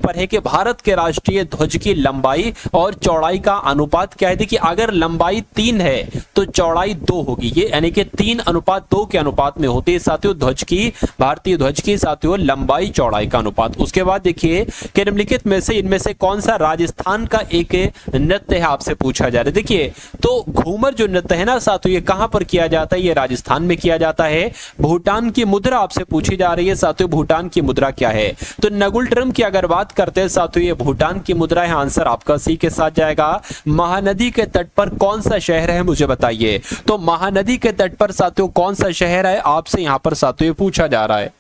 पर है कि भारत के राष्ट्रीय ध्वज की लंबाई और चौड़ाई का अनुपात क्या है। देखिए अगर लंबाई 3 है तो चौड़ाई 2 होगी, ये यानी कि 3:2 के अनुपात में होती है साथियों ध्वज की, भारतीय ध्वज की साथियों लंबाई चौड़ाई का अनुपात। उसके बाद देखिए कि निम्नलिखित में से इनमें से कौन सा राजस्थान का एक नृत्य है, आपसे पूछा जा रहा है। देखिए तो घूमर जो नृत्य है ना साथियों, ये कहां पर किया जाता है, ये राजस्थान में किया जाता है। भूटान की मुद्रा आपसे पूछी जा रही है साथियों, भूटान की मुद्रा क्या है। तो नगुलट्रम की अगर बात करते हैं साथियों, ये भूटान की मुद्रा है। आंसर आपका सी के साथ जाएगा। महानदी के तट पर कौन सा शहर है, मुझे बताइए। तो महानदी के तट पर साथियों कौन सा शहर है, आपसे यहां पर साथियों पूछा जा रहा है।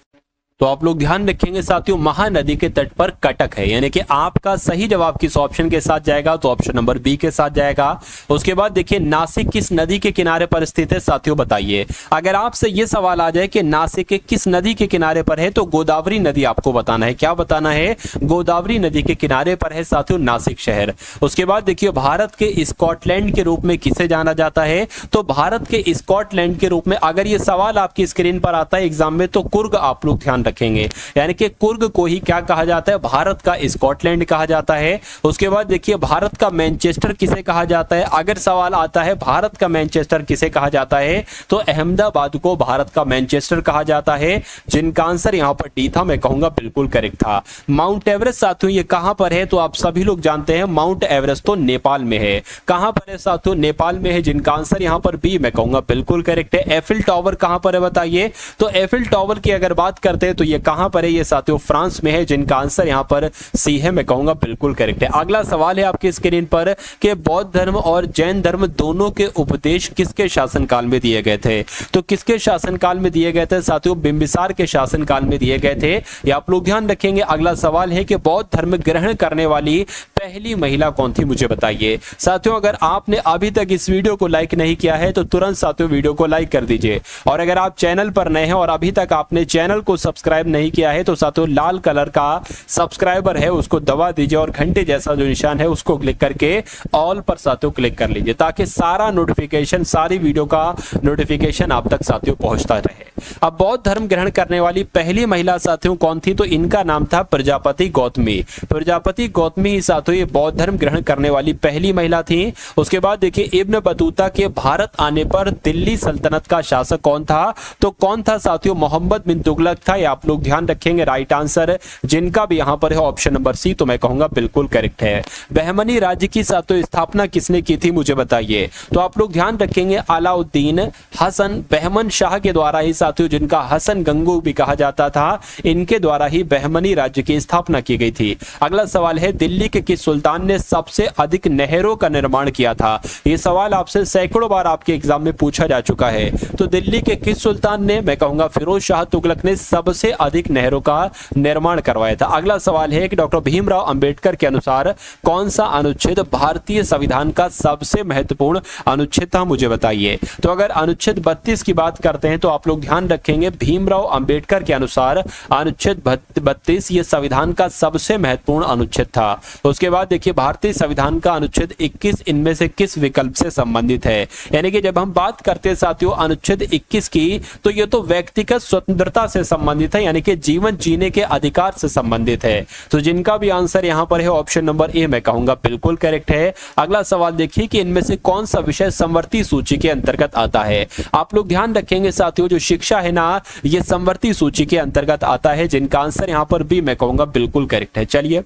तो आप लोग ध्यान रखेंगे साथियों, महानदी के तट पर कटक है, यानी कि आपका सही जवाब किस ऑप्शन के साथ जाएगा, तो ऑप्शन नंबर बी के साथ जाएगा। उसके बाद देखिए नासिक किस नदी के किनारे पर स्थित है साथियों, बताइए। अगर आपसे यह सवाल आ जाए कि नासिक किस नदी के किनारे पर है, तो गोदावरी नदी आपको बताना है। क्या बताना है, गोदावरी नदी के किनारे पर है साथियों नासिक शहर। उसके बाद देखिए भारत के स्कॉटलैंड के रूप में किसे जाना जाता है, तो भारत के स्कॉटलैंड के रूप में अगर ये सवाल आपकी स्क्रीन पर आता है एग्जाम में, तो कुर्ग आप लोग ध्यान रखेंगे, यानी कि कुर्ग को ही क्या कहा जाता है, भारत का स्कॉटलैंड कहा जाता है। उसके बाद देखिए भारत का मैनचेस्टर किसे कहा जाता है, अगर सवाल आता है भारत का मैनचेस्टर किसे कहा जाता है, तो अहमदाबाद को भारत का मैनचेस्टर कहा जाता है, जिनका आंसर यहां पर डी था, मैं कहूंगा बिल्कुल करेक्ट था। माउंट एवरेस्ट साथियों ये कहां पर है, तो आप सभी लोग जानते हैं माउंट एवरेस्ट तो नेपाल में है। कहां पर है साथियों, नेपाल में है, जिनका आंसर यहां पर बी मैं कहूंगा बिल्कुल करेक्ट है। एफिल टावर कहां पर है बताइए, तो एफिल टावर की अगर बात करते हैं तो ये कहां पर है, ये साथियों फ्रांस में है, जिनका आंसर यहां पर सी है, मैं कहूंगा बिल्कुल करेक्ट है। अगला सवाल है आपकी स्क्रीन पर कि बौद्ध धर्म और जैन धर्म दोनों के उपदेश किसके शासनकाल में दिए गए थे, तो किसके शासनकाल में दिए गए थे साथियों, बिंबिसार के शासनकाल में दिए गए थे, ये आप लोग ध्यान रखेंगे। अगला सवाल है कि बौद्ध धर्म ग्रहण करने वाली पहली महिला कौन थी, मुझे बताइए। साथियों अगर आपने अभी तक इस वीडियो को लाइक नहीं किया है तो तुरंत साथियों वीडियो को लाइक कर दीजिए, और अगर आप चैनल पर नए हैं और अभी तक आपने चैनल को सब्सक्राइब नहीं किया है तो साथियों लाल कलर का सब्सक्राइबर है उसको दबा दीजिए, और घंटे जैसा जो निशान है उसको क्लिक करके ऑल पर साथियों क्लिक कर लीजिए, ताकि सारा नोटिफिकेशन, सारी वीडियो का नोटिफिकेशन आप तक साथियों पहुंचता रहे। अब बौद्ध धर्म ग्रहण करने वाली पहली महिला साथियों कौन थी, तो इनका नाम था प्रजापति गौतमी। प्रजापति गौतमी ही साथियों ये बौद्ध धर्म ग्रहण करने वाली पहली महिला थी। उसके बाद देखिए इब्न बतूता के भारत आने पर दिल्ली सल्तनत का शासक कौन था, तो कौन था साथियों, मोहम्मद बिन तुगलक था, ये आप लोग ध्यान रखेंगे राइट आंसर, जिनका भी यहां पर है ऑप्शन नंबर सी, तो मैं कहूंगा बिल्कुल करेक्ट है। बहमनी राज्य की साथियों स्थापना किसने की थी, मुझे बताइए। तो आप लोग ध्यान रखेंगे अलाउद्दीन हसन बहमन शाह के द्वारा ही साथियों, जिनका हसन गंगू भी कहा जाता था, इनके द्वारा ही बहमनी राज्य की स्थापना की गई थी। अगला सवाल है दिल्ली के किस सुल्तान ने सबसे अधिक नहरों का निर्माण किया था, यह सवाल आपसे सैकड़ों बार आपके एग्जाम में पूछा जा चुका है। तो दिल्ली के किस सुल्तान ने, मैं कहूंगा फिरोज शाह तुगलक ने सबसे अधिक नहरों का निर्माण करवाया था। अगला सवाल है कि डॉक्टर भीमराव अंबेडकर के अनुसार कौन सा अनुच्छेद भारतीय संविधान का सबसे महत्वपूर्ण अनुच्छेद था, मुझे बताइए। तो अगर अनुच्छेद 32 की बात करते हैं तो आप लोग ध्यान रखेंगे भीमराव अंबेडकर के अनुसार अनुच्छेद 32 ये संविधान का सबसे महत्वपूर्ण अनुच्छेद था। उसके बाद देखिए भारतीय संविधान का अनुच्छेद 21 इनमें से किस विकल्प से संबंधित है, यानी कि जब हम बात करते हैं साथियों अनुच्छेद 21 की, तो ये तो व्यक्तिगत स्वतंत्रता से संबंधित है, यानी कि जीवन जीने के अधिकार से संबंधित है। तो जिनका भी आंसर यहां पर है ऑप्शन नंबर ए मैं कहूंगा बिल्कुल करेक्ट है। अगला सवाल देखिए कि इनमें से कौन सा विषय समवर्ती सूची के अंतर्गत आता है। आप लोग ध्यान रखेंगे साथियों जो शिक्षा है ना, ये समवर्ती सूची के अंतर्गत आता है, जिनका आंसर यहां पर भी मैं कहूंगा बिल्कुल करेक्ट है। चलिए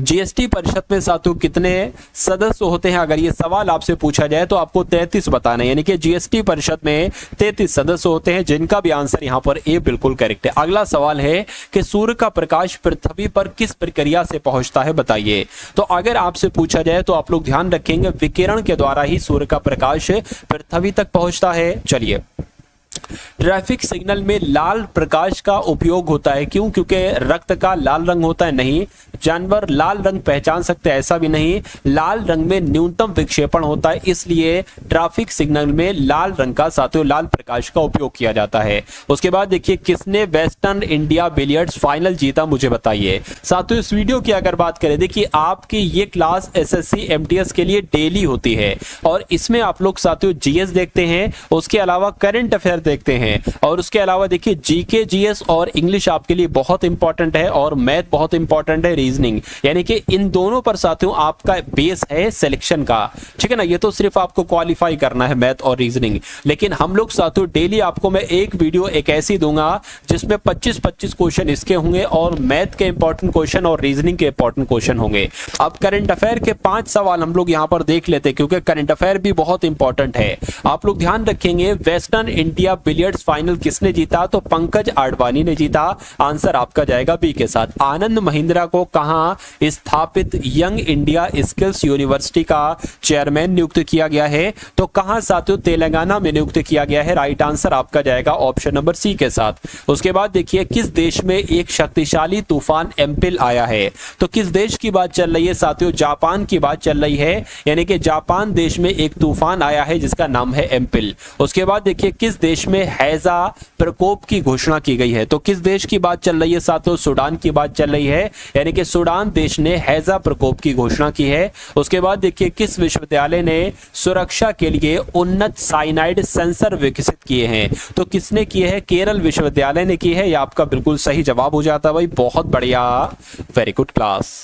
जीएसटी परिषद में साथियों कितने सदस्य होते हैं, अगर ये सवाल आपसे पूछा जाए तो आपको 33 बताना है, यानी कि जीएसटी परिषद में 33 सदस्य होते हैं, जिनका भी आंसर यहां पर ए बिल्कुल करेक्ट है। अगला सवाल है कि सूर्य का प्रकाश पृथ्वी पर किस प्रक्रिया से पहुंचता है, बताइए। तो अगर आपसे पूछा जाए तो आप लोग ध्यान रखेंगे विकिरण के द्वारा ही सूर्य का प्रकाश पृथ्वी तक पहुंचता है। चलिए ट्रैफिक सिग्नल में लाल प्रकाश का उपयोग होता है, क्यों, क्योंकि रक्त का लाल रंग होता है, नहीं, जानवर लाल रंग पहचान सकते हैं ऐसा भी नहीं, लाल रंग में न्यूनतम विक्षेपण होता है, इसलिए ट्रैफिक सिग्नल में लाल रंग का साथियों लाल प्रकाश का उपयोग किया जाता है। उसके बाद देखिए किसने वेस्टर्न इंडिया बिलियर्ड्स फाइनल जीता, मुझे बताइए। साथियों इस वीडियो की अगर बात करें, देखिए आपकी ये क्लास एसएससी एमटीएस के लिए डेली होती है और इसमें आप लोग साथियों जीएस देखते हैं, उसके अलावा करंट अफेयर देखते हैं और उसके अलावा देखिए जीके जीएस और इंग्लिश आपके लिए बहुत इंपॉर्टेंट है और मैथ बहुत इंपॉर्टेंट है, रीजनिंग, यानी कि इन दोनों पर साथियों आपका बेस है सिलेक्शन का, ठीक है ना। ये तो सिर्फ आपको क्वालिफाई करना है मैथ और रीजनिंग, लेकिन हम लोग साथियों डेली आपको मैं एक वीडियो एक ऐसी दूंगा जिसमें 25-25 क्वेश्चन इसके होंगे और मैथ के इंपॉर्टेंट क्वेश्चन और रीजनिंग के इंपॉर्टेंट क्वेश्चन होंगे। अब करंट अफेयर के 5 सवाल हम लोग यहां पर देख लेते हैं क्योंकि करंट अफेयर भी बहुत इंपॉर्टेंट है। आप लोग ध्यान रखेंगे, वेस्टर्न इंडिया बिलियर्ड्स फाइनल किसने जीता, तो पंकज आडवाणी ने जीता। आंसर आपका जाएगा बी के साथ। आनंद महिंद्रा को कहां स्थापित यंग इंडिया स्किल्स यूनिवर्सिटी का चेयरमैन नियुक्त किया गया है, तो कहां साथियों तेलंगाना में नियुक्त किया गया है। राइट आंसर आपका जाएगा ऑप्शन नंबर सी के साथ। उसके बाद देखिए किस देश में एक शक्तिशाली तूफान एम्पिल आया है, तो किस देश की बात चल रही है साथियों, जापान की बात चल रही है, यानी कि जापान देश में एक तूफान आया है जिसका नाम है एम्पिल। उसके बाद देखिए किस देश में हैजा प्रकोप की घोषणा की गई है, तो किस देश की बात चल रही है साथियों, सूडान की बात चल रही है, यानी कि सूडान देश ने हैजा प्रकोप की घोषणा की है। उसके बाद देखिए किस विश्वविद्यालय ने सुरक्षा के लिए उन्नत साइनाइड सेंसर विकसित किए हैं, तो किसने किए हैं, केरल विश्वविद्यालय ने की है। यह आपका बिल्कुल सही जवाब हो जाता है भाई, बहुत बढ़िया, वेरी गुड क्लास।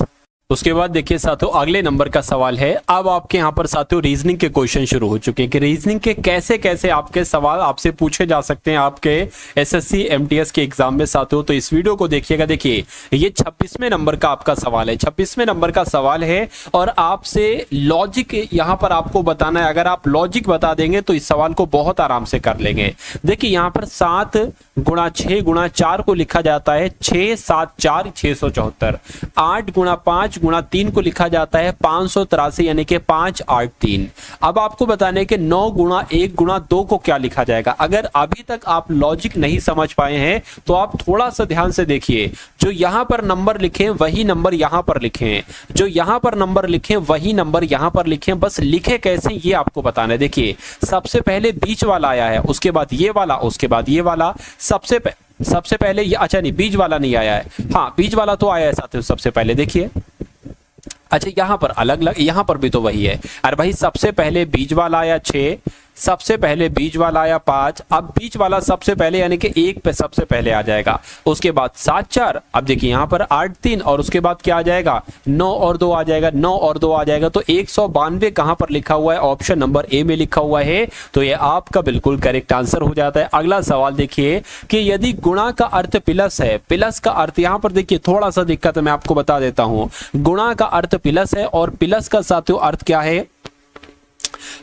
उसके बाद देखिए साथियों अगले नंबर का सवाल है। अब आपके यहाँ पर साथियों रीजनिंग के क्वेश्चन शुरू हो चुके हैं कि रीजनिंग के कैसे कैसे आपके सवाल आपसे पूछे जा सकते हैं आपके एसएससी एमटीएस के एग्जाम में साथियों, तो इस वीडियो को देखिएगा। देखिए ये 26वें नंबर का आपका सवाल है, 26वें नंबर का सवाल है और आपसे लॉजिक यहाँ पर आपको बताना है। अगर आप लॉजिक बता देंगे तो इस सवाल को बहुत आराम से कर लेंगे। देखिए यहाँ पर 7 गुणा 6 गुणा 4 को लिखा जाता है 6 7 4 674, 8 गुणा 5 गुणा 3 को लिखा जाता है 583, यानी कि 5 8 3। अब आपको बताने के 9 गुणा 1 गुणा 2 को क्या लिखा जाएगा। अगर अभी तक आप लॉजिक नहीं समझ पाए हैं तो आप थोड़ा सा ध्यान से देखिए, जो यहां पर नंबर लिखे वही नंबर यहां पर लिखें, जो यहां पर नंबर लिखे वही नंबर यहां पर लिखें, बस लिखे कैसे ये आपको बताना है। देखिए सबसे पहले बीच वाला आया है, उसके बाद ये वाला, उसके बाद ये वाला, सबसे पहले ये, अच्छा नहीं बीच वाला नहीं आया है, हाँ बीच वाला तो आया है साथियों सबसे पहले। देखिए अच्छा यहां पर अलग अलग, यहां पर भी तो वही है। अरे भाई सबसे पहले बीज वाला आया 6, सबसे पहले बीज वाला आया 5, अब बीच वाला सबसे पहले यानी कि 1 पे सबसे पहले आ जाएगा, उसके बाद 7 4, अब देखिए यहाँ पर 8 3 और उसके बाद क्या आ जाएगा 9 और 2 आ जाएगा, 9 और 2 आ जाएगा, तो 192 कहां पर लिखा हुआ है, ऑप्शन नंबर ए में लिखा हुआ है, तो ये आपका बिल्कुल करेक्ट आंसर हो जाता है। अगला सवाल देखिए कि यदि गुणा का अर्थ प्लस है, प्लस का अर्थ यहाँ पर देखिए थोड़ा सा दिक्कत है, मैं आपको बता देता हूं। गुणा का अर्थ प्लस है और प्लस का साथियों अर्थ क्या है,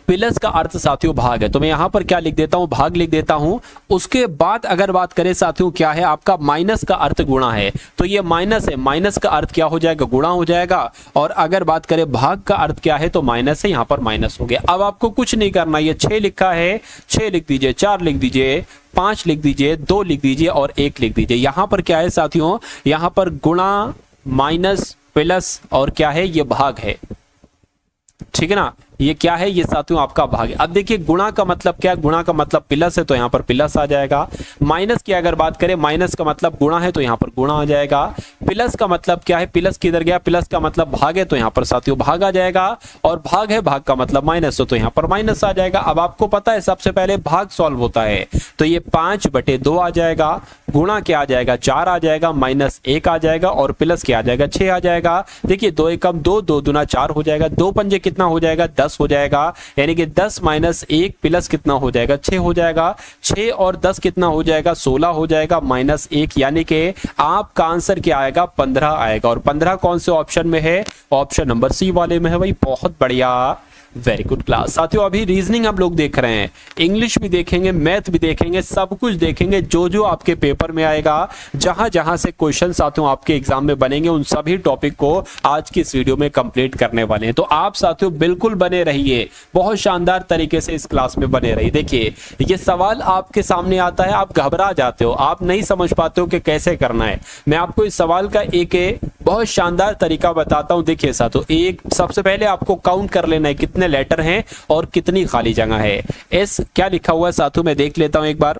प्लस का अर्थ साथियों भाग है, तो मैं यहां पर क्या लिख देता हूं, भाग लिख देता हूं। उसके बाद अगर बात करें साथियों क्या है आपका, माइनस का अर्थ गुणा है, तो ये माइनस है, माइनस का अर्थ क्या हो जाएगा, गुणा हो जाएगा। और अगर बात करें भाग का अर्थ क्या है, तो माइनस है, यहां पर माइनस हो गया। अब आपको कुछ नहीं करना, ये 6 लिखा है 6 लिख दीजिए, 4 लिख दीजिए, 5 लिख दीजिए, 2 लिख दीजिए और 1 लिख दीजिए। यहां पर क्या है साथियों, यहां पर गुणा माइनस प्लस और क्या है, ये भाग है, ठीक है ना, ये क्या है, ये साथियों आपका भाग है। अब देखिए गुणा का मतलब क्या है, गुणा का मतलब प्लस है तो यहां पर प्लस आ जाएगा। माइनस की अगर बात करें, माइनस का मतलब गुणा है तो यहां पर गुणा आ जाएगा। प्लस का मतलब क्या है, प्लस किधर गया, प्लस का मतलब भाग है तो यहां पर साथियों भाग आ जाएगा, और भाग है, भाग का मतलब माइनस हो तो यहां पर माइनस आ जाएगा। अब आपको पता है सबसे पहले भाग सॉल्व होता है, तो ये 5/2 आ जाएगा, गुणा क्या आ जाएगा 4 आ जाएगा, माइनस 1 आ जाएगा और प्लस क्या आ जाएगा 6 आ जाएगा। देखिए 2 एकम 2, 2 दूना 4 हो जाएगा, 2 पंजे कितना हो जाएगा 10 हो जाएगा, यानी कि 10 माइनस 1 प्लस कितना हो जाएगा 6 हो जाएगा, 6 और 10 कितना हो जाएगा 16 हो जाएगा, माइनस 1, यानी कि आपका आंसर क्या आएगा 15 आएगा। और 15 कौन से ऑप्शन में है, ऑप्शन नंबर सी वाले में है भाई, बहुत बढ़िया, वेरी गुड क्लास। साथियों अभी रीजनिंग हम लोग देख रहे हैं, इंग्लिश भी देखेंगे, मैथ भी देखेंगे, सब कुछ देखेंगे। जो जो आपके पेपर में आएगा, जहां जहां से क्वेश्चन साथियों आपके एग्जाम में बनेंगे, उन सभी टॉपिक को आज की इस वीडियो में कंप्लीट करने वाले हैं। तो आप साथियों बिल्कुल बने रहिए, बहुत शानदार तरीके से इस क्लास में बने रहिए। देखिए ये सवाल आपके सामने आता है, आप घबरा जाते हो, आप नहीं समझ पाते हो कि कैसे करना है। मैं आपको इस सवाल का एक बहुत शानदार तरीका बताता हूं। देखिए साथियों, एक सबसे पहले आपको काउंट कर लेना है कितने लेटर हैं और कितनी खाली जगह है। एस क्या लिखा हुआ है साथियों, मैं देख लेता हूं एक बार।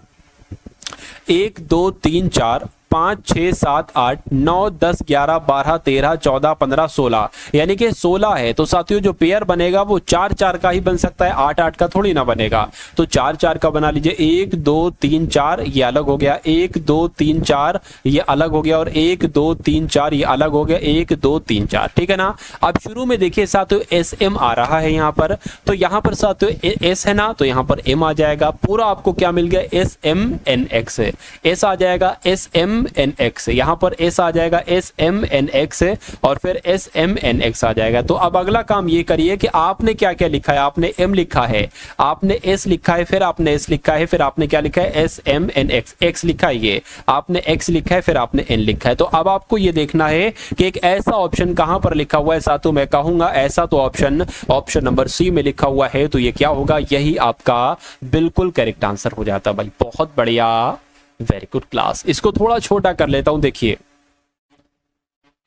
1 2 3 4 5 6 7 8 9 10 11 12 13 14 15 16, यानी कि 16 है। तो साथियों जो पेयर बनेगा वो 4 4 का ही बन सकता है, 8 8 का थोड़ी ना बनेगा। तो 4 4 का बना लीजिए। 1 2 3 4 ये अलग हो गया, 1 2 3 4 ये अलग हो गया, और 1 2 3 4 ये अलग हो गया, 1 2 3 4, ठीक है ना। अब शुरू में देखिए साथियों एस एम आ रहा है यहाँ पर, तो यहाँ पर साथियों एस है ना, तो यहाँ पर एम आ जाएगा। पूरा आपको क्या मिल गया, S M N X, S आ जाएगा एस एम एन एक्स, यहाँ पर एस आ जाएगा एस एम एन एक्स, और फिर एस एम एन एक्स आ जाएगा। तो अब अगला काम ये करिए कि आपने क्या क्या लिखा है, आपने एम लिखा है, आपने एस लिखा है, फिर आपने एस लिखा है, फिर आपने क्या लिखा है, S M N X, X लिखा है, ये आपने एक्स लिखा है, फिर आपने एन लिखा है। तो अब आपको ये देखना है कि एक ऐसा ऑप्शन कहां पर लिखा हुआ है साथियों, मैं कहूंगा ऐसा तो ऑप्शन नंबर सी में लिखा हुआ है। तो ये क्या होगा, यही आपका बिल्कुल करेक्ट आंसर हो जाता है भाई। बहुत बढ़िया, वेरी गुड क्लास। इसको थोड़ा छोटा कर लेता हूं। देखिए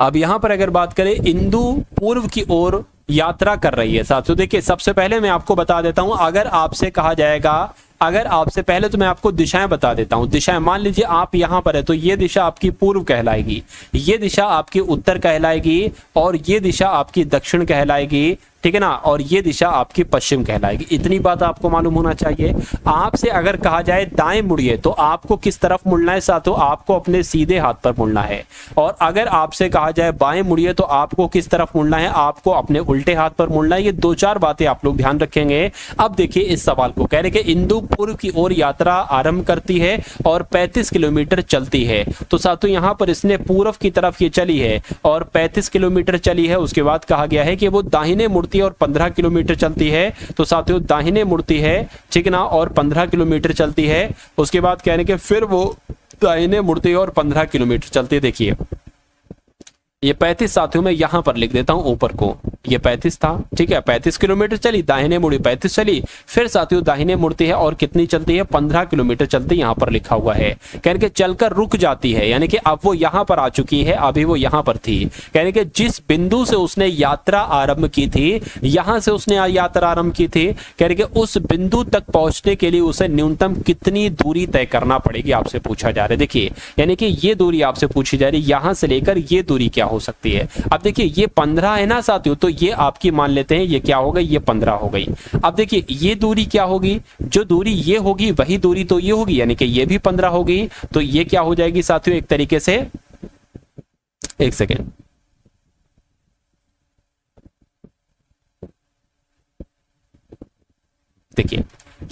अब यहां पर अगर बात करें, इंदु पूर्व की ओर यात्रा कर रही है साथियों। देखिए सबसे पहले मैं आपको बता देता हूं, अगर आपसे कहा जाएगा, अगर आपसे पहले तो मैं आपको दिशाएं बता देता हूं। दिशाएं मान लीजिए आप यहां पर है, तो ये दिशा आपकी पूर्व कहलाएगी, ये दिशा आपकी उत्तर कहलाएगी, और ये दिशा आपकी दक्षिण कहलाएगी, ठीक है ना, और ये दिशा आपकी पश्चिम कहलाएगी। इतनी बात आपको मालूम होना चाहिए। आपसे अगर कहा जाए दाएं मुड़िए, तो आपको किस तरफ मुड़ना है साथियों, आपको अपने सीधे हाथ पर मुड़ना है। और अगर आपसे कहा जाए बाएं मुड़िए, तो आपको किस तरफ मुड़ना है, आपको अपने उल्टे हाथ पर मुड़ना है। ये 2-4 बातें आप लोग ध्यान रखेंगे। अब देखिए इस सवाल को कह रहे कि इंदु पूर्व की ओर यात्रा आरंभ करती है और 35 किलोमीटर चलती है। तो साथियों यहाँ पर इसने पूर्व की तरफ ये चली है और 35 किलोमीटर चली है। उसके बाद कहा गया है कि वो दाहिने मुड़ती है और 15 किलोमीटर चलती है। तो साथियों दाहिने मुड़ती है, ठीक ना, और 15 किलोमीटर चलती है। उसके बाद कह रहे कि फिर वो दाहिने मुड़ती है और 15 किलोमीटर चलती है। देखिए ये 35 साथियों में यहां पर लिख देता हूं ऊपर को, ये 35 था, ठीक है, 35 किलोमीटर चली, दाहिने मुड़ी 35 चली, फिर साथियों दाहिने मुड़ती है और कितनी चलती है, 15 किलोमीटर चलती है। यहां पर लिखा हुआ है, कहने के चलकर रुक जाती है, यानी कि अब वो यहां पर आ चुकी है, अभी वो यहां पर थी। कहने के जिस बिंदु से उसने यात्रा आरंभ की थी, यहां से उसने यात्रा आरंभ की थी, कहने के उस बिंदु तक पहुंचने के लिए उसे न्यूनतम कितनी दूरी तय करना पड़ेगी, आपसे पूछा जा रहा है। देखिए यानी कि ये दूरी आपसे पूछी जा रही है, यहां से लेकर ये दूरी क्या हो सकती है। अब देखिए ये 15 है ना साथियों, तो ये आपकी मान लेते हैं ये क्या हो गई, ये 15 हो गई। अब देखिए ये दूरी क्या होगी, जो दूरी ये होगी वही दूरी तो ये होगी, यानी कि ये भी 15 होगी। तो ये क्या हो जाएगी साथियों, एक तरीके से, एक सेकेंड, देखिए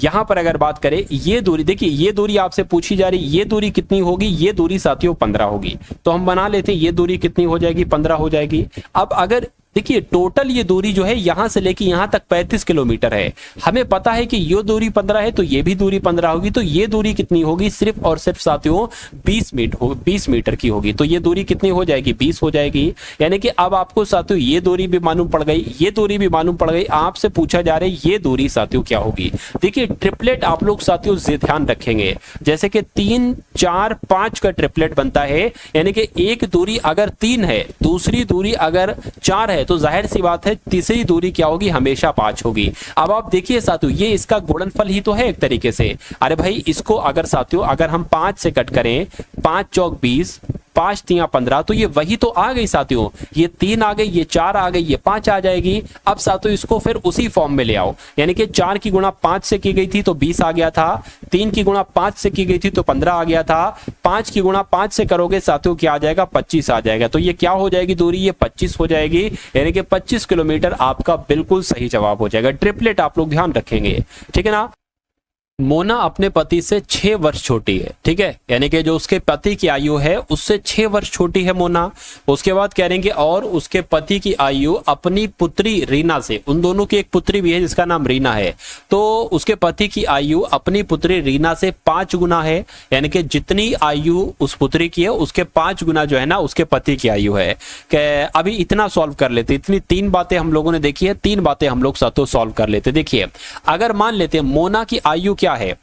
यहां पर अगर बात करें ये दूरी, देखिए ये दूरी आपसे पूछी जा रही, ये दूरी कितनी होगी, ये दूरी साथियों 15 होगी। तो हम बना लेते हैं ये दूरी कितनी हो जाएगी, 15 हो जाएगी। अब अगर देखिए टोटल ये दूरी जो है यहां से लेके यहां तक 35 किलोमीटर है, हमें पता है कि ये दूरी 15 है, तो ये भी दूरी 15 होगी। तो ये दूरी कितनी होगी, सिर्फ और सिर्फ साथियों 20 मीटर की होगी। तो ये दूरी कितनी हो जाएगी, 20 हो जाएगी। यानी कि अब आपको साथियों ये दूरी भी मालूम पड़ गई, ये दूरी भी मालूम पड़ गई। आपसे पूछा जा रहा है ये दूरी साथियों क्या होगी। देखिए ट्रिपलेट आप लोग साथियों ध्यान रखेंगे, जैसे कि 3 4 5 का ट्रिपलेट बनता है, यानी कि एक दूरी अगर 3 है, दूसरी दूरी अगर 4 है, तो जाहिर सी बात है तीसरी दूरी क्या होगी, हमेशा 5 होगी। अब आप देखिए साथियों ये इसका गुणनफल ही तो है एक तरीके से। अरे भाई इसको अगर साथियों अगर हम 5 से कट करें, 5 चौक 20, 5 3 15, तो ये वही तो आ गई साथियों, ये 3 आ गई, ये 4 आ गई, ये 5 आ जाएगी। अब साथियों इसको फिर उसी फॉर्म में ले आओ, यानी कि 4 की गुणा 5 से की गई थी तो 20 आ गया था, 3 की गुणा 5 से की गई थी तो 15 आ गया था, 5 की गुणा 5 से करोगे साथियों क्या आ जाएगा, 25 आ जाएगा। तो ये क्या हो जाएगी दूरी, ये 25 हो जाएगी, यानी कि 25 किलोमीटर आपका बिल्कुल सही जवाब हो जाएगा। ट्रिपलेट आप लोग ध्यान रखेंगे, ठीक है ना। मोना अपने पति से 6 वर्ष छोटी है, ठीक है, यानी कि जो उसके पति की आयु है उससे 6 वर्ष छोटी है मोना। उसके बाद कह रहे हैं कि और उसके पति की आयु अपनी पुत्री रीना से, उन दोनों की एक पुत्री भी है जिसका नाम रीना है, तो उसके पति की आयु अपनी पुत्री रीना से 5 गुना है, यानी कि जितनी आयु उस पुत्री की है उसके 5 गुना जो है ना उसके पति की आयु है। अभी इतना सॉल्व कर लेते, इतनी 3 बातें हम लोगों ने देखी है, 3 बातें हम लोग साथों सॉल्व कर लेते। देखिए अगर मान लेते हैं मोना की आयु क्या है,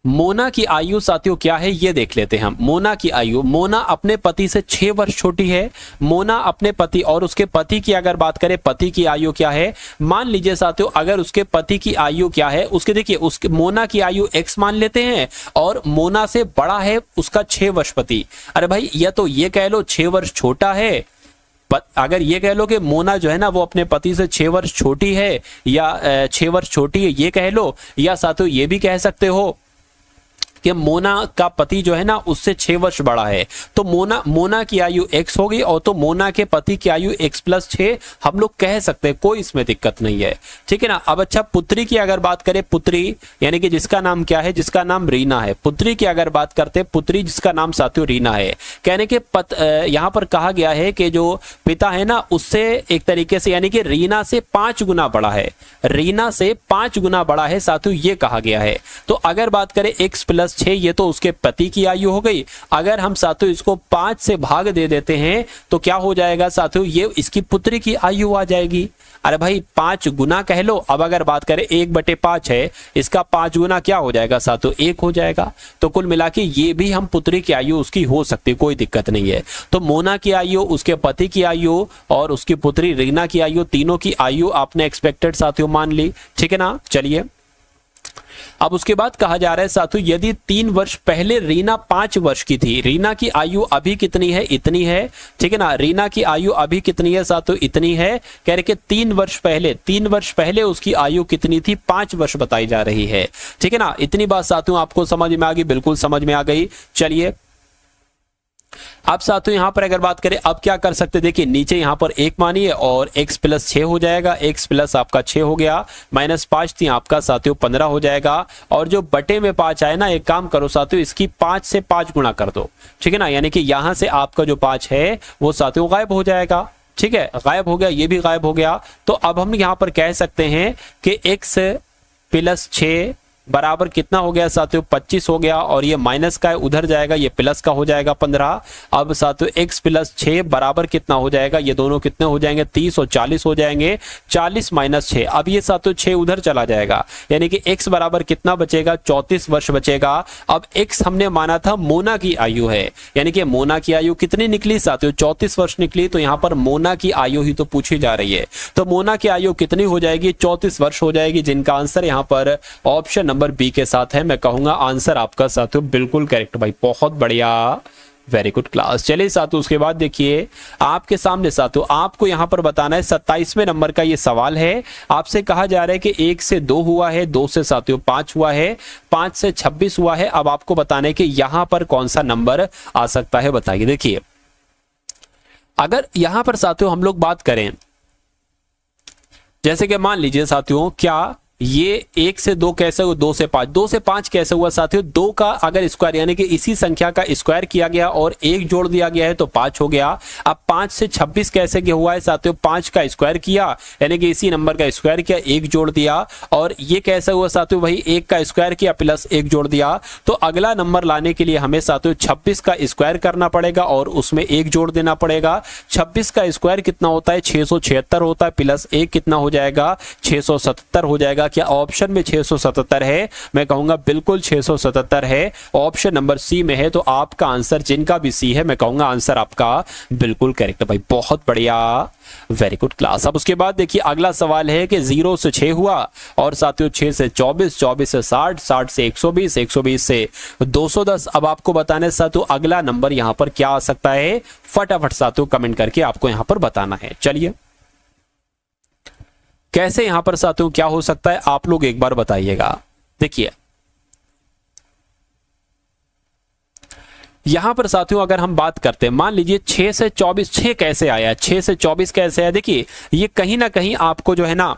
मोना की आयु साथियों क्या है ये देख लेते हैं हम। मोना की आयु, मोना अपने पति से 6 वर्ष छोटी है। मोना अपने पति और उसके पति की अगर बात करें, पति की आयु क्या है, मान लीजिए साथियों अगर उसके पति की आयु क्या है, उसके देखिए उसके मोना की आयु x मान लेते हैं और मोना से बड़ा है उसका 6 वर्ष पति। अरे भाई या तो ये कह लो 6 वर्ष छोटा है, अगर ये कह लो कि मोना जो है ना वो अपने पति से 6 वर्ष छोटी है या 6 वर्ष छोटी है ये कह लो, या साथियों ये भी कह सकते हो कि मोना का पति जो है ना उससे 6 वर्ष बड़ा है, तो मोना की आयु x होगी और तो मोना के पति की आयु x+6 हम लोग कह सकते हैं, कोई इसमें दिक्कत नहीं है, ठीक है ना। अब अच्छा पुत्री की अगर बात करें, पुत्री यानी कि जिसका नाम क्या है, जिसका नाम रीना है, पुत्री की अगर बात करते हैं, पुत्री जिसका नाम साथियों रीना है, कहने के यहाँ पर कहा गया है कि जो पिता है ना उससे एक तरीके से यानी कि रीना से 5 गुना बड़ा है, रीना से 5 गुना बड़ा है साथियों ये कहा गया है। तो अगर बात करें x+6 ये तो उसके पति की आयु हो गई, अगर हम साथियों इसको 5 से भाग दे देते हैं तो क्या हो जाएगा साथियों, ये इसकी पुत्री की आयु आ जाएगी। अरे भाई 5 गुना कह लो, अब अगर बात करें 1/5 है, इसका 5 गुना क्या हो जाएगा साथियों 1 हो जाएगा, तो कुल मिला के ये भी हम पुत्री की आयु उसकी हो सकती है, कोई दिक्कत नहीं है। तो मोना की आयु, उसके पति की आयु और उसकी पुत्री रीना की आयु, तीनों की आयु आपने एक्सपेक्टेड साथियों मान ली, ठीक है ना। चलिए अब उसके बाद कहा जा रहा है साथियों यदि 3 वर्ष पहले रीना 5 वर्ष की थी, रीना की आयु अभी कितनी है, इतनी है, ठीक है ना, रीना की आयु अभी कितनी है साथियों इतनी है, कह रहे कि 3 वर्ष पहले उसकी आयु कितनी थी, 5 वर्ष बताई जा रही है, ठीक है ना। इतनी बात साथियों आपको समझ में आ गई, बिल्कुल समझ में आ गई। चलिए अब साथियों यहां पर अगर बात करें अब क्या कर सकते, देखिए नीचे यहां पर 1 मानिए और x+6 हो जाएगा, x+ आपका 6 हो गया, -5 थी आपका साथियों 15 हो जाएगा, और जो बटे में 5 आए ना, एक काम करो साथियों इसकी 5 से 5 गुना कर दो, ठीक है ना, यानी कि यहां से आपका जो 5 है वो साथियों गायब हो जाएगा, ठीक है, गायब हो गया, ये भी गायब हो गया। तो अब हम यहां पर कह सकते हैं कि x+6 बराबर कितना हो गया साथियों 25 हो गया, और ये माइनस का है उधर जाएगा, ये प्लस का हो जाएगा 15। अब साथियों x+6 बराबर कितना हो जाएगा, ये दोनों कितने हो जाएंगे 30 और 40 हो जाएंगे, 40 - 6। अब ये साथियों 6 उधर चला जाएगा, यानी कि x बराबर कितना बचेगा 34 वर्ष बचेगा। अब x हमने माना था मोना की आयु है, यानी कि मोना की आयु कितनी निकली साथियों 34 वर्ष निकली, तो यहाँ पर मोना की आयु ही तो पूछी जा रही है, तो मोना की आयु कितनी हो जाएगी 34 वर्ष हो जाएगी, जिनका आंसर यहाँ पर ऑप्शन नंबर बी के साथ है। मैं कहूंगा आंसर आपका साथियों बिल्कुल करेक्ट भाई, बहुत बढ़िया, वेरी गुड क्लास। चलिए साथियों उसके बाद देखिए आपके सामने साथियों आपको यहां पर बताना है 27वें नंबर का ये सवाल है। आपसे कहा जा रहा है कि 1 से 2 हुआ है, 2 से साथियों 5 हुआ है, 5 से 26 हुआ है। अब आपको बताना है कि यहां पर कौन सा नंबर आ सकता है, बताइए। देखिए अगर यहां पर साथियों हम लोग बात करें, जैसे कि मान लीजिए साथियों क्या ये 1 से 2 कैसे हुआ, 2 से 5, 2 से 5 कैसे हुआ साथियों, 2 का अगर स्क्वायर यानी कि इसी संख्या का स्क्वायर किया गया और 1 जोड़ दिया गया है तो 5 हो गया। अब 5 से 26 कैसे हुआ है साथियों, 5 का स्क्वायर किया यानी कि इसी नंबर का स्क्वायर किया, 1 जोड़ दिया, और ये कैसे हुआ साथियों, वही 1 का स्क्वायर किया प्लस 1 जोड़ दिया। तो अगला नंबर लाने के लिए हमें साथियों 26 का स्क्वायर करना पड़ेगा और उसमें 1 जोड़ देना पड़ेगा। 26 का स्क्वायर कितना होता है 676 होता है, प्लस 1 कितना हो जाएगा 677 हो जाएगा। क्या ऑप्शन में 677 है? मैं कहूंगा बिल्कुल 677 है, ऑप्शन नंबर सी में है। तो आपका आंसर जिनका भी सी है मैं कहूंगा आंसर आपका बिल्कुल करेक्ट भाई, बहुत बढ़िया, वेरी गुड क्लास। अब उसके बाद देखिए अगला सवाल है कि 0 से 6 हुआ और साथियों 6 से 24, 24 से 60, 60 से 120, 120 से 210। अब आपको बताना है साथियों अगला नंबर यहां पर क्या आ सकता है, फटाफट साथियों कमेंट करके आपको यहां पर बताना है। चलिए कैसे यहां पर साथियों क्या हो सकता है आप लोग एक बार बताइएगा। देखिए यहां पर साथियों अगर हम बात करते हैं, मान लीजिए 6 से 24, 6 कैसे आया, 6 से 24 कैसे आया, देखिए ये कहीं ना कहीं आपको जो है ना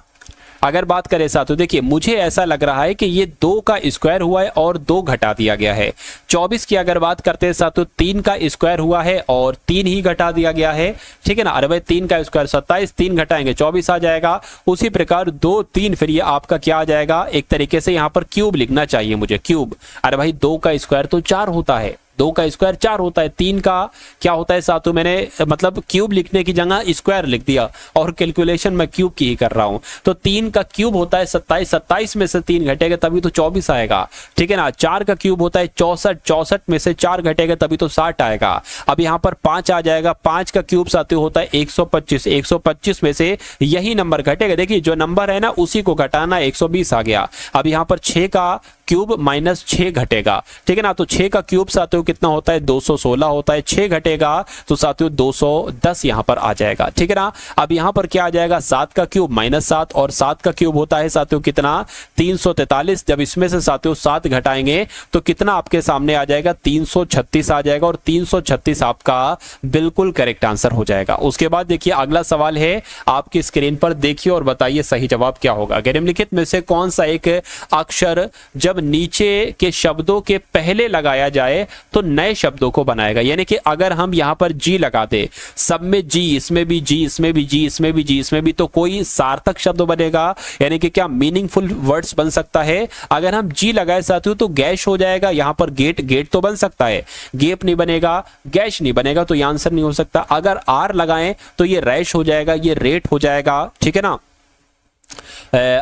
अगर बात करें साथियों, देखिए मुझे ऐसा लग रहा है कि ये 2 का स्क्वायर हुआ है और 2 घटा दिया गया है। 24 की अगर बात करते हैं साथियों, 3 का स्क्वायर हुआ है और 3 ही घटा दिया गया है, ठीक है ना। अरे भाई 3 का स्क्वायर 27, 3 घटाएंगे 24 आ जाएगा। उसी प्रकार 2 3 फिर ये आपका क्या आ जाएगा, एक तरीके से यहां पर क्यूब लिखना चाहिए मुझे, क्यूब। अरे भाई 2 का स्क्वायर तो 4 होता है, 2 का स्क्वायर 4 होता है, 3 का क्या होता है साथियों, मैंने मतलब क्यूब लिखने की जगह स्क्वायर लिख दिया और कैलकुलेशन मैं क्यूब की ही कर रहा हूं। तो 3 का क्यूब होता है 27, 27 में से 3 घटेगा तभी तो 24 आएगा, ठीक है ना। 4 का क्यूब होता है 64, 64 में से 4 घटेगा तभी तो 60 आएगा। अब यहां पर 5 आ जाएगा, 5 का क्यूब साथियों होता है 125, 125 में से यही नंबर घटेगा, देखिए जो नंबर है ना उसी को घटाना, 120 आ गया। अब यहां पर 6 का क्यूब -6 घटेगा, ठीक है ना। तो 6 का क्यूब साथियों कितना होता है, 216 होता है, 6 घटेगा तो साथियों 210 यहां पर आ जाएगा, ठीक है ना। अब यहां पर क्या आ जाएगा, 7 का क्यूब -7 और 7 का क्यूब होता है साथियों कितना, 343। जब इसमें से साथियों 7 घटाएंगे तो कितना आपके सामने आ जाएगा, 336 आ जाएगा और 336 आपका बिल्कुल करेक्ट आंसर हो जाएगा। उसके बाद देखिए अगला सवाल है आपकी स्क्रीन पर, देखिए और बताइए सही जवाब क्या होगा। निम्नलिखित में से कौन सा एक अक्षर जब नीचे के शब्दों के पहले लगाया जाए तो नए शब्दों को बनाएगा। यानी कि अगर हम यहां पर जी लगा दे, सब में जी, इसमें भी जी, इसमें भी जी, इसमें भी जी, इसमें भी, तो कोई सार्थक शब्द बनेगा, यानी कि क्या मीनिंगफुल वर्ड्स बन सकता है। अगर हम जी लगाए साथियों तो गैश हो जाएगा, यहां पर गेट, गेट तो बन सकता है, गेप नहीं बनेगा, गैश नहीं बनेगा, तो ये आंसर नहीं हो सकता। अगर आर लगाएं तो ये रैश हो जाएगा, ये रेट हो जाएगा, ठीक है ना।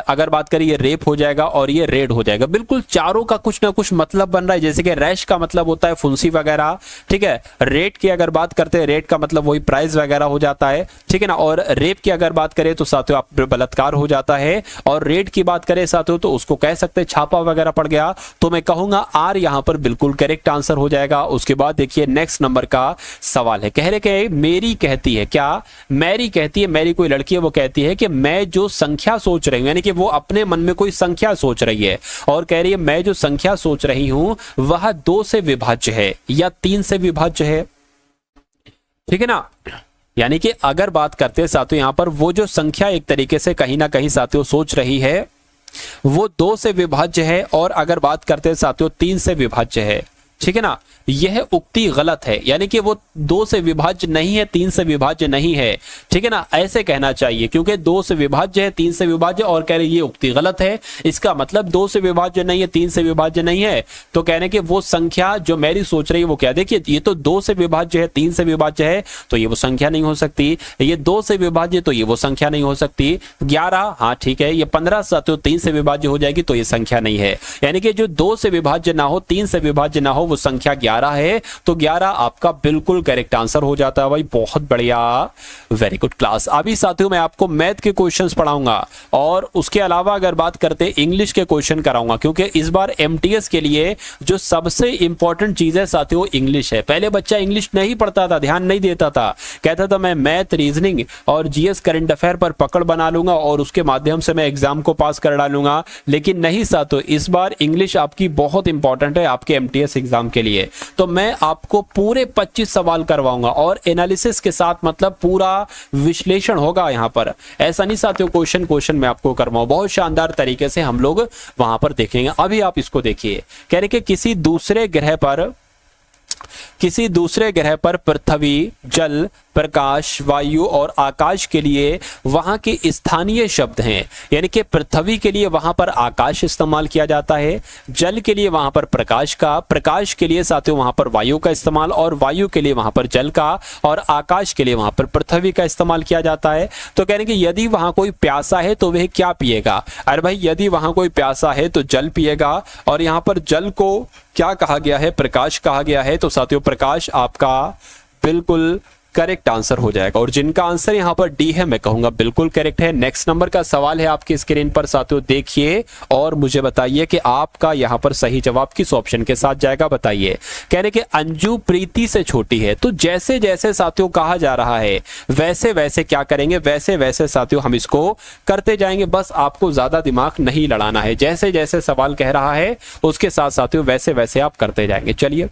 अगर बात करें ये रेप हो जाएगा और ये रेड हो जाएगा। बिल्कुल चारों का कुछ ना कुछ मतलब बन रहा है, जैसे कि रैश का मतलब होता है फुंसी वगैरह, ठीक है। रेट की अगर बात करते हैं, रेट का मतलब वही प्राइस वगैरह हो जाता है, ठीक है ना। और रेप की अगर बात करें तो साथियों आप बलात्कार हो जाता है, और रेड की बात करें साथियों तो उसको कह सकते हैं छापा वगैरह पड़ गया। तो मैं कहूंगा आर यहां पर बिल्कुल करेक्ट आंसर हो जाएगा। उसके बाद देखिए नेक्स्ट नंबर का सवाल है, कह रहे कि मेरी कहती है, क्या मैरी कहती है, मैरी कोई लड़की है, वो कहती है कि मैं जो संख्या सोच रही हूं, यानी कि वो अपने मन में कोई संख्या सोच रही है और कह रही है मैं जो संख्या सोच रही हूं वह 2 से विभाज्य है या 3 से विभाज्य है, ठीक है ना। यानी कि अगर बात करते हैं साथियों यहां पर वो जो संख्या एक तरीके से कहीं ना कहीं साथियों सोच रही है वो 2 से विभाज्य है, और अगर बात करते हैं साथियों 3 से विभाज्य है, ठीक है ना। यह उक्ति गलत है, यानी कि वो 2 से विभाज्य नहीं है, 3 से विभाज्य नहीं है, ठीक है ना। ऐसे कहना चाहिए, क्योंकि 2 से विभाज्य है, 3 से विभाज्य, और कह रहे ये उक्ति गलत है। इसका मतलब 2 से विभाज्य नहीं है, 3 से विभाज्य नहीं है, तो कहने के वो संख्या जो मैरी सोच रही है वो क्या, देखिए ये तो 2 से विभाज्य है, 3 से विभाज्य है, तो ये वो संख्या नहीं हो सकती। ये 2 से विभाज्य तो ये वो संख्या नहीं हो सकती। 11, हाँ ठीक है, ये 15 साथियों 3 से विभाज्य हो जाएगी तो ये संख्या नहीं है। यानी कि जो 2 से विभाज्य ना हो, 3 से विभाज्य ना हो, वो संख्या 11 है, तो 11 आपका बिल्कुल करेक्ट आंसर हो जाता है भाई। बहुत बढ़िया, वेरी गुड क्लास। अभी साथियों मैं आपको मैथ के क्वेश्चंस पढ़ाऊंगा और उसके अलावा अगर बात करते हैं इंग्लिश के क्वेश्चन कराऊंगा, क्योंकि इस बार एमटीएस के लिए जो सबसे इंपॉर्टेंट चीज है साथियों इंग्लिश है। पहले बच्चा इंग्लिश नहीं पढ़ता था, ध्यान नहीं देता था, कहता था मैं मैथ, रीजनिंग और जीएस करंट अफेयर पर पकड़ बना लूंगा और उसके माध्यम से मैं एग्जाम को पास कर डालूंगा। लेकिन नहीं साथियों, इस बार इंग्लिश आपकी बहुत इंपॉर्टेंट है आपके एमटीएस एग्जाम के लिए। तो मैं आपको पूरे 25 सवाल करवाऊंगा और एनालिसिस के साथ, मतलब पूरा विश्लेषण होगा यहां पर। ऐसा नहीं साथियों क्वेश्चन मैं आपको करवाऊं, बहुत शानदार तरीके से हम लोग वहां पर देखेंगे। अभी आप इसको देखिए, कह रहे कि किसी दूसरे ग्रह पर पृथ्वी, जल, प्रकाश, वायु और आकाश के लिए वहां के स्थानीय शब्द हैं। यानी कि पृथ्वी के लिए वहां पर आकाश इस्तेमाल किया जाता है, जल के लिए वहां पर प्रकाश का, प्रकाश के लिए साथियों वहां पर वायु का इस्तेमाल, और वायु के लिए वहां पर जल का, और आकाश के लिए वहां पर पृथ्वी का इस्तेमाल किया जाता है। तो कहने कि यदि वहां कोई प्यासा है तो वह क्या पिएगा। अरे भाई यदि वहां कोई प्यासा है तो जल पिएगा, और यहां पर जल को क्या कहा गया है, प्रकाश कहा गया है। तो साथियों प्रकाश आपका बिल्कुल करेक्ट आंसर हो जाएगा, और जिनका आंसर यहां पर डी है मैं कहूंगा बिल्कुल करेक्ट है। नेक्स्ट नंबर का सवाल है आपकी स्क्रीन पर साथियों, देखिए और मुझे बताइए कि आपका यहां पर सही जवाब किस ऑप्शन के साथ जाएगा, बताइए। कह रहे कि अंजू प्रीति से छोटी है, तो जैसे जैसे साथियों कहा जा रहा है वैसे वैसे क्या करेंगे, वैसे वैसे साथियों हम इसको करते जाएंगे। बस आपको ज्यादा दिमाग नहीं लड़ाना है, जैसे जैसे सवाल कह रहा है उसके साथ साथियों वैसे वैसे आप करते जाएंगे। चलिए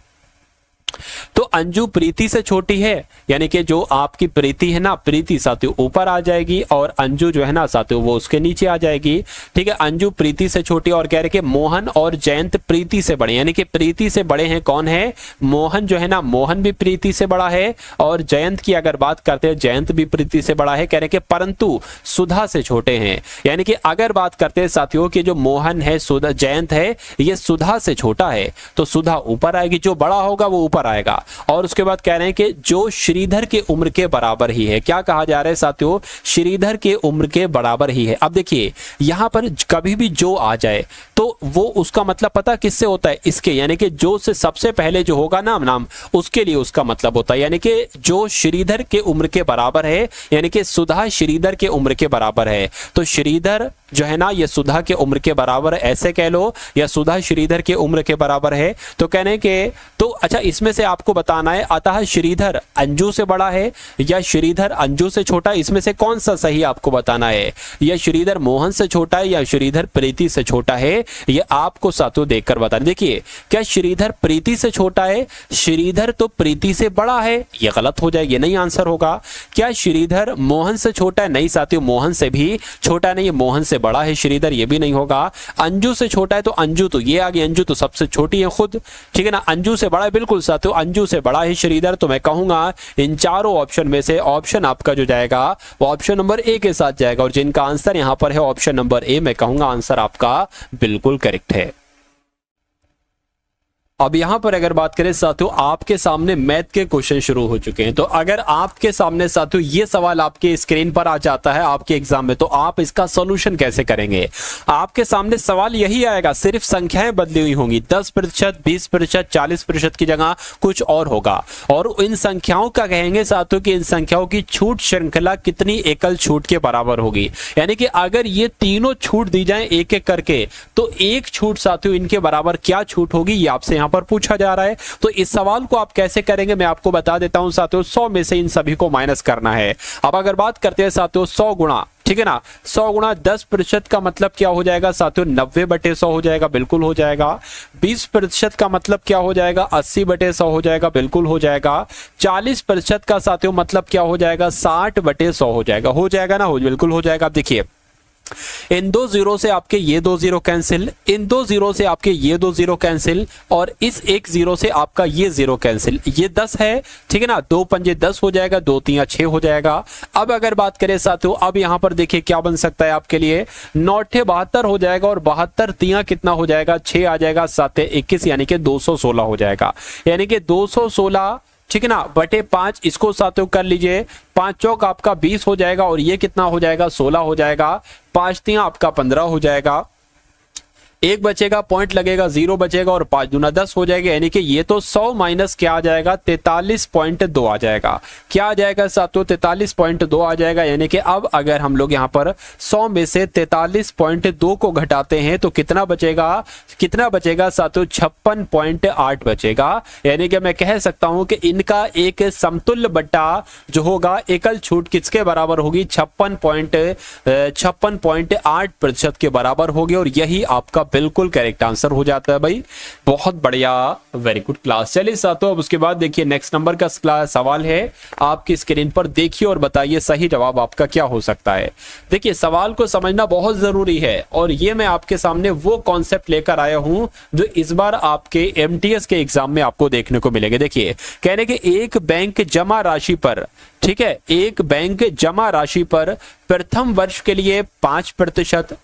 तो अंजू प्रीति से छोटी है, यानी कि जो आपकी प्रीति है ना, प्रीति साथियों ऊपर आ जाएगी और अंजू जो है ना साथियों वो उसके नीचे आ जाएगी। ठीक है, अंजू प्रीति से छोटी। और कह रहे कि मोहन और जयंत प्रीति से बड़े, यानी कि प्रीति से बड़े हैं कौन है, मोहन जो है ना, मोहन भी प्रीति से बड़ा है। और जयंत की अगर बात करते हैं, जयंत भी प्रीति से बड़ा है। कह रहे कि परंतु सुधा से छोटे हैं, यानी कि अगर बात करते हैं साथियों कि जो मोहन है, सुधा, जयंत है, ये सुधा से छोटा है, तो सुधा ऊपर आएगी, जो बड़ा होगा वो ऊपर आएगा। और उसके बाद कह रहे हैं कि जो श्रीधर के उम्र के बराबर ही है। क्या कहा जा रहा है साथियों, श्रीधर के उम्र के बराबर ही है। अब देखिए यहां पर कभी भी जो आ जाए तो वो उसका मतलब पता किससे होता है, इसके, यानी कि जो से सबसे पहले जो होगा नाम उसके लिए उसका मतलब होता है। यानी कि जो श्रीधर के उम्र के बराबर है, यानी कि सुधा श्रीधर के उम्र के बराबर है, तो श्रीधर जो है ना ये सुधा के उम्र के बराबर है, ऐसे कह लो, या सुधा श्रीधर के उम्र के बराबर है। तो कहने के तो अच्छा, इसमें से आपको बताना है अतः श्रीधर अंजू से बड़ा है या श्रीधर अंजू से छोटा, इसमें से कौन सा सही आपको बताना है, या श्रीधर मोहन से छोटा है या श्रीधर प्रीति से छोटा है, ये आपको साथियों देखकर बताना। देखिए क्या श्रीधर प्रीति से छोटा है, श्रीधर तो प्रीति से बड़ा है, ये गलत हो जाएगी, नहीं आंसर होगा। क्या श्रीधर मोहन से छोटा है, नहीं साथियों, मोहन से भी छोटा नहीं, मोहन से बड़ा है श्रीधर, ये भी नहीं होगा। अंजू से छोटा है, तो अंजू तो ये आ गई, अंजू तो सबसे छोटी है खुद, ठीक है ना, अंजू से बड़ा है, बिल्कुल साथियों अंजू से बड़ा है श्रीधर। तो मैं कहूंगा इन चारों ऑप्शन में से ऑप्शन आपका जो जाएगा वो ऑप्शन नंबर ए के साथ जाएगा, और जिनका आंसर यहां पर है ऑप्शन नंबर ए, मैं कहूंगा आंसर आपका बिल्कुल करेक्ट है। अब यहां पर अगर बात करें साथियों, आपके सामने मैथ के क्वेश्चन शुरू हो चुके हैं। तो अगर आपके सामने साथियों ये सवाल आपके स्क्रीन पर आ जाता है आपके एग्जाम में, तो आप इसका सॉल्यूशन कैसे करेंगे। आपके सामने सवाल यही आएगा, सिर्फ संख्याएं बदली हुई होंगी, 10%, 20%, 40% की जगह कुछ और होगा। और इन संख्याओं का कहेंगे साथियों कि इन संख्याओं की छूट श्रृंखला कितनी एकल छूट के बराबर होगी। यानी कि अगर ये तीनों छूट दी जाए एक एक करके, तो एक छूट साथियों इनके बराबर क्या छूट होगी, ये आपसे यहां पर पूछा जा रहा है। तो इस सवाल को आप कैसे करेंगे मैं आपको बता देता हूं साथियों। 100 में से इन सभी को माइनस करना है। अब अगर बात करते हैं साथियों 100 गुणा, ठीक है ना, 100 गुणा 10% का मतलब क्या हो जाएगा साथियों, 90/100 हो जाएगा, बिल्कुल हो जाएगा। 20% का मतलब क्या हो जाएगा, 80/100 हो जाएगा, बिल्कुल हो जाएगा। 40% का साथियों मतलब क्या हो जाएगा, 60/100 हो जाएगा ना, बिल्कुल हो जाएगा। अब देखिए इन दो जीरो से आपके ये दो जीरो कैंसिल, इन दो जीरो से आपके ये दो जीरो कैंसिल, और इस एक जीरो से आपका ये जीरो कैंसिल। ये 10 है, ठीक है ना, 2 पंजे 10 हो जाएगा, 2 तिया 6 हो जाएगा। अब अगर बात करें साथियों, अब यहां पर देखिए क्या बन सकता है आपके लिए, 9 72 हो जाएगा, और 72 तिया कितना हो जाएगा, 6 आ जाएगा, 7 21, यानी कि 216 हो जाएगा। यानी कि 216, ठीक है ना, बटे 5, इसको साथियों कर लीजिए, 5 चौक आपका 20 हो जाएगा, और ये कितना हो जाएगा, 16 हो जाएगा। 5 तिया आपका 15 हो जाएगा, एक बचेगा, पॉइंट लगेगा, 0 बचेगा, और 5 दूना 10 हो जाएगा। यानी कि ये तो 100 माइनस क्या आ जाएगा, 43.2 आ जाएगा। क्या आ जाएगा साथियों, 43.2 आ जाएगा। यानी कि अब अगर हम लोग यहाँ पर 100 में से 43.2 को घटाते हैं तो कितना बचेगा साथियों, 56.8 बचेगा। यानी कि मैं कह सकता हूं कि इनका एक समतुल्य बट्टा जो होगा, एकल छूट किसके बराबर होगी, 56.8% के बराबर होगी, और यही आपका बिल्कुल करेक्ट आंसर हो जाता है भाई। बहुत बढ़िया, वेरी गुड क्लास। चलिए साथियों, अब उसके बाद देखिए नेक्स्ट नंबर का सवाल है आपकी स्क्रीन पर, देखिए और बताइए सही जवाब आपका क्या हो सकता है। देखिए सवाल को समझना बहुत जरूरी है, और ये मैं आपके सामने वो कॉन्सेप्ट लेकर आया हूं जो इस बार आपके एमटीएस के एग्जाम में आपको देखने को मिलेगा। देखिए कहने के एक बैंक जमा राशि पर, ठीक है, एक बैंक जमा राशि पर प्रथम वर्ष के लिए 5%,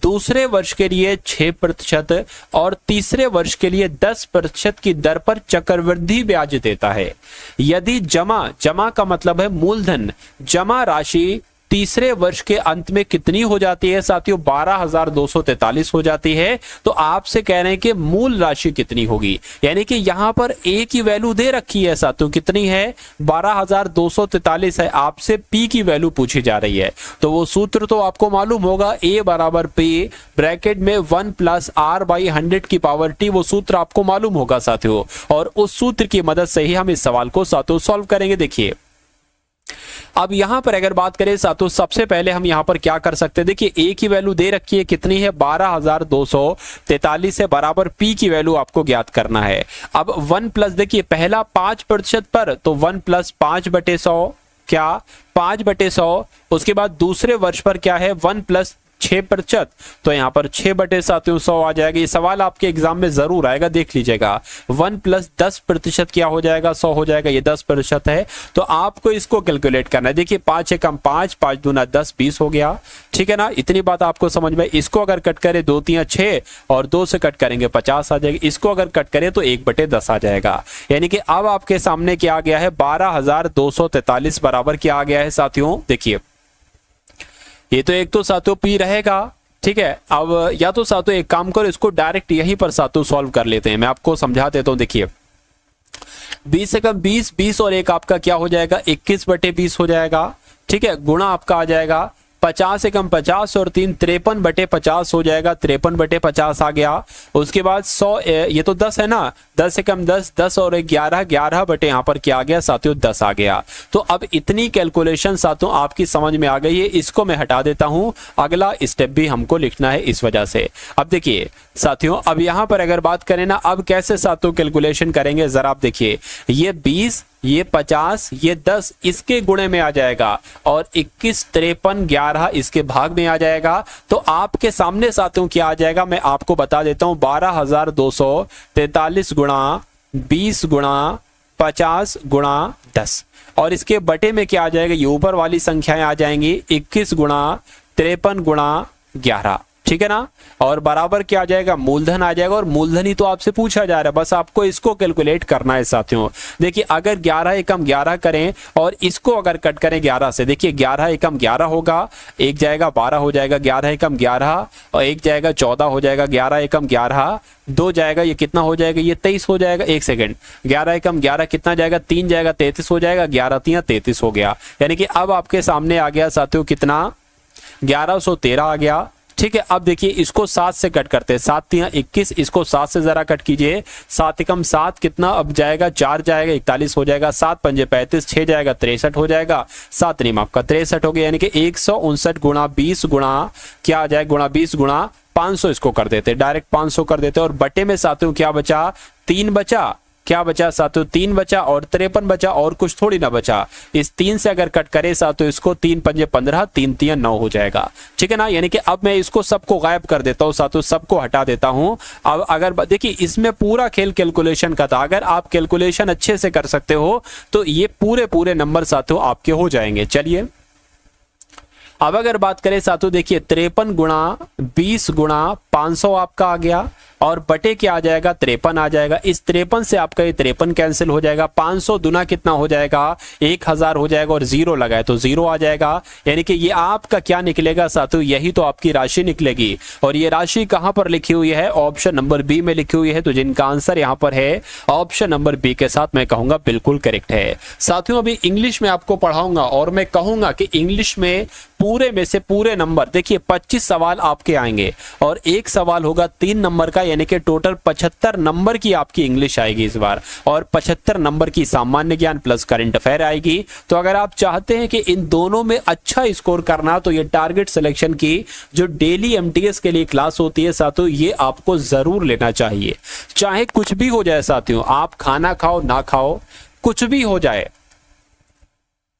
दूसरे वर्ष के लिए 6% और तीसरे वर्ष के लिए 10% की दर पर चक्रवृद्धि ब्याज देता है। यदि जमा का मतलब है मूलधन, जमा राशि तीसरे वर्ष के अंत में कितनी हो जाती है साथियों, 12,243 हो जाती है। तो आपसे कह रहे हैं कि मूल राशि कितनी होगी। यानी कि यहां पर ए की वैल्यू दे रखी है साथियों, कितनी है, 12,243 है। आपसे पी की वैल्यू पूछी जा रही है, तो वो सूत्र तो आपको मालूम होगा, ए बराबर पी ब्रैकेट में 1 + r/100 की पावर टी, वो सूत्र आपको मालूम होगा साथियों। और उस सूत्र की मदद से ही हम इस सवाल को साथियों सॉल्व करेंगे। देखिए अब यहां पर अगर बात करें साथियों, सबसे पहले हम यहां पर क्या कर सकते हैं, देखिए ए की वैल्यू दे रखी है, कितनी है 12,243 से बराबर पी की वैल्यू आपको ज्ञात करना है। अब 1 प्लस, देखिए पहला 5% पर तो 1 प्लस 5/100 क्या 5/100। उसके बाद दूसरे वर्ष पर क्या है 1 प्लस 6%, तो यहां पर 6/100 आ जाएगा। ये सवाल आपके एग्जाम में जरूर आएगा, देख लीजिएगा। 1 प्लस 10% क्या हो जाएगा 100 हो जाएगा, ये 10% है, तो आपको इसको कैलकुलेट करना है। देखिए 5 एकम 5, 5 दूना 10, 20 हो गया, ठीक है ना। इतनी बात आपको समझ में। इसको अगर कट करें 2 3 6 और 2 से कट करेंगे 50 आ जाएगा। इसको अगर कट करें तो 1/10 आ जाएगा। यानी कि अब आपके सामने क्या आ गया है 12,243 बराबर क्या आ गया है साथियों, देखिए ये तो एक तो साथियों पी रहेगा, ठीक है। अब या तो साथियों एक काम करो, इसको डायरेक्ट यहीं पर साथियों सॉल्व कर लेते हैं, मैं आपको समझा देता हूं। देखिए 20 एकम 20, 20 और 1 आपका क्या हो जाएगा 21/20 हो जाएगा, ठीक है। गुणा आपका आ जाएगा 50 एकम 50 और 3 53/50 हो जाएगा, 53/50 आ गया। उसके बाद 100, ये तो 10 है ना, 10 एकम 10, 10 और 11, 11 बटे यहाँ पर क्या आ गया साथियों 10 आ गया। तो अब इतनी कैलकुलेशन साथियों आपकी समझ में आ गई है, इसको मैं हटा देता हूं, अगला स्टेप भी हमको लिखना है इस वजह से। अब देखिए साथियों, अब यहाँ पर अगर बात करें ना, अब कैसे साथियों कैलकुलेशन करेंगे जरा आप देखिए, ये 20, ये 50, ये 10 इसके गुणे में आ जाएगा और 21, 53, 11 इसके भाग में आ जाएगा। तो आपके सामने साथियों क्या आ जाएगा मैं आपको बता देता हूं, 12,243 गुणा 20 गुणा 50 गुणा 10 और इसके बटे में क्या आ जाएगा, ये ऊपर वाली संख्याएं आ जाएंगी 21 गुणा 53 गुणा 11, ठीक है ना। और बराबर क्या आ जाएगा मूलधन आ जाएगा, और मूलधन ही तो आपसे पूछा जा रहा है, बस आपको इसको कैलकुलेट करना है साथियों। देखिए अगर 11 एकम 11 करें और इसको अगर कट करें 11 से, देखिए 11 एकम 11 होगा, एक जाएगा 12 हो जाएगा, 11 एकम 11 और एक जाएगा 14 हो जाएगा, 11 एकम 11 2 जाएगा, ये कितना हो जाएगा ये 23 हो जाएगा। एक सेकंड, 11 एकम 11 कितना जाएगा 3 जाएगा 33 हो जाएगा, 11 3 33 हो गया। यानी कि अब आपके सामने आ गया साथियों कितना 1113 आ गया, ठीक है। अब देखिए इसको 7 से कट करते हैं, 7 3 21, इसको 7 से जरा कट कीजिए, 7 एकम 7 कितना अब जाएगा 4 जाएगा 41 हो जाएगा, 7 पंजे 35, 6 जाएगा 63 हो जाएगा, 7 नीम आपका 63 हो गया। यानी कि 159 गुणा 20 गुणा क्या आ जाए गुणा 20 गुणा 500 इसको कर देते, डायरेक्ट 500 कर देते। और बटे में साथियों क्या बचा 3 बचा, क्या बचा साथियों 3 बचा और 53 बचा और कुछ थोड़ी ना बचा। इस 3 से अगर कट करे साथियों इसको 3 पंजे 15, 3 3 9 हो जाएगा, ठीक है ना। यानी कि अब मैं इसको सबको गायब कर देता हूं साथियों, सबको हटा देता हूं। अब अगर देखिए इसमें पूरा खेल कैलकुलेशन का था, अगर आप कैलकुलेशन अच्छे से कर सकते हो तो ये पूरे नंबर साथियों आपके हो जाएंगे। चलिए अब अगर बात करें साथियों, देखिए 53 गुणा 20 गुणा 500 आपका आ गया और बटे क्या आ जाएगा 53 आ जाएगा। इस 53 से आपका ये 53 कैंसिल हो जाएगा, 500 दुना कितना हो जाएगा 1000 हो जाएगा और 0 लगाए तो 0 आ जाएगा। यानी कि ये आपका क्या निकलेगा साथियों, यही तो आपकी राशि निकलेगी। और ये राशि कहां पर लिखी हुई है, ऑप्शन नंबर बी में लिखी हुई है। तो जिनका आंसर यहां पर है ऑप्शन नंबर बी के साथ मैं कहूंगा बिल्कुल करेक्ट है। साथियों अभी इंग्लिश में आपको पढ़ाऊंगा और मैं कहूंगा कि इंग्लिश में पूरे में से पूरे नंबर, देखिए 25 सवाल आपके आएंगे और एक सवाल होगा 3 नंबर का, यानी कि टोटल 75 नंबर की आपकी इंग्लिश आएगी इस बार, और 75 नंबर की सामान्य ज्ञान प्लस करंट अफेयर आएगी। तो अगर आप चाहते हैं कि इन दोनों में अच्छा स्कोर करना, तो ये टारगेट सिलेक्शन की जो डेली एमटीएस के लिए क्लास होती है साथियों, ये आपको जरूर लेना चाहिए। चाहे कुछ भी हो जाए साथियों, आप खाना खाओ ना खाओ, कुछ भी हो जाए,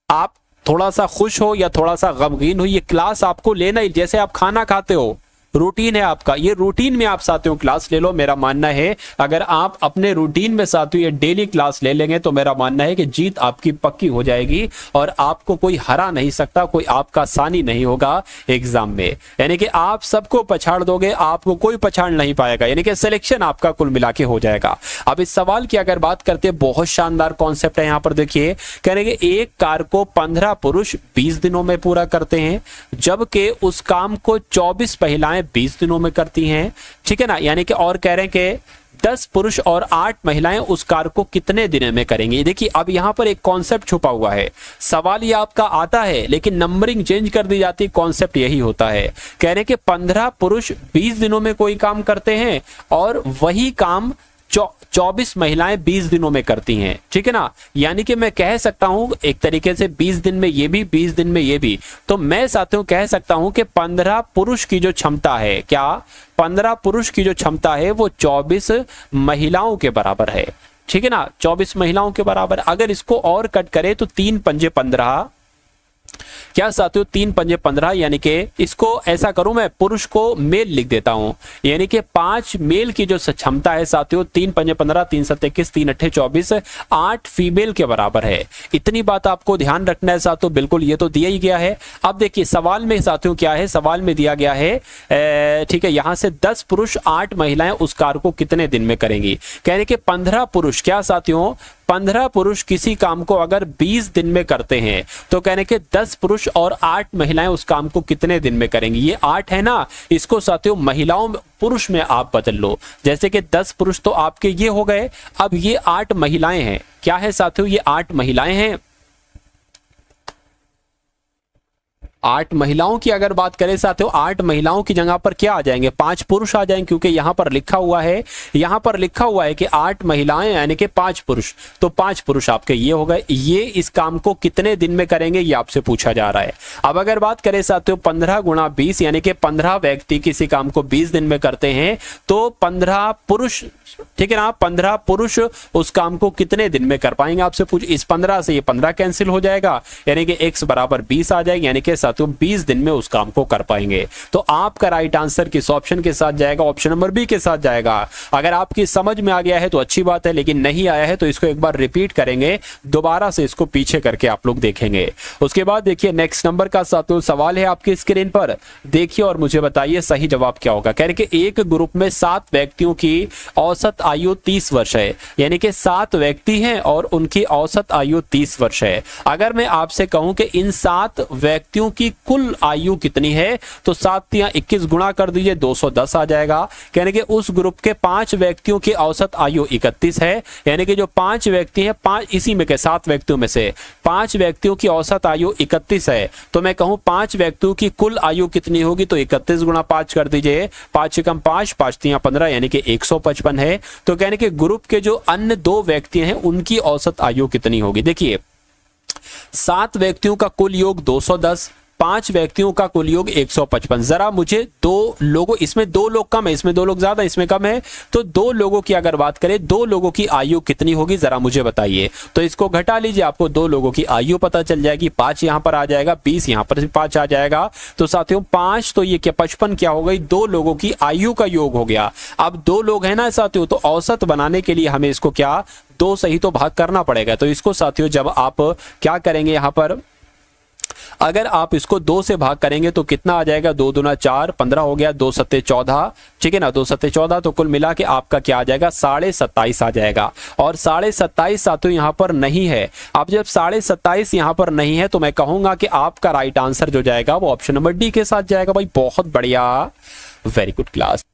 आप थोड़ा सा खुश हो या थोड़ा सा गमगीन हो, ये क्लास आपको लेना ही। जैसे आप खाना खाते हो, रूटीन है आपका, ये रूटीन में आप साथियों क्लास ले लो। मेरा मानना है अगर आप अपने रूटीन में साथियों ये डेली क्लास ले लेंगे तो मेरा मानना है कि जीत आपकी पक्की हो जाएगी और आपको कोई हरा नहीं सकता, कोई आपका सानी नहीं होगा एग्जाम में। यानी कि आप सबको पछाड़ दोगे, आपको कोई पछाड़ नहीं पाएगा, यानी कि सिलेक्शन आपका कुल मिला के हो जाएगा। अब इस सवाल की अगर बात करते हैं, बहुत शानदार कॉन्सेप्ट है यहाँ पर। देखिए कह रहे हैं एक कार को 15 पुरुष 20 दिनों में पूरा करते हैं, जबकि उस काम को 24 महिलाएं 20 दिनों में करती हैं, ठीक है ना। यानी कि और कह रहे हैं कि 10 पुरुष और 8 महिलाएं उस कार्य को कितने दिनों में करेंगी। देखिए अब यहां पर एक कॉन्सेप्ट छुपा हुआ है, सवाल ये आपका आता है लेकिन नंबरिंग चेंज कर दी जाती है। कॉन्सेप्ट यही होता है, कह रहे हैं कि 15 पुरुष 20 दिनों में कोई काम करते हैं और वही काम 24 महिलाएं 20 दिनों में करती हैं, ठीक है ना। यानी कि मैं कह सकता हूं एक तरीके से 20 दिन में ये भी, 20 दिन में ये भी, तो मैं साथियों कह सकता हूं कि 15 पुरुष की जो क्षमता है, क्या 15 पुरुष की जो क्षमता है वो 24 महिलाओं के बराबर है, ठीक है ना, 24 महिलाओं के बराबर। अगर इसको और कट करें तो 3 पंजे 15, क्या साथियों 3 पंजे 15, यानी कि इसको ऐसा करूं मैं पुरुष को मेल लिख देता हूं, यानी कि 5 मेल की जो क्षमता है साथियों 3 पंजे 15, 3 7 21, 3 8 24, 8 फीमेल के बराबर है। इतनी बात आपको ध्यान रखना है साथियों, बिल्कुल ये तो दिया ही गया है। अब देखिए सवाल में साथियों क्या है, सवाल में दिया गया है ठीक है, यहां से 10 पुरुष 8 महिलाएं उस कार्य को कितने दिन में करेंगी। कहने के 15 पुरुष, क्या साथियों 15 पुरुष किसी काम को अगर 20 दिन में करते हैं तो कहने के 10 पुरुष और 8 महिलाएं उस काम को कितने दिन में करेंगी। ये 8 है ना, इसको साथियों महिलाओं पुरुष में आप बदल लो, जैसे कि 10 पुरुष तो आपके ये हो गए, अब ये 8 महिलाएं हैं, क्या है साथियों ये 8 महिलाएं हैं। 8 महिलाओं की अगर बात करें साथियों, 8 महिलाओं की जगह पर क्या आ जाएंगे, 5 पुरुष आ जाएंगे, क्योंकि यहां पर लिखा हुआ है, यहां पर लिखा हुआ है कि 8 महिलाएं यानी कि 5 पुरुष, तो 5 पुरुष आपके ये हो गए। ये इस काम को कितने दिन में करेंगे ये आपसे पूछा जा रहा है। अब अगर बात करें साथियों 15 गुणा 20 यानी कि 15 व्यक्ति किसी काम को 20 दिन में करते हैं, तो 15 पुरुष, ठीक है ना, 15 पुरुष उस काम को कितने दिन में कर पाएंगे आपसे पूछ। इस 15 से ये 15 कैंसिल हो जाएगा, यानी कि x बराबर 20 आ जाएगा, यानी कि साथियों 20 दिन में उस काम को कर पाएंगे। तो आपका राइट आंसर किस ऑप्शन के साथ जाएगा, ऑप्शन नंबर बी के साथ जाएगा। अगर आपकी समझ में आ गया है तो अच्छी बात है, लेकिन नहीं आया है तो इसको एक बार रिपीट करेंगे, दोबारा से इसको पीछे करके आप लोग देखेंगे। उसके बाद देखिए नेक्स्ट नंबर का साथियों सवाल है आपकी स्क्रीन पर, देखिए और मुझे बताइए सही जवाब क्या होगा। कह रहे कि एक ग्रुप में 7 व्यक्तियों की औसत आयु 30 वर्ष है, यानी कि 7 व्यक्ति हैं और उनकी औसत आयु 30 वर्ष है। अगर मैं आपसे कहूं कि इन 7 व्यक्तियों की कुल आयु कितनी है, तो 7 या 21 गुणा कर दीजिए 210 आ जाएगा। कहने के उस ग्रुप के 5 व्यक्तियों की औसत आयु 31 है, यानी कि जो 5 व्यक्ति हैं, 5 इसी में के 7 व्यक्तियों में से 5 व्यक्तियों की औसत आयु 31 है, तो मैं कहूं 5 व्यक्तियों की कुल आयु कितनी होगी, तो 31 गुणा 5 कर दीजिए, 5 कम 5, 5 3 15 यानी कि 155 है। तो कहने के ग्रुप के जो अन्य 2 व्यक्ति हैं उनकी औसत आयु कितनी होगी। देखिए 7 व्यक्तियों का कुल योग 210, 5 व्यक्तियों का कुल योग 155। जरा मुझे 2 लोगों, इसमें 2 लोग कम है, इसमें 2 लोग ज्यादा, इसमें कम है, तो 2 लोगों की अगर बात करें, 2 लोगों की आयु कितनी होगी जरा मुझे बताइए। तो इसको घटा लीजिए, आपको 2 लोगों की आयु पता चल जाएगी। 5 यहां पर आ जाएगा, 20 यहां पर 5 आ जाएगा, तो साथियों 5 तो ये क्या 55 क्या हो गई, 2 लोगों की आयु का योग हो गया। अब 2 लोग है ना साथियों, तो औसत बनाने के लिए हमें इसको क्या 2 से ही तो भाग करना पड़ेगा। तो इसको साथियों जब आप क्या करेंगे, यहां पर अगर आप इसको 2 से भाग करेंगे तो कितना आ जाएगा, 2 दूना 4, 15 हो गया, 2 सत्ते 14, ठीक है ना, 2 सत्ते 14, तो कुल मिला के आपका क्या आ जाएगा 27.5 आ जाएगा। और 27.5 साथियों यहाँ पर नहीं है। अब जब 27.5 यहाँ पर नहीं है तो मैं कहूंगा कि आपका राइट आंसर जो जाएगा वो ऑप्शन नंबर डी के साथ जाएगा। भाई बहुत बढ़िया, वेरी गुड क्लास।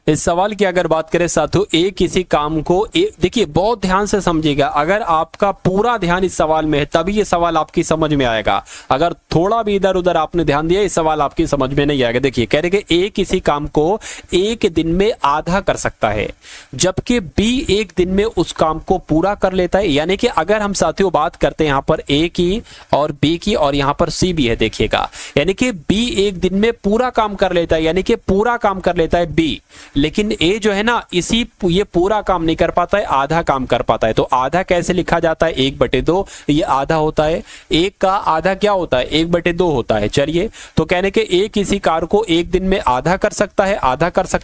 इस सवाल की अगर बात करें साथियों, एक किसी काम को देखिए बहुत ध्यान से समझिएगा, अगर आपका पूरा ध्यान इस सवाल में है तभी ये सवाल आपकी समझ में आएगा। अगर थोड़ा भी इधर उधर आपने ध्यान दिया, इस सवाल आपकी समझ में नहीं आएगा। देखिए कह रहे कि ए किसी काम को 1 दिन में आधा कर सकता है, जबकि बी 1 दिन में उस काम को पूरा कर लेता है। यानी कि अगर हम साथियों बात करते हैं यहाँ पर ए की और बी की, और यहाँ पर सी भी है, देखिएगा, यानी कि बी 1 दिन में पूरा काम कर लेता है, यानी कि पूरा काम कर लेता है बी, लेकिन ए जो है ना ये पूरा काम नहीं कर पाता है, आधा काम कर पाता है। तो आधा कैसे लिखा जाता है, 1/2, ये आधा होता है। 1 का आधा क्या होता है, 1/2 होता है। चलिए, तो कहने के ए किसी कार्य को 1 दिन में आधा कर सकता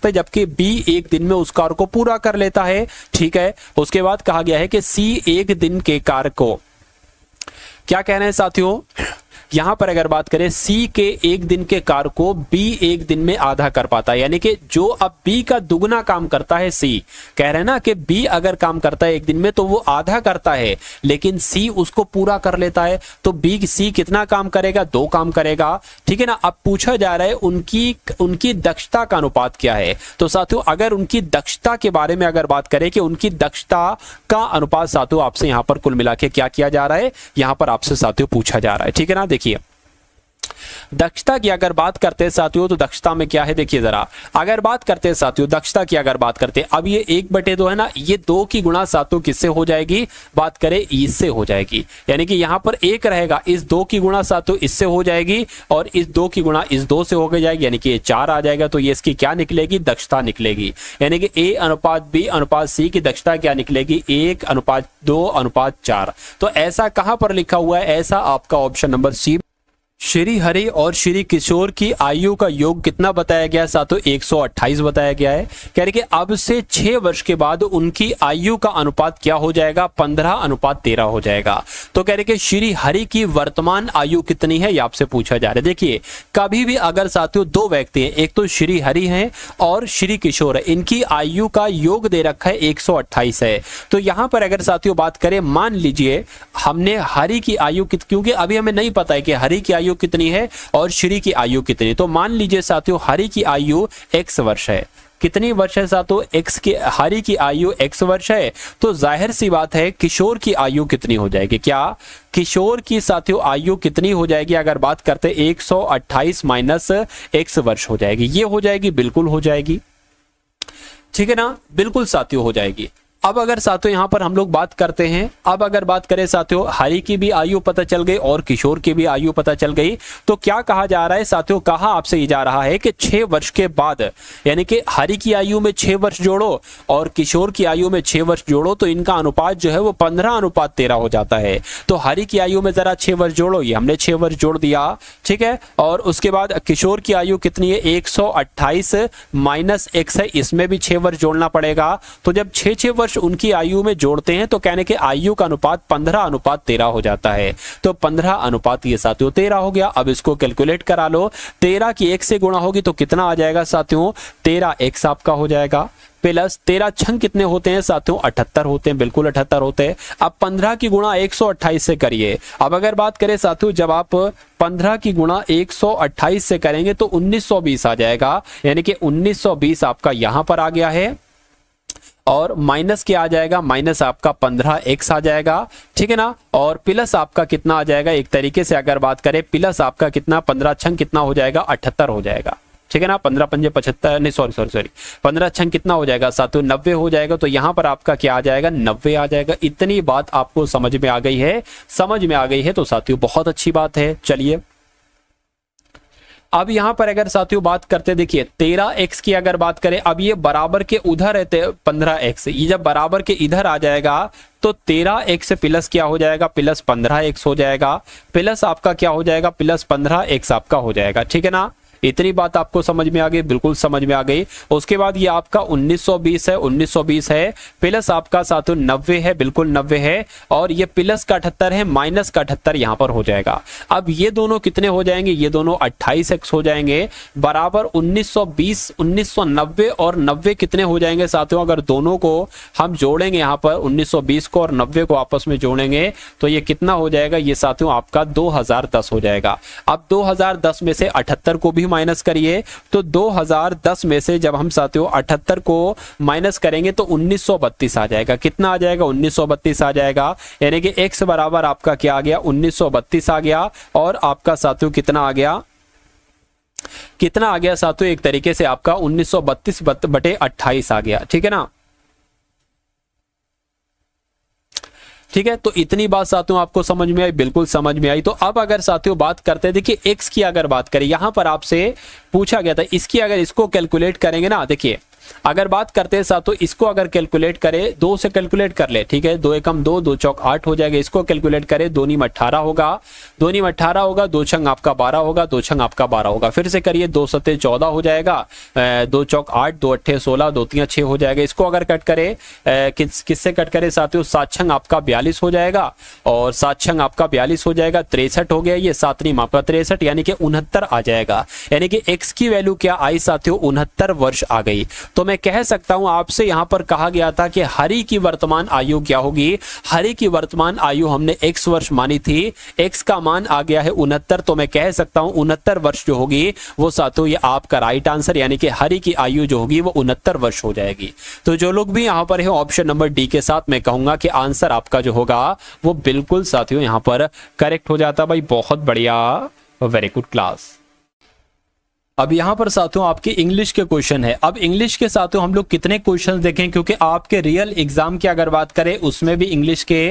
है, जबकि बी 1 दिन में उस कार्य को पूरा कर लेता है, ठीक है। उसके बाद कहा गया है कि सी 1 दिन के कार्य को, क्या कह रहे हैं साथियों, यहां पर अगर बात करें सी के 1 दिन के कार्य को बी 1 दिन में आधा कर पाता है, यानी कि जो अब बी का दुगना काम करता है सी, कह रहे हैं ना कि बी अगर काम करता है 1 दिन में तो वो आधा करता है, लेकिन सी उसको पूरा कर लेता है। तो बी सी कितना काम करेगा, 2 काम करेगा, ठीक है ना। अब पूछा जा रहा है उनकी दक्षता का अनुपात क्या है। तो साथियों अगर उनकी दक्षता के बारे में अगर बात करें कि उनकी दक्षता का अनुपात साथियों आपसे यहां पर कुल मिला के क्या किया जा रहा है, यहां पर आपसे साथियों पूछा जा रहा है, ठीक है ना। देखिए दक्षता की अगर बात करते हैं साथियों तो दक्षता में क्या है देखिए जरा, अगर बात करते हैं साथियों दक्षता की अगर बात करते हैं, अब ये 1/2 है ना, ये 2 की गुणा साथियों किससे हो जाएगी, बात करें इससे हो जाएगी, यानी कि यहां पर 1 रहेगा, इस 2 की गुणा साथियों इससे हो जाएगी और इस 2 की गुणा इस 2 से हो जाएगी, यानी कि ये 4 आ जाएगा। तो ये इसकी क्या निकलेगी, दक्षता निकलेगी, यानी कि A अनुपात B अनुपात C की दक्षता क्या निकलेगी, 1:2:4। तो ऐसा कहां पर लिखा हुआ है, ऐसा आपका option number C. Shri Hari और श्री किशोर की आयु का योग कितना बताया गया साथियों, 128 बताया गया है। कह रहे कि अब से 6 वर्ष के बाद उनकी आयु का अनुपात क्या हो जाएगा, 15:13 हो जाएगा। तो कह रहे कि श्री हरि की वर्तमान आयु कितनी है, ये आपसे पूछा जा रहा है। देखिए कभी भी अगर साथियों 2 व्यक्ति हैं, एक तो श्री हरि हैं और श्री किशोर है, इनकी आयु का योग दे रखा है 128 है। तो यहां पर अगर साथियों बात करें, मान लीजिए हमने हरि की आयु क्योंकि अभी हमें नहीं पता है कि हरि की आयु कितनी है और श्री की आयु कितनी, तो मान लीजिए साथियों हरि की आयु x वर्ष है। कितनी वर्ष है साथियों, x की, हरि की आयु x वर्ष है। तो जाहिर सी बात है किशोर की आयु कितनी हो जाएगी, क्या किशोर की साथियों आयु कितनी हो जाएगी, अगर बात करते 128 माइनस x वर्ष हो जाएगी, ये हो जाएगी, बिल्कुल हो जाएगी, ठीक है ना, बिल्कुल साथियों हो जाएगी। अब अगर साथियों यहां पर हम लोग बात करते हैं, अब अगर बात करें साथियों हरि की भी आयु पता चल गई और किशोर की भी आयु पता चल गई, तो क्या कहा जा रहा है साथियों, कहा आपसे ये जा रहा है कि 6 वर्ष के बाद, यानी कि हरि की आयु में 6 वर्ष जोड़ो और किशोर की आयु में 6 वर्ष जोड़ो, तो इनका अनुपात जो है वो 15:13 हो जाता है। तो हरि की आयु में जरा 6 वर्ष जोड़ो, ये हमने 6 वर्ष जोड़ दिया, ठीक है, और उसके बाद किशोर की आयु कितनी है, 128 माइनस x है, इसमें भी 6 वर्ष जोड़ना पड़ेगा। तो जब 6 वर्ष उनकी आयु में जोड़ते हैं तो कहने के आयु का अनुपात 15:13 हो जाता है। तो 15 ये साथियों 13 हो गया। अब इसको कैलकुलेट करा लो, 13 की 1 से गुणा होगी तो कितना आ जाएगा साथियों, 13x आपका हो जाएगा, प्लस 13 छंग कितने होते हैं साथियों, 78 होते हैं, बिल्कुल 78 होते हैं। अब 15 की गुणा 128 से करिए। अब अगर बात करें साथियों, जब आप 15 की गुणा 128 से करेंगे तो 1920 आ जाएगा, यानी कि 1920 आपका यहां पर आ गया है और माइनस क्या आ जाएगा, माइनस आपका 15x आ जाएगा, ठीक है ना, और प्लस आपका कितना आ जाएगा, एक तरीके से अगर बात करें प्लस आपका कितना, 15 छंग कितना हो जाएगा, 78 हो जाएगा, ठीक है ना, 15 पंजे 75, नहीं सॉरी 15 छंग कितना हो जाएगा साथियों, 90 हो जाएगा। तो यहां पर आपका क्या आ जाएगा, 90 आ जाएगा। इतनी बात आपको समझ में आ गई है, समझ में आ गई है तो साथियों बहुत अच्छी बात है। चलिए अब यहां पर अगर साथियों बात करते, देखिए 13x की अगर बात करें, अब ये बराबर के उधर रहते 15x, ये जब बराबर के इधर आ जाएगा तो 13x प्लस क्या हो जाएगा, प्लस 15x हो जाएगा, प्लस आपका क्या हो जाएगा, प्लस 15x आपका हो जाएगा, ठीक है ना। इतनी बात आपको समझ में आ गई, बिल्कुल समझ में आ गई। उसके बाद ये आपका 1920 है, 1920 है, प्लस आपका साथियों 90 है, बिल्कुल 90 है, और ये प्लस का 78 है, माइनस का 78 यहां पर हो जाएगा। अब ये दोनों कितने हो जाएंगे, ये दोनों 28x हो जाएंगे, बराबर 1920, 1990 और 90 कितने हो जाएंगे साथियों, अगर दोनों को हम जोड़ेंगे यहाँ पर 1920 को और 90 को आपस में जोड़ेंगे तो ये कितना हो जाएगा, ये साथियों आपका 2010 हो जाएगा। अब 2010 में से 78 को भी माइनस करिए, तो 2010 में से जब हम साथियों 78 को माइनस करेंगे तो 1932 आ जाएगा। कितना आ जाएगा, 1932 आ जाएगा, यानी कि x बराबर आपका क्या आ गया, 1932 आ गया, और आपका साथियों कितना आ गया, कितना आ गया साथियों, एक तरीके से आपका 1932/28 आ गया, ठीक है ना। ठीक है, तो इतनी बात साथियों आपको समझ में आई, बिल्कुल समझ में आई। तो अब अगर साथियों बात करते हैं, देखिए x की अगर बात करें, यहां पर आपसे पूछा गया था इसकी, अगर इसको कैलकुलेट करेंगे ना, देखिए अगर बात करते हैं साथियों इसको अगर कैलकुलेट करें, 2 से कैलकुलेट कर ले, ठीक है, 2 एकम 2, 2 चौक 8 हो जाएगा। इसको कैलकुलेट करें, 2 नीम 18 होगा, 2 नीम 18 होगा, 2 छंग आपका 12 होगा, 2 छंग आपका 12 होगा। फिर से करिए, 2 सत्ते 14 हो जाएगा, 2 चौक 8, 2 अट्ठे 16, 2 तियां 6 हो जाएगा। इसको अगर कट करें, किससे कट करें साथियों, 7 छंग आपका 42 हो जाएगा, और 7 छंग आपका 42 हो जाएगा, 63 हो गया, ये 7 नीम आपका 63, यानी कि 69 आ जाएगा। यानी कि x की वैल्यू क्या आई साथियों, 69 वर्ष आ गई। तो मैं कह सकता हूं आपसे यहां पर कहा गया था कि हरि की वर्तमान आयु क्या होगी, हरि की वर्तमान आयु हमने x वर्ष मानी थी, x का मान आ गया है 69, तो मैं कह सकता हूं 69 वर्ष जो होगी वो साथियों ये आपका राइट आंसर, यानी कि हरि की आयु जो होगी वो 69 वर्ष हो जाएगी। तो जो लोग भी यहां पर है ऑप्शन नंबर डी के साथ, मैं कहूंगा कि आंसर आपका जो होगा वो बिल्कुल साथियों यहां पर करेक्ट हो जाता। भाई बहुत बढ़िया, वेरी गुड क्लास। अब यहाँ पर साथियों आपके इंग्लिश के क्वेश्चन है। अब इंग्लिश के साथियों हम लोग कितने क्वेश्चन देखें, क्योंकि आपके रियल एग्जाम की अगर बात करें उसमें भी इंग्लिश के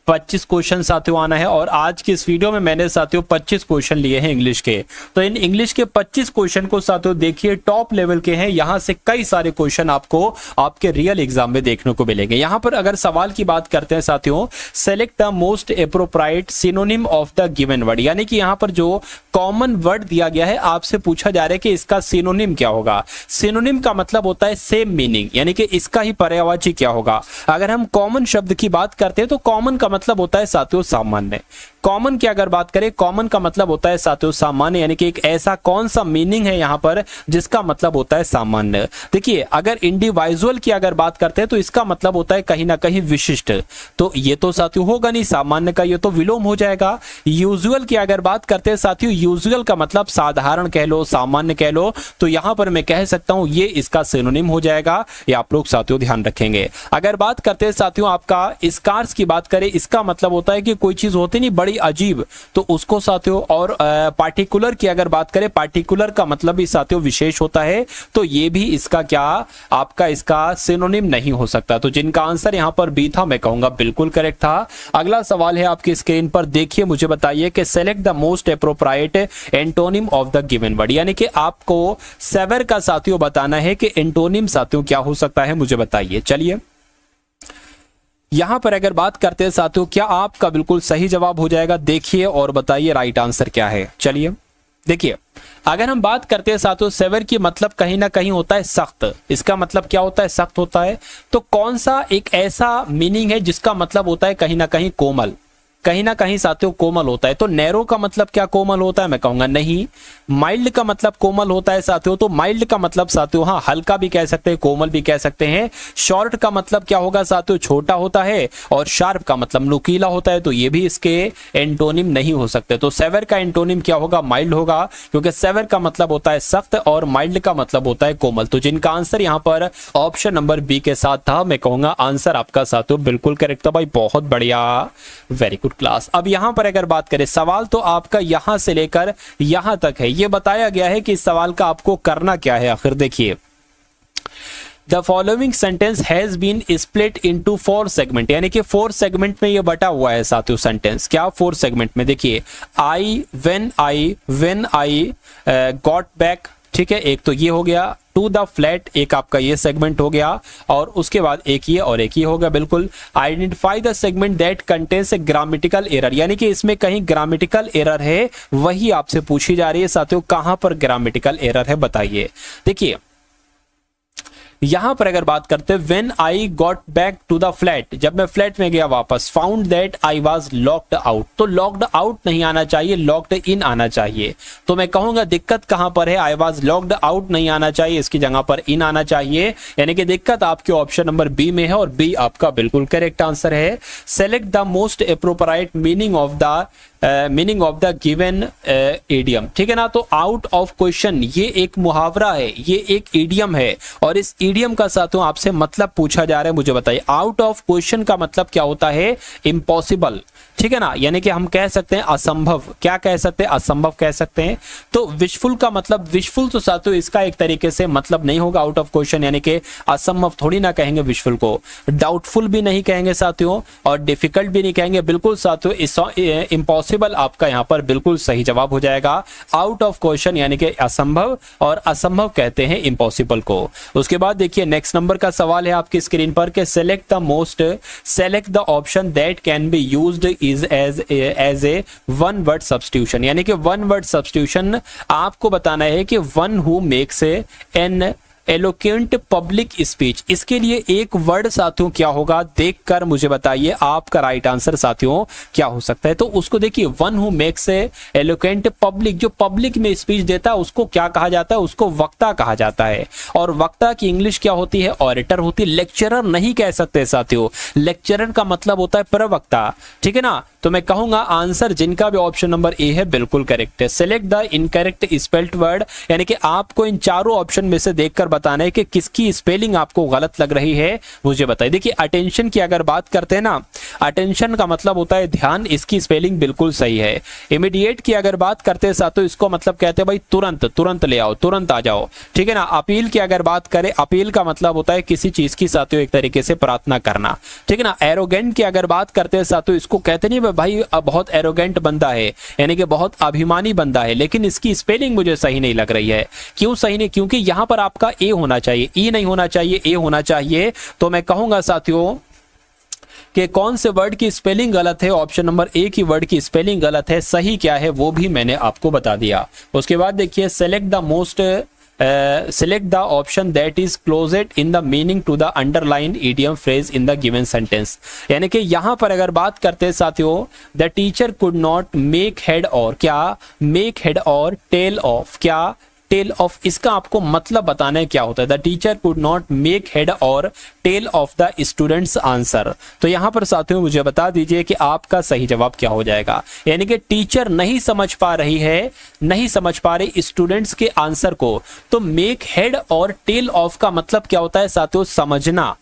25 क्वेश्चन साथियों आना है, और आज की इस वीडियो में मैंने साथियों 25 क्वेश्चन लिए हैं इंग्लिश के। तो इन इंग्लिश के 25 क्वेश्चन को साथियों देखिए टॉप लेवल के हैं, यहां से कई सारे क्वेश्चन आपको आपके रियल एग्जाम में देखने को मिलेंगे। यहां पर अगर सवाल की बात करते हैं साथियों, select the most appropriate synonym of the given word, यानी कि यहां पर जो कॉमन वर्ड दिया गया है आपसे पूछा जा रहा है कि इसका सिनोनिम क्या होगा। सिनोनिम का मतलब होता है सेम मीनिंग, यानी कि इसका ही पर्यायवाची क्या होगा। अगर हम कॉमन शब्द की बात करते हैं तो कॉमन का मतलब होता है साथियों सामान्य। कॉमन की अगर बात करें, कॉमन का मतलब होता है साथियों सामान्य, यानी कि एक ऐसा कौन सा मीनिंग है यहां पर जिसका मतलब होता है सामान्य। देखिए अगर इंडिविजुअल की अगर बात करते हैं तो इसका मतलब होता है कहीं ना कहीं विशिष्ट, तो ये तो साथियों होगा नहीं, सामान्य का ये तो विलोम हो जाएगा। यूजुअल की अगर बात करते हैं साथियों, यूजुअल का मतलब साधारण कह लो, सामान्य कह लो, तो यहां पर मैं कह सकता हूं ये इसका सिनोनिम हो जाएगा, ये आप लोग साथियों ध्यान रखेंगे। अगर बात करते हैं साथियों आपका स्कार्स की बात करें, इसका मतलब होता है कि कोई चीज होती नहीं बड़ी अजीब, तो उसको साथियों, और पार्टिकुलर की अगर बात करें, पार्टिकुलर का मतलब भी साथियों विशेष होता है, तो ये भी इसका क्या आपका इसका सिनोनिम नहीं हो सकता। तो जिनका आंसर यहां पर बी था मैं कहूंगा बिल्कुल करेक्ट था। अगला सवाल है आपकी स्क्रीन पर, देखिए मुझे बताइए कि select the most appropriate antonym of the given word, यानी कि आपको सेवर का साथियों बताना है कि एंटोनिम साथियों क्या हो सकता है, मुझे बताइए। चलिए यहां पर अगर बात करते हैं साथियों, क्या आपका बिल्कुल सही जवाब हो जाएगा, देखिए और बताइए राइट आंसर क्या है। चलिए देखिए अगर हम बात करते हैं साथियों, सेवर की मतलब कहीं ना कहीं होता है सख्त, इसका मतलब क्या होता है, सख्त होता है। तो कौन सा एक ऐसा मीनिंग है जिसका मतलब होता है कहीं ना कहीं कोमल, कहीं ना कहीं साथियों कोमल होता है। तो नैरो का मतलब क्या कोमल होता है, मैं कहूंगा नहीं। माइल्ड का मतलब कोमल होता है साथियों, तो माइल्ड का मतलब साथियों हाँ हल्का भी कह सकते हैं, कोमल भी कह सकते हैं। शॉर्ट का मतलब क्या होगा साथियों, छोटा होता है, और शार्प का मतलब नुकीला होता है, तो ये भी इसके एंटोनिम नहीं हो सकते। तो सेवर का एंटोनिम क्या होगा, माइल्ड होगा, क्योंकि सेवर का मतलब होता है सख्त और माइल्ड का मतलब होता है कोमल। तो जिनका आंसर यहाँ पर ऑप्शन नंबर बी के साथ था, मैं कहूंगा आंसर आपका साथियों बिल्कुल करेक्ट था भाई, बहुत बढ़िया, वेरी गुड क्लास। अब यहां पर अगर बात करें, सवाल तो आपका यहां से लेकर यहां तक है, यह बताया गया है कि इस सवाल का आपको करना क्या है। आखिर देखिए, the following sentence has been split into 4 segment, यानी कि 4 सेगमेंट में यह बटा हुआ है साथियों सेंटेंस। क्या 4 सेगमेंट में, देखिए I when I got back, ठीक है, एक तो ये हो गया। टू द फ्लैट एक आपका ये सेगमेंट हो गया, और उसके बाद एक ये और एक ये हो गया। बिल्कुल, identify the segment that contains A grammatical error, यानी कि इसमें कहीं ग्रामेटिकल एरर है, वही आपसे पूछी जा रही है साथियों, कहां पर ग्रामेटिकल एरर है बताइए। देखिए यहां पर अगर बात करते हैं, when I got back to the flat, जब मैं फ्लैट में गया वापस, found that I was locked out, तो लॉक्ड आउट नहीं आना चाहिए, लॉक्ड इन आना चाहिए। तो मैं कहूंगा दिक्कत कहां पर है, आई वाज लॉक्ड आउट नहीं आना चाहिए, इसकी जगह पर इन आना चाहिए, यानी कि दिक्कत आपके ऑप्शन नंबर बी में है, और बी आपका बिल्कुल करेक्ट आंसर है। Select the most appropriate meaning of the given idiom, ठीक है ना। तो आउट ऑफ क्वेश्चन ये एक मुहावरा है, ये एक इडियम है, और इस इडियम का साथियों आपसे मतलब पूछा जा रहा है, मुझे बताइए। आउट ऑफ क्वेश्चन का मतलब क्या होता है, इम्पॉसिबल, ठीक है ना, यानी कि हम कह सकते हैं असंभव। क्या कह सकते हैं, असंभव कह सकते हैं। तो विशफुल का मतलब, विशफुल तो साथियों इसका एक तरीके से मतलब नहीं होगा आउट ऑफ क्वेश्चन, यानी कि असंभव थोड़ी ना कहेंगे विशफुल को, डाउटफुल भी नहीं कहेंगे साथियों, और डिफिकल्ट भी नहीं कहेंगे। बिल्कुल साथियों इम्पॉसिबल आपका यहाँ पर बिल्कुल सही जवाब हो जाएगा। आउट ऑफ क्वेश्चन यानी कि असंभव, और असंभव कहते हैं इम्पॉसिबल को। उसके बाद देखिए नेक्स्ट नंबर का सवाल है आपकी स्क्रीन पर कि select the option that can be used is as a one word substitution, यानी कि वन वर्ड सब्स्टिट्यूशन आपको बताना है कि one who makes an eloquent public speech, इसके लिए एक वर्ड साथियों क्या होगा, देखकर मुझे बताइए आपका राइट आंसर साथियों क्या हो सकता है। तो उसको देखिए, one who makes eloquent public, जो पब्लिक में स्पीच देता है उसको क्या कहा जाता है, उसको वक्ता कहा जाता है। और वक्ता की इंग्लिश क्या होती है, ऑरेटर होती है। लेक्चरर नहीं कह सकते साथियों, लेक्चरर का मतलब होता है प्रवक्ता, ठीक है ना। तो तो मैं कहूंगा आंसर जिनका भी ऑप्शन नंबर ए है बिल्कुल करेक्ट है। Select the incorrect spelled word, यानी कि आपको इन चारों ऑप्शन में से देखकर बताना है कि किसकी स्पेलिंग आपको गलत लग रही है, मुझे बताइए। देखिए अटेंशन की अगर बात करते हैं ना, अटेंशन का मतलब होता है ध्यान, इसकी स्पेलिंग बिल्कुल सही है। इमीडिएट की अगर बात करते हैं साथियों, इसको मतलब कहते हैं भाई तुरंत, तुरंत ले आओ, तुरंत आ जाओ, ठीक है ना। अपील की अगर बात करें, अपील का मतलब होता है किसी चीज की साथियों एक तरीके से प्रार्थना करना, ठीक है ना। एरोगेंट की अगर बात करते हैं साथियों, इसको कहते नहीं भाई बहुत एरोगेंट बंदा है, यानी कि बहुत अभिमानी बंदा है, लेकिन इसकी स्पेलिंग मुझे सही नहीं लग रही है। क्यों सही नहीं? क्योंकि यहां पर आपका ए होना चाहिए, ई नहीं होना चाहिए, ए होना चाहिए। तो मैं कहूंगा साथियों कि कौन से वर्ड की स्पेलिंग गलत है, ऑप्शन नंबर ए की वर्ड की स्पेलिंग गलत है। सही क्या है वो भी मैंने आपको बता दिया। उसके बाद देखिए select the option that is closest in the meaning to the underlined idiom phrase in the given sentence, यानी कि यहां पर अगर बात करते हैं साथियों, the teacher could not make head or, क्या make head or tail of, क्या टेल ऑफ, इसका आपको मतलब बताना है क्या होता है। The teacher could not make head or tail of the students answer. तो यहां पर साथियों मुझे बता दीजिए कि आपका सही जवाब क्या हो जाएगा। यानी कि टीचर नहीं समझ पा रही है, नहीं समझ पा रही स्टूडेंट्स के आंसर को, तो make head or tail of का मतलब क्या होता है साथियों? समझना।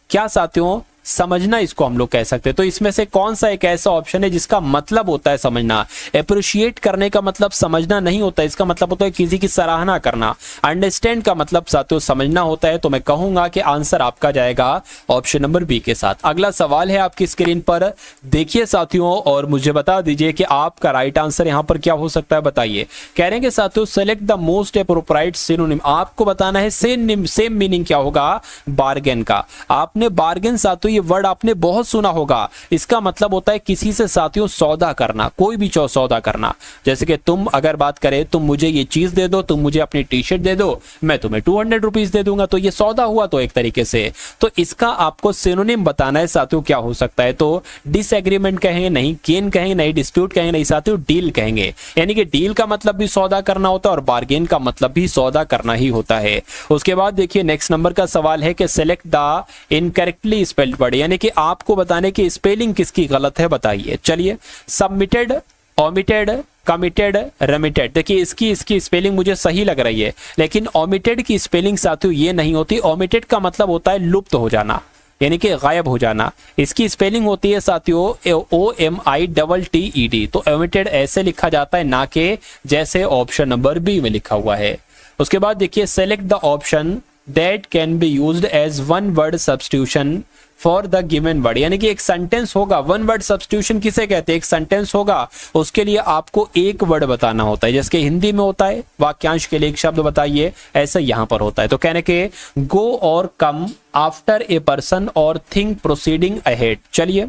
क्या साथियों? समझना इसको हम लोग कह सकते हैं। तो इसमें से कौन सा एक ऐसा ऑप्शन है जिसका मतलब होता है समझना? अप्रिशिएट करने का मतलब समझना नहीं होता, इसका मतलब होता है किसी की सराहना करना। अंडरस्टैंड का मतलब साथियों समझना होता है। तो मैं कहूंगा कि आंसर आपका जाएगा ऑप्शन नंबर बी के साथ। अगला सवाल है आपकी स्क्रीन पर, देखिए साथियों और मुझे बता दीजिए कि आपका राइट आंसर यहां पर क्या हो सकता है, बताइए। कह रहे हैं कि साथियों select the most appropriate synonym, आपको बताना है सेम मीनिंग क्या होगा बार्गेन का। आपने बार्गेन साथियों ये वर्ड आपने बहुत सुना होगा, इसका मतलब होता है किसी से साथियों सौदा करना, कोई भी सौदा करना। जैसे कि तुम अगर बात करें, तुम मुझे ये चीज दे दो, तुम मुझे अपनी टी शर्ट दे दो, मैं तुम्हें 200 रुपीज दे दूंगा, तो ये सौदा हुआ। तो एक तरीके से तो इसका आपको सिनोनिम बताना है साथियों क्या हो सकता है। तो डिसएग्रीमेंट कहेंगे नहीं, गेन कहेंगे नहीं, डिस्प्यूट कहेंगे नहीं साथियों, डील कहेंगे। यानी कि डील का मतलब भी सौदा करना होता है और बार्गेन का मतलब भी सौदा करना ही होता है। उसके बाद देखिए नेक्स्ट नंबर का सवाल है कि select the incorrectly spelled word, यानी कि आपको बताने की स्पेलिंग किसकी गलत है, बताइए। चलिए, सबमिटेड, ओमिटेड, कमिटेड, रेमिटेड। देखिए इसकी स्पेलिंग मुझे सही लग रही है, लेकिन ओमिटेड की स्पेलिंग साथियों ये नहीं होती। ओमिटेड का मतलब होता है लुप्त हो जाना, यानी कि गायब हो जाना। इसकी स्पेलिंग होती है साथियों OMITTED। तो ओमिटेड ऐसे लिखा जाता है, ना कि जैसे ऑप्शन नंबर बी में लिखा हुआ है। उसके बाद देखिए select the option that can be used as one word substitution for the given word, यानी कि एक सेंटेंस होगा। वन वर्ड सब्स्टिट्यूशन किसे कहते हैं? एक सेंटेंस होगा, उसके लिए आपको एक वर्ड बताना होता है, जैसे हिंदी में होता है वाक्यांश के लिए एक शब्द बताइए, ऐसा यहां पर होता है। तो कहने के गो और कम आफ्टर ए पर्सन और थिंग प्रोसीडिंग अहेड। चलिए,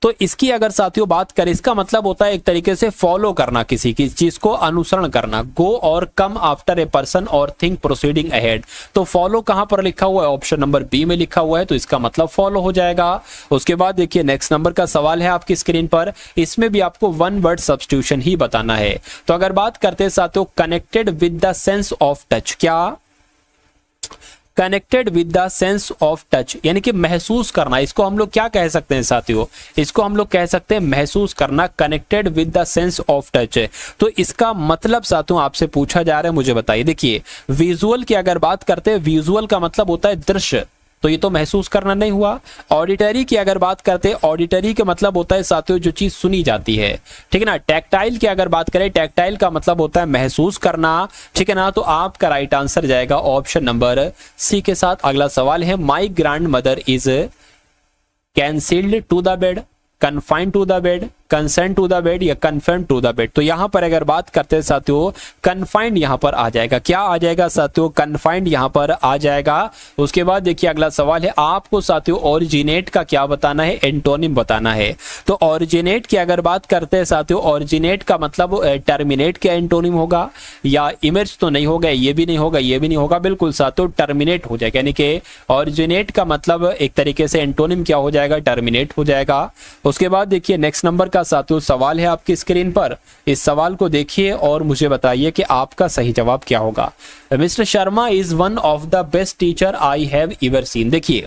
तो इसकी अगर साथियों बात करें, इसका मतलब होता है एक तरीके से फॉलो करना, किसी की चीज को अनुसरण करना। गो और कम आफ्टर ए पर्सन और थिंक प्रोसीडिंग अहेड। तो फॉलो कहां पर लिखा हुआ है? ऑप्शन नंबर बी में लिखा हुआ है, तो इसका मतलब फॉलो हो जाएगा। उसके बाद देखिए नेक्स्ट नंबर का सवाल है आपकी स्क्रीन पर, इसमें भी आपको वन वर्ड सब्स्टिट्यूशन ही बताना है। तो अगर बात करते हैं साथियों connected with the sense of touch, क्या connected with the sense of touch, यानी कि महसूस करना, इसको हम लोग क्या कह सकते हैं साथियों? इसको हम लोग कह सकते हैं महसूस करना, connected with the sense of touch. तो इसका मतलब साथियों आपसे पूछा जा रहा है, मुझे बताइए। देखिए विजुअल की अगर बात करते हैं, विजुअल का मतलब होता है दृश्य, तो ये तो महसूस करना नहीं हुआ। ऑडिटरी की अगर बात करते हैं, ऑडिटरी का मतलब होता है साथियों जो चीज सुनी जाती है, ठीक है ना। टैक्टाइल की अगर बात करें, टैक्टाइल का मतलब होता है महसूस करना, ठीक है ना। तो आपका राइट आंसर जाएगा ऑप्शन नंबर सी के साथ। अगला सवाल है my grandmother is cancelled to the bed, confined to the bed, consent to the bed या कन्फर्म टू द बेड। तो यहां पर अगर बात करते हैं साथियों, कन्फाइंड यहां पर आ जाएगा। क्या आ जाएगा साथियों? कन्फाइंड यहां पर आ जाएगा। उसके बाद देखिए अगला सवाल है, आपको साथियों ओरिजिनेट का क्या बताना है? एंटोनिम बताना है। तो ओरिजिनेट की अगर बात करते हैं साथियों, ओरिजिनेट का मतलब टर्मिनेट का एंटोनिम होगा, या इमेज तो नहीं होगा, ये भी नहीं होगा, ये भी नहीं होगा, बिल्कुल साथियों टर्मिनेट हो जाएगा। यानी कि ओरिजिनेट का मतलब एक तरीके से एंटोनिम क्या हो जाएगा? टर्मिनेट हो जाएगा। उसके बाद देखिए नेक्स्ट नंबर का साथियों सवाल है आपकी स्क्रीन पर, इस सवाल को देखिए और मुझे बताइए कि आपका सही जवाब क्या होगा। Mister Sharma is one of the best teacher I have ever seen. देखिए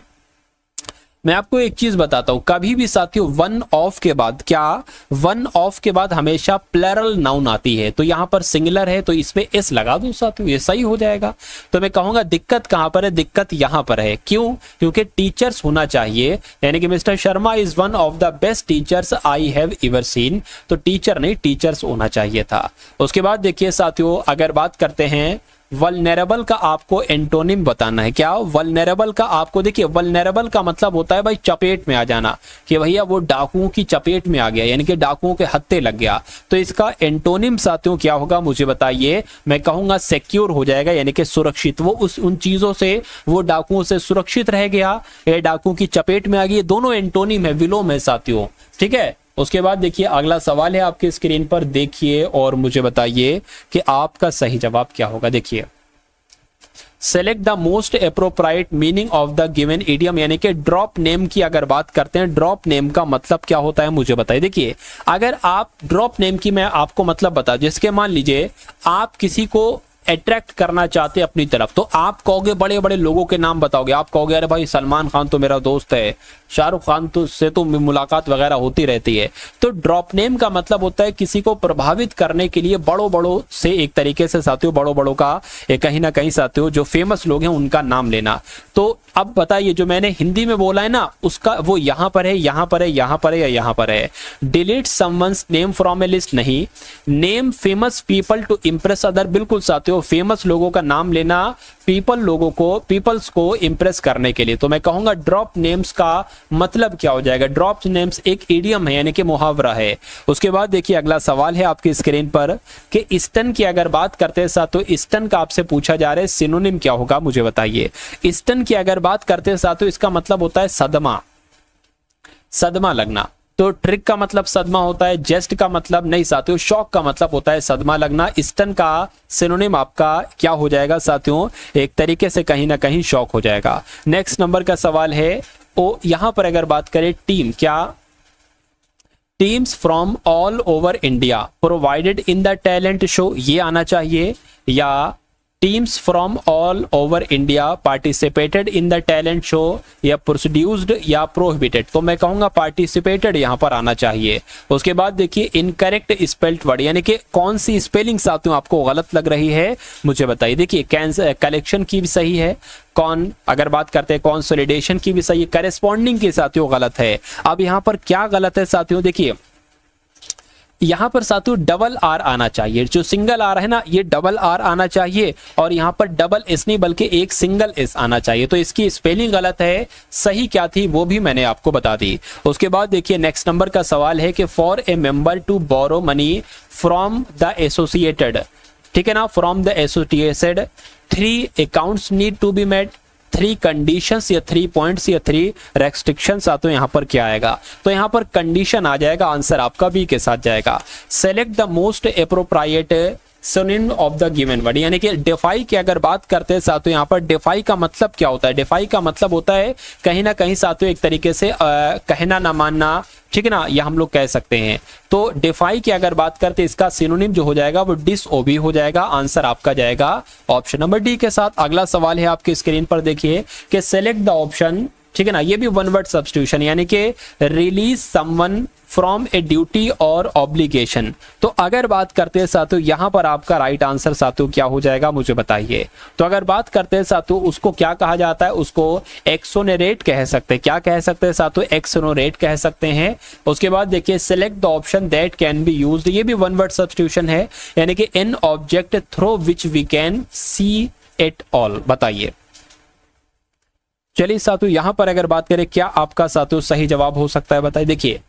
मैं आपको एक चीज बताता हूं, कभी भी साथियों वन ऑफ के बाद क्या, वन ऑफ के बाद हमेशा प्लरल नाउन आती है, तो यहां पर सिंगुलर है तो इसमें एस लगा दो साथियों, ये सही हो जाएगा। तो मैं कहूंगा दिक्कत कहां पर है, दिक्कत यहां पर है। क्यों? क्योंकि टीचर्स होना चाहिए, यानी कि mister Sharma is one of the best teachers I have ever seen, तो टीचर नहीं टीचर्स होना चाहिए था। उसके बाद देखिए साथियों, अगर बात करते हैं वल्नरेबल का, आपको एंटोनिम बताना है। क्या वल्नरेबल का? आपको देखिए वल्नरेबल का मतलब होता है भाई चपेट में आ जाना, कि भैया वो डाकुओं की चपेट में आ गया, यानी कि डाकुओं के हत्थे लग गया। तो इसका एंटोनिम साथियों क्या होगा मुझे बताइए। मैं कहूंगा सिक्योर हो जाएगा, यानी कि सुरक्षित, वो उन चीजों से, वो डाकुओं से सुरक्षित रह गया, ये डाकुओं की चपेट में आ गई। दोनों एंटोनिम है, विलोम है साथियों, ठीक है। उसके बाद देखिए अगला सवाल है आपके स्क्रीन पर, देखिए और मुझे बताइए कि आपका सही जवाब क्या होगा। देखिए, select the most appropriate meaning of the given idiom, यानी कि ड्रॉप नेम की अगर बात करते हैं, ड्रॉप नेम का मतलब क्या होता है मुझे बताइए। देखिए, अगर आप ड्रॉप नेम की मैं आपको मतलब बता, जिसके मान लीजिए आप किसी को अट्रैक्ट करना चाहते अपनी तरफ, तो आप कहोगे बड़े बड़े लोगों के नाम बताओगे, आप कहोगे अरे भाई सलमान खान तो मेरा दोस्त है, शाहरुख खान तो से तो मुलाकात वगैरह होती रहती है। तो ड्रॉप नेम का मतलब होता है किसी को प्रभावित करने के लिए बड़ों बड़ों से, एक तरीके से साथियों बड़ों बड़ों का कहीं ना कहीं साथियों जो फेमस लोग हैं उनका नाम लेना। तो अब बताइए जो मैंने हिंदी में बोला है ना, उसका वो यहां पर है, यहां पर है, यहां पर है या यहां पर है। Delete someone's name from a list नहीं, name famous people to impress other, बिल्कुल साथियों फेमस लोगों का नाम लेना पीपल्स को इंप्रेस करने के लिए। तो मैं कहूंगा ड्रॉप नेम्स का मतलब क्या हो जाएगा। ड्रॉप नेम्स एक इडियम है, यानी कि मुहावरा है। उसके बाद देखिए अगला सवाल है आपकी स्क्रीन पर कि स्टन की अगर बात करते हैं साथ, तो स्टन का आपसे पूछा जा रहा है सिनोनिम क्या होगा मुझे बताइए। स्टन की अगर बात करते हैं साथ, तो इसका मतलब होता है सदमा, सदमा लगना। तो ट्रिक का मतलब सदमा होता है, जेस्ट का मतलब नहीं साथियों, शॉक का मतलब होता है सदमा लगना। स्टन का सिनोनिम आपका क्या हो जाएगा साथियों, एक तरीके से कहीं ना कहीं शॉक हो जाएगा। नेक्स्ट नंबर का सवाल है, यहां पर अगर बात करें टीम, क्या teams from all over India provided in the talent show, ये आना चाहिए, या teams from all over India participated in the talent show, या प्रोड्यूस्ड या प्रोहिबिटेड। तो मैं कहूंगा पार्टिसिपेटेड यहां पर आना चाहिए। उसके बाद देखिए इनकरेक्ट स्पेल्ड वर्ड, यानी कि कौन सी स्पेलिंग साथियों आपको गलत लग रही है मुझे बताइए। देखिए कलेक्शन की भी सही है, अगर बात करते हैं कॉन्सोलिडेशन की भी सही है, करेस्पॉन्डिंग के साथियों गलत है। अब यहां पर क्या गलत है साथियों, देखिए यहां पर साथियों डबल आर आना चाहिए, जो सिंगल आर है ना ये डबल आर आना चाहिए, और यहां पर डबल एस नहीं बल्कि एक सिंगल एस आना चाहिए। तो इसकी स्पेलिंग गलत है, सही क्या थी वो भी मैंने आपको बता दी। उसके बाद देखिए नेक्स्ट नंबर का सवाल है कि for a member to borrow money from the associated, ठीक है ना, from the associated 3 accounts need to be made, 3 conditions या 3 पॉइंट्स या 3 रेस्ट्रिक्शंस आते, यहां पर क्या आएगा। तो यहां पर कंडीशन आ जाएगा, आंसर आपका बी के साथ जाएगा। Select the most appropriate synonym of the given word, यानी कि डिफाई की अगर बात करते हैं साथियों, यहां पर डिफाई का मतलब क्या होता है। डिफाई का मतलब होता है कहीं ना कहीं साथियों एक तरीके से कहना ना मानना, ठीक है ना, यह हम लोग कह सकते हैं। तो डिफाई की अगर बात करते हैं इसका सिनोनिम जो हो जाएगा वो डिसओबी हो जाएगा। आंसर आपका जाएगा ऑप्शन नंबर डी के साथ। अगला सवाल है आपके स्क्रीन पर देखिए कि सेलेक्ट द ऑप्शन, ठीक है ना, ये भी वन वर्ड सब्स्टिट्यूशन, यानी कि release someone from a duty और ऑब्लिगेशन। तो अगर बात करते हैं साथियों यहां पर आपका राइट आंसर साथियों क्या हो जाएगा मुझे बताइए। तो अगर बात करते हैं साथियों उसको क्या कहा जाता है, उसको एक्सोनरेट कह सकते हैं। क्या कह सकते हैं साथियों, एक्सोनरेट कह सकते हैं। उसके बाद देखिए select the option that can be used, ये भी वन वर्ड सब्स्टिट्यूशन है, यानी कि an object through which we can see it all. बताइए चलिए साथियों यहां पर अगर बात करें क्या आपका साथियों सही जवाब हो सकता है, बताइए। देखिए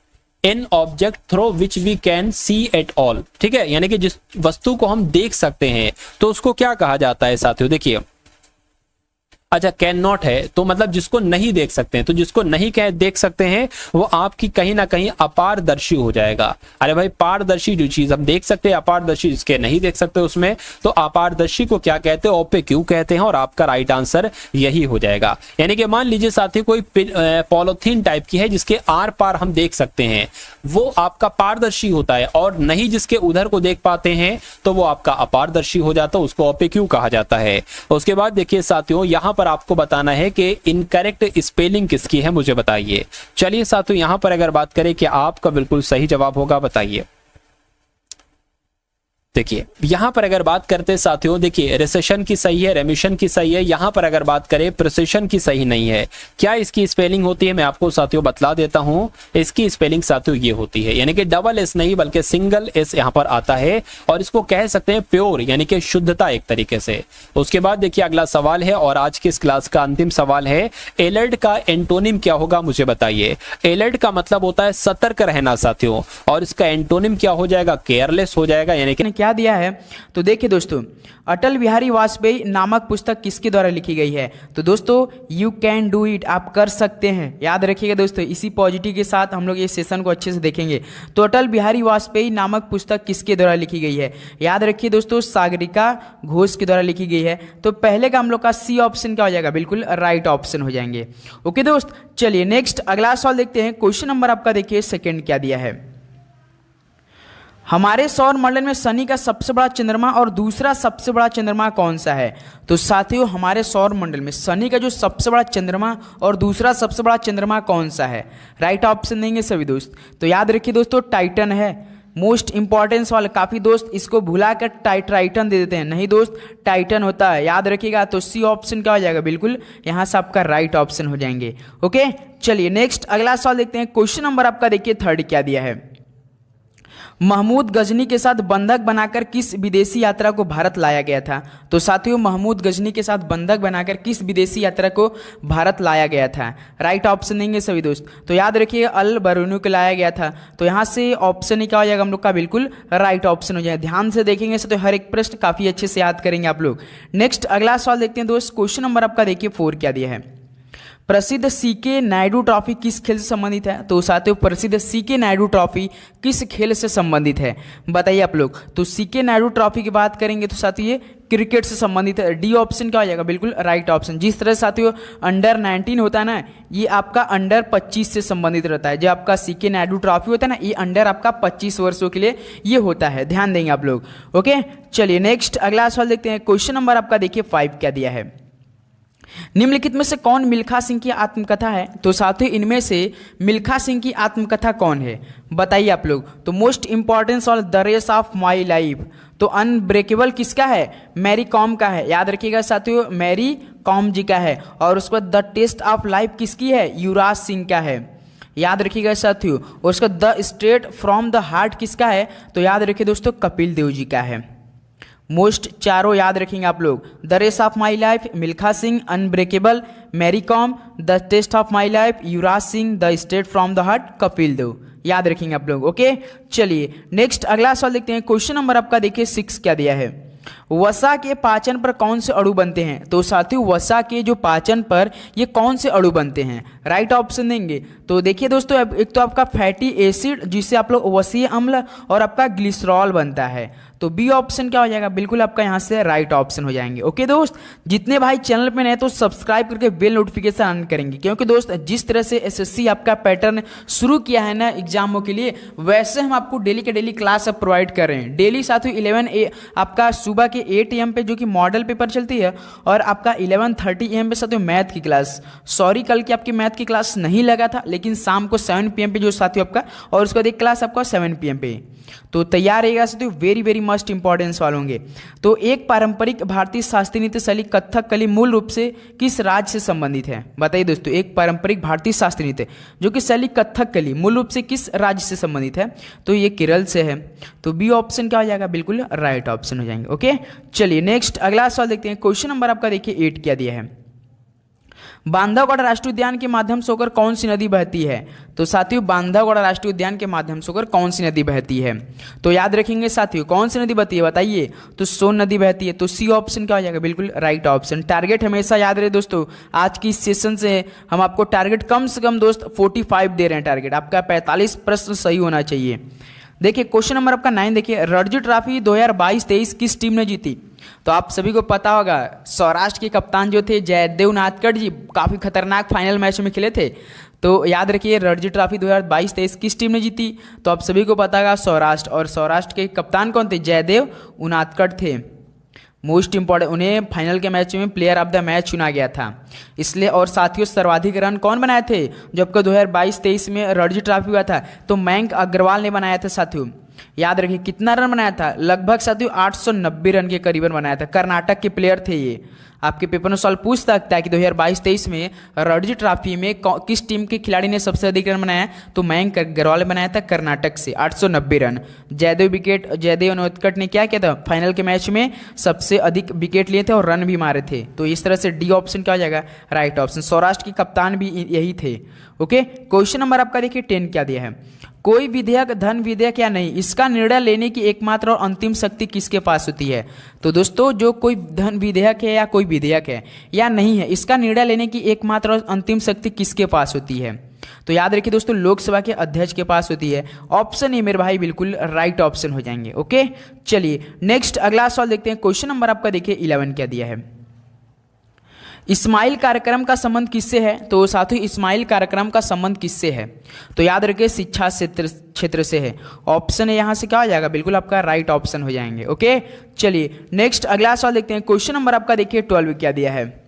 an object through which we can see at all, ठीक है, यानी कि जिस वस्तु को हम देख सकते हैं तो उसको क्या कहा जाता है साथियों। देखिए अच्छा कैन नॉट है तो मतलब जिसको नहीं देख सकते हैं, तो जिसको नहीं कह देख सकते हैं वो आपकी कहीं ना कहीं अपारदर्शी हो जाएगा। अरे भाई पारदर्शी जो चीज हम देख सकते हैं, अपारदर्शी जिसके नहीं देख सकते उसमें, तो अपारदर्शी को क्या कहते हैं, ओपेक्यू कहते हैं, और आपका राइट आंसर यही हो जाएगा। यानी कि मान लीजिए साथी कोई पॉलिथीन टाइप की है जिसके आर पार हम देख सकते हैं, वो आपका पारदर्शी होता है, और नहीं जिसके उधर को देख पाते हैं तो वो आपका अपारदर्शी हो जाता है, उसको ओपेक्यू कहा जाता है। उसके बाद देखिए साथियों यहां पर आपको बताना है कि इनकरेक्ट स्पेलिंग किसकी है, मुझे बताइए। चलिए साथियों, यहां पर अगर बात करें कि आपका बिल्कुल सही जवाब होगा, बताइए। देखिए यहां पर अगर बात करते साथियों, देखिए रिसेशन की सही है, रेमिशन की सही है। यहां पर अगर बात करें प्रिसिशन की सही नहीं है। क्या इसकी स्पेलिंग होती है, मैं आपको साथियों बतला देता हूं। इसकी स्पेलिंग साथियों ये होती है, यानी कि डबल एस नहीं बल्कि सिंगल एस यहां पर आता है, और इसको कह सकते हैं प्योर, यानी कि शुद्धता एक तरीके से। उसके बाद देखिए अगला सवाल है, और आज की इस क्लास का अंतिम सवाल है, एलर्ट का एंटोनिम क्या होगा, मुझे बताइए। एलर्ट का मतलब होता है सतर्क रहना साथियों, और इसका एंटोनिम क्या हो जाएगा, केयरलेस हो जाएगा, यानी कि क्या दिया है। तो देखिए दोस्तों, अटल बिहारी वाजपेयी नामक पुस्तक किसके द्वारा लिखी गई है। तो दोस्तों यू कैन डू इट, आप कर सकते हैं, याद रखिएगा दोस्तों। इसी पॉजिटिव के साथ हम लोग ये सेशन को अच्छे से देखेंगे। तो अटल बिहारी वाजपेयी नामक पुस्तक किसके द्वारा लिखी गई है, याद रखिए दोस्तों, सागरिका घोष के द्वारा लिखी गई है। तो पहले का हम लोग का सी ऑप्शन क्या हो जाएगा, बिल्कुल राइट ऑप्शन हो जाएंगे। ओके दोस्त, चलिए नेक्स्ट अगला सवाल देखते हैं। क्वेश्चन नंबर आपका देखिए सेकेंड क्या दिया है। हमारे सौर मंडल में शनि का सबसे बड़ा चंद्रमा और दूसरा सबसे बड़ा चंद्रमा कौन सा है। तो साथियों हमारे सौर मंडल में शनि का जो सबसे बड़ा चंद्रमा और दूसरा सबसे बड़ा चंद्रमा कौन सा है, राइट ऑप्शन देंगे सभी दोस्त। तो याद रखिए दोस्तों, टाइटन है, मोस्ट इंपॉर्टेंस वाला। काफ़ी दोस्त इसको भुला कर टाइटन दे देते हैं, नहीं दोस्त टाइटन होता है, याद रखिएगा। तो सी ऑप्शन क्या हो जाएगा, बिल्कुल यहाँ से आपका राइट ऑप्शन हो जाएंगे। ओके चलिए नेक्स्ट अगला सवाल देखते हैं। क्वेश्चन नंबर आपका देखिए थर्ड क्या दिया है। महमूद गजनी के साथ बंधक बनाकर किस विदेशी यात्रा को भारत लाया गया था। तो साथियों महमूद गजनी के साथ बंधक बनाकर किस विदेशी यात्रा को भारत लाया गया था, राइट ऑप्शन देंगे सभी दोस्त। तो याद रखिए अल बरूनी को लाया गया था। तो यहाँ से ऑप्शन ही क्या हो जाएगा हम लोग का, बिल्कुल राइट ऑप्शन हो जाएगा। ध्यान से देखेंगे तो हर एक प्रश्न काफी अच्छे से याद करेंगे आप लोग। नेक्स्ट अगला सवाल देखते हैं दोस्त। क्वेश्चन नंबर आपका देखिए 4 क्या दिया है। प्रसिद्ध सीके नायडू ट्रॉफी किस खेल से संबंधित है। तो साथियों प्रसिद्ध सीके नायडू ट्रॉफी किस खेल से संबंधित है, बताइए आप लोग। तो सीके नायडू ट्रॉफी की बात करेंगे तो साथियों ये क्रिकेट से संबंधित है। डी ऑप्शन क्या हो जाएगा, बिल्कुल राइट ऑप्शन। जिस तरह साथियों अंडर 19 होता है ना, ये आपका अंडर 25 से संबंधित रहता है। जो आपका सीके नायडू ट्रॉफी होता है ना, ये अंडर आपका 25 वर्षों के लिए ये होता है, ध्यान देंगे आप लोग। ओके चलिए नेक्स्ट अगला सवाल देखते हैं। क्वेश्चन नंबर आपका देखिए 5 क्या दिया है। निम्नलिखित में से कौन मिल्खा सिंह की आत्मकथा है। तो साथियों इनमें से मिल्खा सिंह की आत्मकथा कौन है, बताइए आप लोग। तो मोस्ट इंपॉर्टेंस और the race of my life, तो अनब्रेकेबल किसका है, मैरी कॉम का है, याद रखिएगा साथियों मैरी कॉम जी का है। और उसके बाद द टेस्ट ऑफ लाइफ किसकी है, युवराज सिंह का है, याद रखिएगा साथियों। और उसका the straight from the heart किसका है, तो याद रखिए दोस्तों कपिल देव जी का है। मोस्ट चारों याद रखेंगे आप लोग, the race of my life Milkha Singh, unbreakable Mary Kom, the test of my life Yuvraj Singh, the straight from the heart Kapil Dev, याद रखेंगे आप लोग। ओके चलिए नेक्स्ट अगला सवाल देखते हैं। क्वेश्चन नंबर आपका देखिए 6 क्या दिया है। वसा के पाचन पर कौन से अणु बनते हैं। तो साथियों वसा के जो पाचन पर ये कौन से अणु बनते हैं, राइट ऑप्शन देंगे। तो देखिए दोस्तों एक तो आपका फैटी एसिड जिससे आप लोग वसीय अम्ल, और आपका ग्लिसरॉल बनता है। तो बी ऑप्शन क्या हो जाएगा, बिल्कुल आपका यहाँ से राइट ऑप्शन हो जाएंगे। ओके दोस्त, जितने भाई चैनल पे नए तो सब्सक्राइब करके बेल नोटिफिकेशन ऑन करेंगे, क्योंकि दोस्त जिस तरह से एसएससी आपका पैटर्न शुरू किया है ना एग्जामों के लिए, वैसे हम आपको डेली के डेली क्लास अब प्रोवाइड कर रहे हैं। डेली साथियों 11 आपका सुबह के 8 AM पे जो कि मॉडल पेपर चलती है, और आपका 11:30 AM पे साथियों मैथ की क्लास। सॉरी कल की आपकी मैथ की क्लास नहीं लगा था, लेकिन शाम को 7 PM पे जो साथियों आपका, और उसके बाद एक क्लास आपका 7 PM पे। तो तैयार रहेगा साथियों, वेरी वेरी मस्ट इंपॉर्टेंस वाले होंगे। तो एक पारंपरिक भारतीय शास्त्रीय नृत्य शैली कथकली मूल रूप से किस राज्य से संबंधित है, बताइए दोस्तों। एक पारंपरिक भारतीय शास्त्रीय नृत्य जो कि शैली कथकली मूल रूप से किस राज्य से संबंधित है, तो ये केरल से है। तो बी ऑप्शन क्या हो जाएगा, बिल्कुल राइट ऑप्शन हो जाएंगे। ओके चलिए नेक्स्ट अगला सवाल देखते हैं। क्वेश्चन नंबर आपका देखिए 8 क्या दिया है। बांधवगढ़ राष्ट्रीय उद्यान के माध्यम से होकर कौन सी नदी बहती है। तो साथियों बांधवगढ़ राष्ट्रीय उद्यान के माध्यम से होकर कौन सी नदी बहती है, तो याद रखेंगे साथियों कौन सी नदी बहती है बताइए। तो सोन नदी बहती है। तो सी ऑप्शन क्या हो जाएगा, बिल्कुल राइट ऑप्शन। टारगेट हमेशा याद रहे दोस्तों, आज की सेशन से हम आपको टारगेट कम से कम दोस्त 45 दे रहे हैं। टारगेट आपका 45 प्रश्न सही होना चाहिए। देखिए क्वेश्चन नंबर आपका 9 देखिए, रणजी ट्रॉफी 2022-23 किस टीम ने जीती। तो आप सभी को पता होगा सौराष्ट्र के कप्तान जो थे जयदेव नाथकड़ जी, काफ़ी खतरनाक फाइनल मैच में खेले थे। तो याद रखिए रणजी ट्रॉफी 2022-23 किस टीम ने जीती, तो आप सभी को पता होगा सौराष्ट्र। और सौराष्ट्र के कप्तान कौन थे, जयदेव उनादकड़ थे। मोस्ट इंपॉर्टेंट, उन्हें फाइनल के मैच में प्लेयर ऑफ द मैच चुना गया था इसलिए। और साथियों सर्वाधिक रन कौन बनाए थे जो आपका 2022-23 में रणजी ट्रॉफी हुआ था, तो मयंक अग्रवाल ने बनाया था साथियों। याद रखिए कितना रन बनाया था, लगभग साथियों 890 रन के करीबन बनाया था। कर्नाटक के प्लेयर थे ये। आपके पेपर में सवाल पूछ सकता है कि 2022-23 में रणजी ट्रॉफी में किस टीम के खिलाड़ी ने सबसे अधिक रन बनाया, तो मयंक अग्रवाल ने बनाया था कर्नाटक से 890 रन। जयदेव उनोदकट ने क्या किया था, फाइनल के मैच में सबसे अधिक विकेट लिए थे और रन भी मारे थे। तो इस तरह से डी ऑप्शन क्या हो जाएगा, राइट ऑप्शन। सौराष्ट्र के कप्तान भी यही थे। ओके, क्वेश्चन नंबर आपका देखिए 10 क्या दिया है, कोई विधेयक धन विधेयक या नहीं, इसका निर्णय लेने की एकमात्र और अंतिम शक्ति किसके पास होती है। तो दोस्तों जो कोई धन विधेयक है या कोई विधेयक है या नहीं है, इसका निर्णय लेने की एकमात्र और अंतिम शक्ति किसके पास होती है। तो याद रखिए दोस्तों लोकसभा के अध्यक्ष के पास होती है। ऑप्शन ए मेरे भाई बिल्कुल राइट ऑप्शन हो जाएंगे। ओके, चलिए नेक्स्ट अगला सवाल देखते हैं। क्वेश्चन नंबर आपका देखिए 11 क्या दिया है, इस्माइल कार्यक्रम का संबंध किससे है। तो साथियों इस्माइल कार्यक्रम का संबंध किससे है, तो याद रखिए शिक्षा क्षेत्र से है। ऑप्शन है यहाँ से क्या हो जाएगा, बिल्कुल आपका राइट ऑप्शन हो जाएंगे। ओके, चलिए नेक्स्ट अगला सवाल देखते हैं। क्वेश्चन नंबर आपका देखिए 12 क्या दिया है,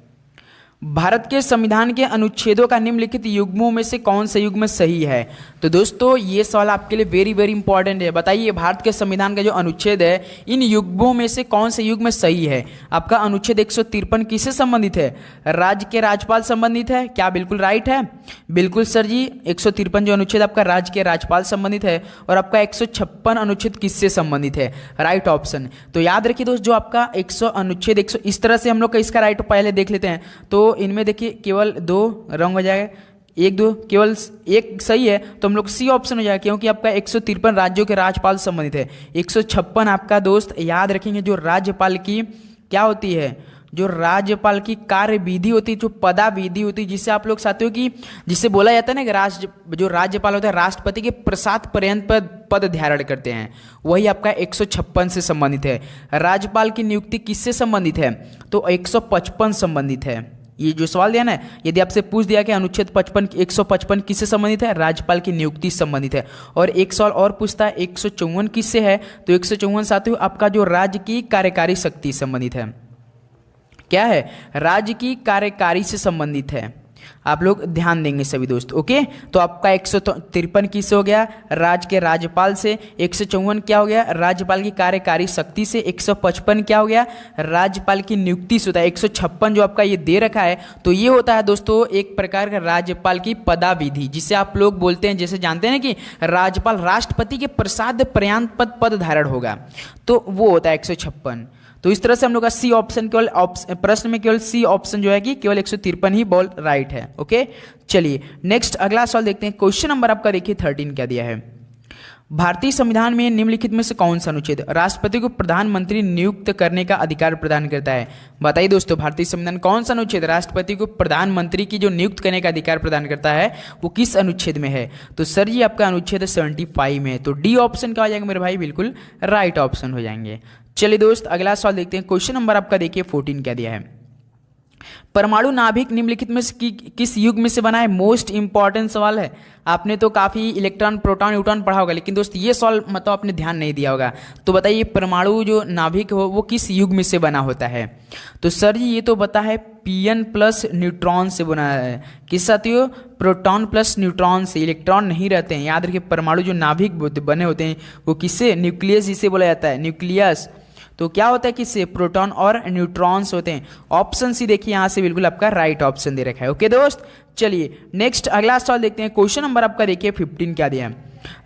भारत के संविधान के अनुच्छेदों का निम्नलिखित युग्मों में से कौन सा युग्म सही है। तो दोस्तों ये सवाल आपके लिए वेरी वेरी इंपॉर्टेंट है। बताइए भारत के संविधान का जो अनुच्छेद है इन युग्मों में से कौन सा युग्म सही है। आपका अनुच्छेद 153 किससे संबंधित है, राज्य के राज्यपाल संबंधित है क्या, बिल्कुल राइट है, बिल्कुल सर जी। 153 जो अनुच्छेद आपका राज्य के राज्यपाल संबंधित है। और आपका 156 अनुच्छेद किससे संबंधित है, राइट ऑप्शन। तो याद रखिए दोस्त जो आपका 100 अनुच्छेद 100 इस तरह से हम लोग इसका राइट पहले देख लेते हैं। तो इनमें देखिए केवल 2 रंग हो जाएगा, 1 2 केवल एक सही है, तो हम लोग सी ऑप्शन हो जाएगा क्योंकि आपका 153 राज्यों के राज्यपाल संबंधित है। 156 आपका दोस्त याद रखेंगे जो राज्यपाल की क्या होती है, जो राज्यपाल की कार्य विधि होती है, जो पदा विधि होती है, जिसे आप लोग साथियों की जिसे बोला जाता है ना कि जो राज्यपाल होता है राष्ट्रपति के प्रसाद पर्यंत पद धारण करते हैं, वही आपका 156 से संबंधित है। राज्यपाल की नियुक्ति किससे संबंधित है, तो 155 संबंधित है। ये जो सवाल दिया ना, यदि आपसे पूछ दिया कि अनुच्छेद 155 किससे संबंधित है, राज्यपाल की नियुक्ति संबंधित है। और एक सवाल और पूछता है 154 किससे है, तो 154 साथियों आपका जो राज्य की कार्यकारी शक्ति संबंधित है, क्या है, राज्य की कार्यकारी से संबंधित है। आप लोग ध्यान देंगे सभी दोस्त। ओके, तो आपका 153 किससे हो गया, राज्य के राज्यपाल से। 154 क्या हो गया, राज्यपाल की कार्यकारी शक्ति से। 155 क्या हो गया, राज्यपाल की नियुक्ति से होता है। 156 जो आपका ये दे रखा है, तो ये होता है दोस्तों एक प्रकार का राज्यपाल की पदाविधि, जिसे आप लोग बोलते हैं, जैसे जानते हैं कि राज्यपाल राष्ट्रपति के प्रसाद पर्यंत पद धारण होगा, तो वो होता है 156। तो इस तरह से हम लोग का सी ऑप्शन केवल प्रश्न में केवल सी ऑप्शन जो है कि केवल 153 ही बॉल राइट है। ओके, चलिए नेक्स्ट अगला सवाल देखते हैं। क्वेश्चन नंबर आपका देखिए 13 क्या दिया है, भारतीय संविधान में निम्नलिखित में से कौन सा अनुच्छेद राष्ट्रपति को प्रधानमंत्री नियुक्त करने का अधिकार प्रदान करता है। बताइए दोस्तों भारतीय संविधान कौन सा अनुच्छेद राष्ट्रपति को प्रधानमंत्री की जो नियुक्त करने का अधिकार प्रदान करता है वो किस अनुच्छेद में है। तो सर जी आपका अनुच्छेद 75 में है। तो डी ऑप्शन क्या हो जाएगा मेरे भाई, बिल्कुल राइट ऑप्शन हो जाएंगे। चलिए दोस्त अगला सवाल देखते हैं। क्वेश्चन नंबर आपका देखिए 14 क्या दिया है, परमाणु नाभिक निम्नलिखित में से किस युग में से बना है। मोस्ट इंपॉर्टेंट सवाल है। आपने तो काफी इलेक्ट्रॉन प्रोटॉन न्यूट्रॉन पढ़ा होगा, लेकिन दोस्त ये सवाल मतलब आपने ध्यान नहीं दिया होगा। तो बताइए परमाणु जो नाभिक हो वो किस युग में से बना होता है। तो सर जी ये तो बता है Pn प्लस न्यूट्रॉन से बना है। किस साथियों, प्रोटॉन प्लस न्यूट्रॉन से, इलेक्ट्रॉन नहीं रहते हैं। याद रखिए परमाणु जो नाभिक बने होते हैं वो किससे, न्यूक्लियस जिसे बोला जाता है, न्यूक्लियस। तो क्या होता है किससे, प्रोटॉन और न्यूट्रॉन्स होते हैं। ऑप्शन सी देखिए यहाँ से बिल्कुल आपका राइट ऑप्शन दे रखा है। ओके दोस्त, चलिए नेक्स्ट अगला सवाल देखते हैं। क्वेश्चन नंबर आपका देखिए 15 क्या दिया है,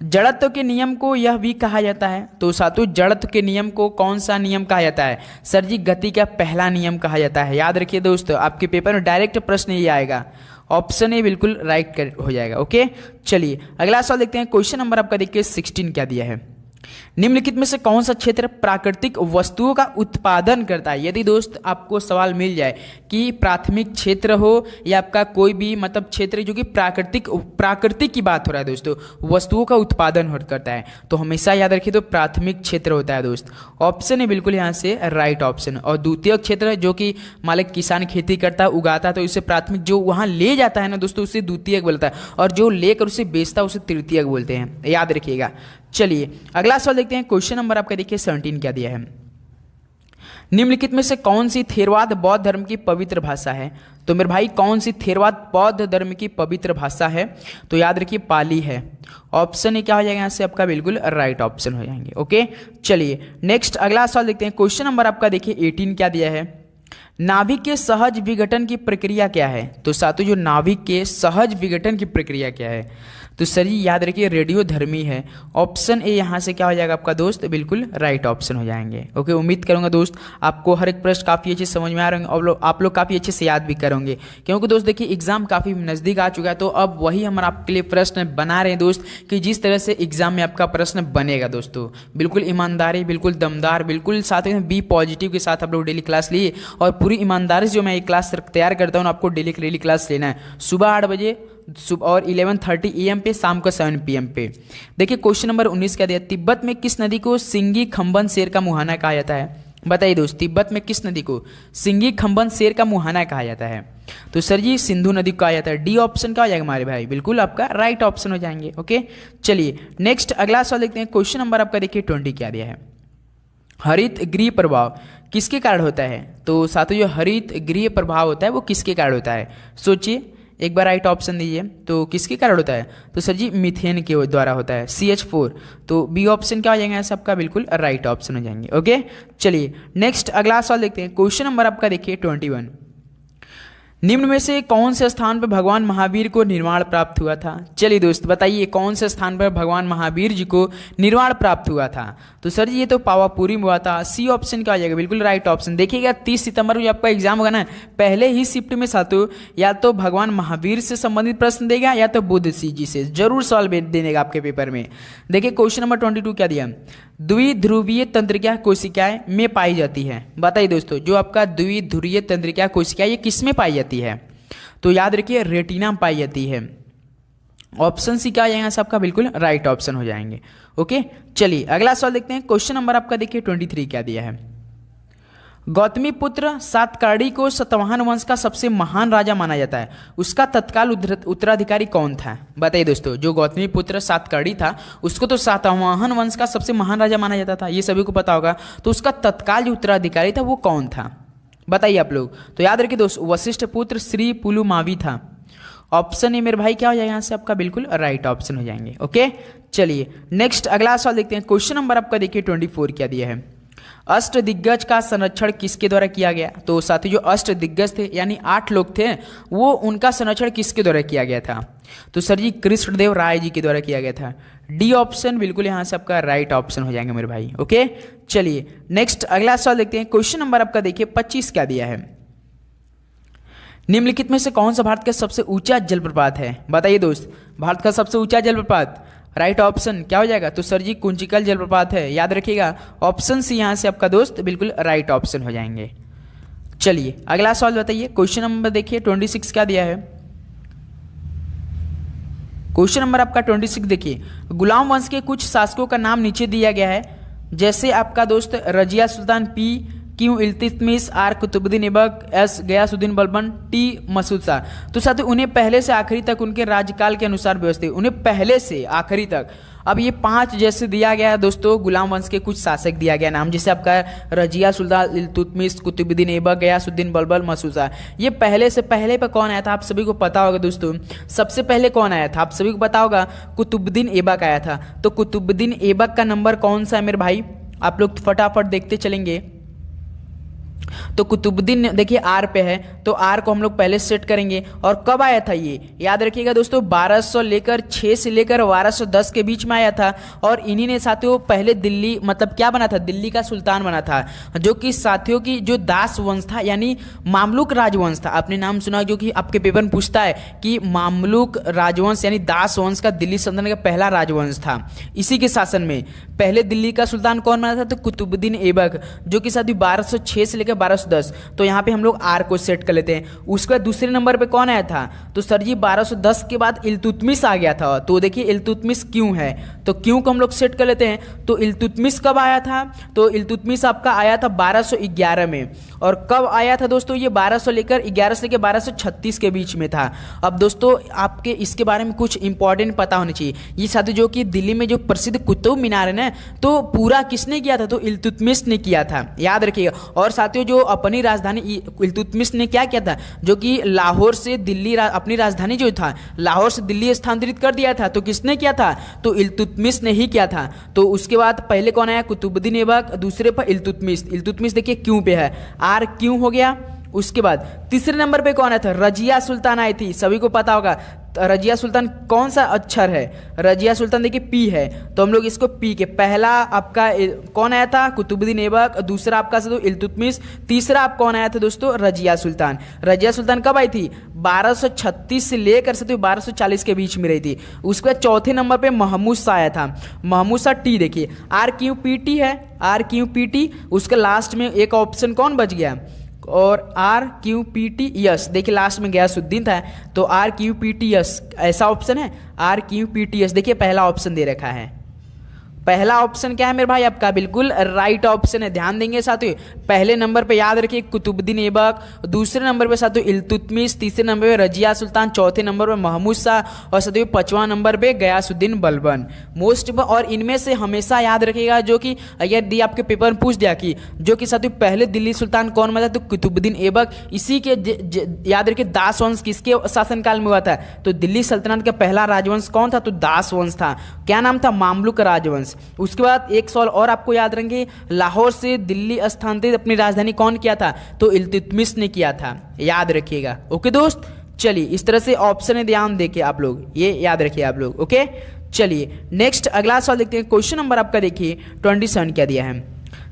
जड़त्व के नियम को यह भी कहा जाता है। तो साथियों जड़त्व के नियम को कौन सा नियम कहा जाता है, सर जी गति का पहला नियम कहा जाता है। याद रखिए दोस्तों आपके पेपर में डायरेक्ट प्रश्न ये आएगा, ऑप्शन ए बिल्कुल राइट हो जाएगा। ओके, चलिए अगला सवाल देखते हैं। क्वेश्चन नंबर आपका देखिए 16 क्या दिया है, निम्नलिखित में से कौन सा क्षेत्र प्राकृतिक वस्तुओं का उत्पादन करता है। यदि दोस्त आपको सवाल मिल जाए कि प्राथमिक क्षेत्र हो या आपका कोई भी मतलब क्षेत्र जो कि प्राकृतिक की बात हो रहा है दोस्तों, वस्तुओं का उत्पादन करता है, तो हमेशा याद रखिए तो प्राथमिक क्षेत्र होता है दोस्त। ऑप्शन है बिल्कुल यहाँ से राइट ऑप्शन। और द्वितीय क्षेत्र जो कि मालिक किसान खेती करता है उगाता है, तो इसे प्राथमिक, जो वहाँ ले जाता है ना दोस्तों उसे द्वितीयक बोलता है, और जो लेकर उसे बेचता है उसे तृतीयक बोलते हैं, याद रखिएगा। चलिए अगला सवाल देखते हैं। क्वेश्चन नंबर आपका देखिए 17 क्या दिया है, निम्नलिखित में से कौन सी थेरवाद बौद्ध धर्म की पवित्र भाषा है? तो मेरे भाई कौन सी थेरवाद बौद्ध धर्म की पवित्र भाषा है? तो याद रखिए पाली है। ऑप्शन ए क्या हो जाएगा यहाँ से आपका? बिल्कुल राइट ऑप्शन हो जाएंगे। ओके चलिए नेक्स्ट अगला सवाल देखते हैं। क्वेश्चन नंबर आपका देखिए 18 क्या दिया है? नाभिक के सहज विघटन की प्रक्रिया क्या है? तो साथियों जो नाभिक के सहज विघटन की प्रक्रिया क्या है? तो सर ये याद रखिए रेडियोधर्मी है। ऑप्शन ए यहाँ से क्या हो जाएगा आपका दोस्त? बिल्कुल राइट ऑप्शन हो जाएंगे। ओके उम्मीद करूंगा दोस्त आपको हर एक प्रश्न काफ़ी अच्छे समझ में आ रहे होंगे और आप लोग काफ़ी अच्छे से याद भी करोगे, क्योंकि दोस्त देखिए एग्जाम काफ़ी नज़दीक आ चुका है। तो अब वही हम आपके लिए प्रश्न बना रहे हैं दोस्त कि जिस तरह से एग्जाम में आपका प्रश्न बनेगा दोस्तों, बिल्कुल ईमानदारी, बिल्कुल दमदार, बिल्कुल साथ में बी पॉजिटिव के साथ आप लोग डेली क्लास लिए और पूरी ईमानदारी से जो मैं ये क्लास तैयार करता हूँ आपको डेली क्लास लेना है सुबह 8 बजे और 11:30 AM पे, शाम को 7 PM पे। देखिए क्वेश्चन नंबर 19 क्या दिया? तिब्बत में किस नदी को सिंगी खंबन शेर का मुहाना कहा जाता है? बताइए दोस्त तिब्बत में किस नदी को सिंगी खंबन शेर का मुहाना कहा जाता है? तो सर जी सिंधु नदी को कहा जाता है। डी ऑप्शन क्या हो जाएगा हमारे भाई? बिल्कुल आपका राइट ऑप्शन हो जाएंगे। ओके चलिए नेक्स्ट अगला सवाल देखते हैं। क्वेश्चन नंबर आपका देखिए 20 क्या दिया है? हरित गृह प्रभाव किसके कारण होता है? तो साथियों जो हरित गृह प्रभाव होता है वो किसके कारण होता है? सोचिए एक बार राइट ऑप्शन दीजिए। तो किसके कारण होता है? तो सर जी मीथेन के द्वारा होता है, CH4। तो बी ऑप्शन क्या हो जाएगा सबका? बिल्कुल राइट ऑप्शन हो जाएंगे। ओके चलिए नेक्स्ट अगला सवाल देखते हैं। क्वेश्चन नंबर आपका देखिए 21। निम्न में से कौन से स्थान पर भगवान महावीर को निर्वाण प्राप्त हुआ था? चलिए दोस्त बताइए कौन से स्थान पर भगवान महावीर जी को निर्वाण प्राप्त हुआ था? तो सर जी ये तो पावापुरी में हुआ था। सी ऑप्शन क्या आ जाएगा? बिल्कुल राइट ऑप्शन। देखिएगा 30 सितंबर को जब आपका एग्जाम होगा ना, पहले ही शिफ्ट में साथियों या तो भगवान महावीर से संबंधित प्रश्न देगा या तो बुद्ध सिंह जी से जरूर सवाल देगा आपके पेपर में। देखिए क्वेश्चन नंबर 22 क्या दिया? द्विध्रुवीय तंत्रिका कोशिकाएं में पाई जाती है। बताइए दोस्तों जो आपका द्विध्रुवीय तंत्रिका कोशिका ये किस में पाई जाती है? तो याद रखिए रेटिना में पाई जाती है। ऑप्शन सी क्या आ जाएगा सबका? बिल्कुल राइट ऑप्शन हो जाएंगे। ओके चलिए अगला सवाल देखते हैं। क्वेश्चन नंबर आपका देखिए 23 क्या दिया है? गौतमी पुत्र सातकर्णी को सातवाहन वंश का सबसे महान राजा माना जाता है, उसका तत्काल उत्तराधिकारी कौन था? बताइए दोस्तों जो गौतमी पुत्र सातकर्णी था उसको तो सातवाहन वंश का सबसे महान राजा माना जाता था, ये सभी को पता होगा। तो उसका तत्काल जो उत्तराधिकारी था वो कौन था? बताइए आप लोग। तो याद रखिए दोस्त वशिष्ठ पुत्र श्री पुलुमावी था। ऑप्शन ए मेरे भाई क्या हो जाएगा यहाँ से आपका? बिल्कुल राइट ऑप्शन हो जाएंगे। ओके चलिए नेक्स्ट अगला सवाल देखते हैं। क्वेश्चन नंबर आपका देखिए 24 क्या दिया है? अष्ट दिग्गज का संरक्षण किसके द्वारा किया गया? तो साथी जो अष्ट दिग्गज थे यानी 8 लोग थे वो उनका संरक्षण किसके द्वारा किया गया था? तो सर जी कृष्णदेव राय जी के द्वारा किया गया था। डी ऑप्शन बिल्कुल यहाँ से आपका राइट ऑप्शन हो जाएंगे मेरे भाई। ओके चलिए नेक्स्ट अगला सवाल देखते हैं। क्वेश्चन नंबर आपका देखिए 25 क्या दिया है? निम्नलिखित में से कौन सा भारत का सबसे ऊंचा जलप्रपात है? बताइए दोस्त भारत का सबसे ऊंचा जलप्रपात राइट ऑप्शन क्या हो जाएगा? तो सर जी कुंचिकल जलप्रपात है। याद रखिएगा ऑप्शन सी यहाँ से आपका दोस्त बिल्कुल राइट ऑप्शन हो जाएंगे। चलिए अगला सवाल बताइए। क्वेश्चन नंबर देखिए 26 क्या दिया है? क्वेश्चन नंबर आपका 26 देखिए गुलाम वंश के कुछ शासकों का नाम नीचे दिया गया है, जैसे आपका दोस्त Razia Sultan, P Q Iltutmish, R Qutubuddin Aibak, S Ghiyasuddin Balban, T Masud Shah. तो साथ उन्हें पहले से आखिरी तक उनके राज्यकाल के अनुसार व्यवस्थित, उन्हें पहले से आखिरी तक। अब ये 5 जैसे दिया गया है दोस्तों गुलाम वंश के कुछ शासक दिया गया नाम, जैसे आपका रजिया सुल्तान, इल्तुतमिश, कुतुबुद्दीन ऐबक, गयासुद्दीन बलबन, मसूद शाह। ये पहले से पहले पे कौन आया था आप सभी को पता होगा दोस्तों। सबसे पहले कौन आया था आप सभी को पता होगा? कुतुबुद्दीन ऐबक आया था। तो कुतुबुद्दीन ऐबक का नंबर कौन सा है मेरे भाई? आप लोग फटाफट देखते चलेंगे। तो कुतुबुद्दीन देखिए आर पे है, तो आर को हम लोग पहले सेट करेंगे। और कब आया था ये याद रखिएगा दोस्तों 1206 से लेकर 1210 के बीच में आया था। और इन्हीं ने साथियों पहले दिल्ली मतलब क्या बना था? दिल्ली का सुल्तान बना था, जो कि साथियों की जो दास वंश था यानी मामलुक राजवंश था। आपने नाम सुना जो कि आपके पेपर में पूछता है कि मामलुक राजवंश यानी दास वंश का दिल्ली सल्तनत का पहला राजवंश था। इसी के शासन में पहले दिल्ली का सुल्तान कौन बना था? तो कुतुबुद्दीन ऐबक, जो कि साथियों 1206 से लेकर 1210, तो यहाँ पे हम लोग आर को सेट कर लेते हैं। उसके बाद दूसरे नंबर पे कौन आया था, तो सर जी 1210 के बाद इल्तुतमिश आ गया था। तो देखिए इल्तुतमिश क्यों है, तो क्यों को हम लोग सेट कर लेते हैं। तो इल्तुतमिश कब आया था, तो इल्तुतमिश आपका आया था 1211 में। और कब आया था दोस्तों, ये 11 से लेकर 1236 के बीच में था। अब दोस्तों आपके इसके बारे में कुछ इंपॉर्टेंट पता होना चाहिए। ये साथी जो कि दिल्ली में जो प्रसिद्ध कुतुब मीनार है ना, तो पूरा किसने किया था, तो इल्तुतमिश ने किया था, याद रखिएगा। और साथियों जो अपनी राजधानी इल्तुतमिश ने क्या किया था, जो कि लाहौर से दिल्ली अपनी राजधानी जो था लाहौर से दिल्ली स्थानांतरित कर दिया था। तो किसने किया था, तो इल्तुतमिश ने ही किया था। तो उसके बाद पहले कौन आया, कुतुबुद्दीन ऐबक, दूसरे पर इल्तुतमिश। इल्तुतमिश देखिए क्यों पे है, आर क्यों हो गया। उसके बाद तीसरे नंबर पे कौन आया था, रजिया सुल्तान आई थी, सभी को पता होगा। रजिया सुल्तान कौन सा अक्षर है, रजिया सुल्तान देखिए पी है, तो हम लोग इसको पी के, पहला आपका कौन आया था, कुतुबुद्दीन ऐबक, दूसरा आपका इल्तुतमिश, तीसरा आप कौन आया था दोस्तों, रजिया सुल्तान। रजिया सुल्तान कब आई थी, 1236 से लेकर 1240 के बीच में रही थी। उसके बाद चौथे नंबर पे महमूद शाह आया था, महमूद शाह टी देखिए, आर क्यू पी टी है, आर क्यू पी टी। उसके लास्ट में एक ऑप्शन कौन बच गया, और R Q P T yes, देखिए लास्ट में गयासुद्दीन था, तो R Q P T yes ऐसा ऑप्शन है, R Q P T yes देखिए पहला ऑप्शन दे रखा है। पहला ऑप्शन क्या है मेरे भाई आपका, बिल्कुल राइट ऑप्शन है। ध्यान देंगे साथियों, पहले नंबर पे याद रखिए कुतुबुद्दीन ऐबक, दूसरे नंबर पे साथियों इल्तुतमिश, तीसरे नंबर पे रजिया सुल्तान, चौथे नंबर पे महमूद शाह, और साथियों पांचवा नंबर पे गयासुद्दीन बलबन। मोस्ट। और इनमें से हमेशा याद रखिएगा, जो कि अगर दी आपके पेपर में पूछ दिया कि जो कि साथियों पहले दिल्ली सुल्तान कौन बना, तो कुतुबुद्दीन ऐबक। इसी के याद रखिए दास वंश किसके शासनकाल में हुआ था, तो दिल्ली सल्तनत का पहला राजवंश कौन था, तो दास वंश था। क्या नाम था, मामलुक राजवंश। उसके बाद एक सवाल और आपको याद रखेंगे, लाहौर से दिल्ली स्थानांतरित अपनी राजधानी कौन किया था, तो इल्तुतमिश ने किया था, याद रखिएगा। ओके दोस्त, चलिए इस तरह से ऑप्शन है, ध्यान देखिए आप लोग, ये याद रखिए आप लोग। ओके चलिए नेक्स्ट अगला सवाल देखते हैं। क्वेश्चन नंबर आपका देखिए 27 क्या दिया है,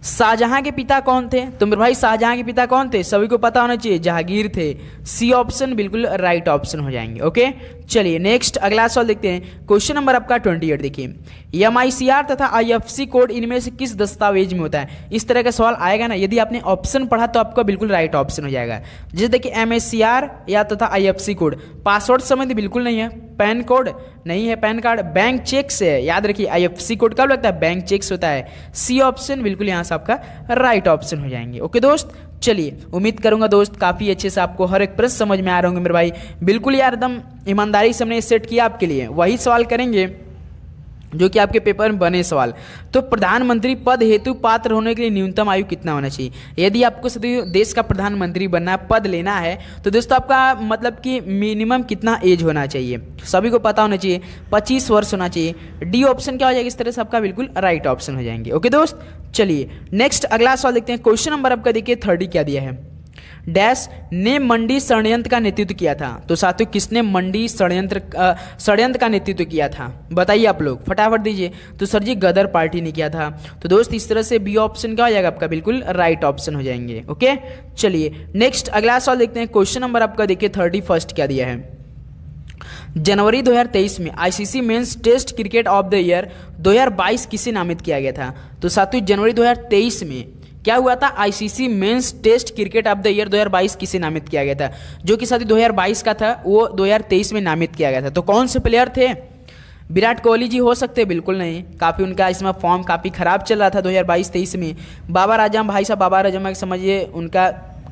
शाहजहां के पिता कौन थे, तो मेरे भाई शाहजहां के पिता कौन थे, सभी को पता होना चाहिए, जहांगीर थे। सी ऑप्शन बिल्कुल राइट ऑप्शन हो जाएंगे। ओके चलिए नेक्स्ट अगला सवाल देखते हैं। क्वेश्चन नंबर आपका 28 देखिए, MICR तथा IFC कोड इनमें से किस दस्तावेज में होता है। इस तरह का सवाल आएगा ना, यदि आपने ऑप्शन पढ़ा तो आपका बिल्कुल राइट ऑप्शन हो जाएगा। जैसे देखिए MICR या तथा IFC कोड, पासवर्ड संबंधी बिल्कुल नहीं है, पैन कोड नहीं है, पैन कार्ड, बैंक चेक से है, याद रखिए IFC कोड कब लगता है, बैंक चेक से होता है। सी ऑप्शन बिल्कुल यहाँ से आपका राइट ऑप्शन हो जाएंगे। ओके दोस्त, चलिए उम्मीद करूंगा दोस्त काफ़ी अच्छे से आपको हर एक प्रश्न समझ में आ रहे होंगे मेरे भाई। बिल्कुल यार एकदम ईमानदारी से हमने सेट किया आपके लिए, वही सवाल करेंगे जो कि आपके पेपर में बने सवाल। तो प्रधानमंत्री पद हेतु पात्र होने के लिए न्यूनतम आयु कितना होना चाहिए। यदि आपको देश का प्रधानमंत्री बनना है, पद लेना है, तो दोस्तों आपका मतलब कि मिनिमम कितना एज होना चाहिए, सभी को पता होना चाहिए, 25 वर्ष होना चाहिए। डी ऑप्शन क्या हो जाएगा, इस तरह से आपका बिल्कुल राइट ऑप्शन हो जाएंगे। ओके दोस्त, चलिए नेक्स्ट अगला सवाल देखते हैं। क्वेश्चन नंबर आपका देखिए 30 क्या दिया है, डैश ने मंडी षड्यंत्र का नेतृत्व किया था। तो साथियों किसने मंडी षड्यंत्र का नेतृत्व किया था, बताइए आप लोग फटाफट दीजिए। तो सर जी गदर पार्टी ने किया था। तो दोस्त इस तरह से बी ऑप्शन क्या हो जाएगा आपका, बिल्कुल राइट ऑप्शन हो जाएंगे। ओके चलिए नेक्स्ट अगला सवाल देखते हैं। क्वेश्चन नंबर आपका देखिए 31 क्या दिया है, जनवरी 2023 में ICC men's test cricket of the year 2022 किसे नामित किया गया था। तो साथियों जनवरी 2023 में क्या हुआ था, ICC men's test cricket of the year 2022 किसे नामित किया गया था, जो कि साथी 2022 का था, वो 2023 में नामित किया गया था। तो कौन से प्लेयर थे, विराट कोहली जी हो सकते, बिल्कुल नहीं, काफ़ी उनका इसमें फॉर्म काफ़ी खराब चल रहा था 2022-23 में। बाबर आजम, भाई साहब बाबर आजम समझिए उनका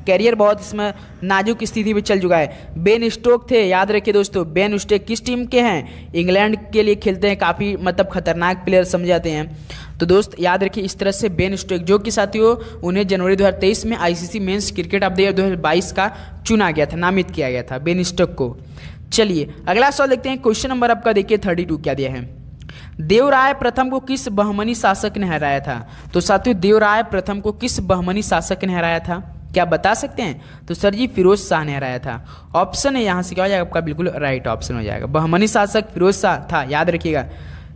कैरियर बहुत इसमें नाजुक स्थिति में चल चुका है। बेन स्टोक थे, याद रखिए दोस्तों, बेन स्टोक किस टीम के हैं, इंग्लैंड के लिए खेलते हैं, काफ़ी मतलब खतरनाक प्लेयर समझ जाते हैं। तो दोस्त याद रखिए इस तरह से बेन स्टोक, जो कि साथियों उन्हें जनवरी 2023 में ICC men's cricket of the year 2022 का चुना गया था, नामित किया गया था बेन स्टोक को। चलिए अगला सवाल देखते हैं। क्वेश्चन नंबर आपका देखिए 32 क्या दिया है, देवराय प्रथम को किस बहमनी शासक ने हराया था। तो साथियों देवराय प्रथम को किस बहमनी शासक ने हराया था, क्या बता सकते हैं। तो सर जी फिरोज शाह ने हराया था। ऑप्शन है यहाँ से क्या हो जाएगा आपका, बिल्कुल राइट ऑप्शन हो जाएगा, बहमनी शासक फिरोज शाह था, याद रखिएगा।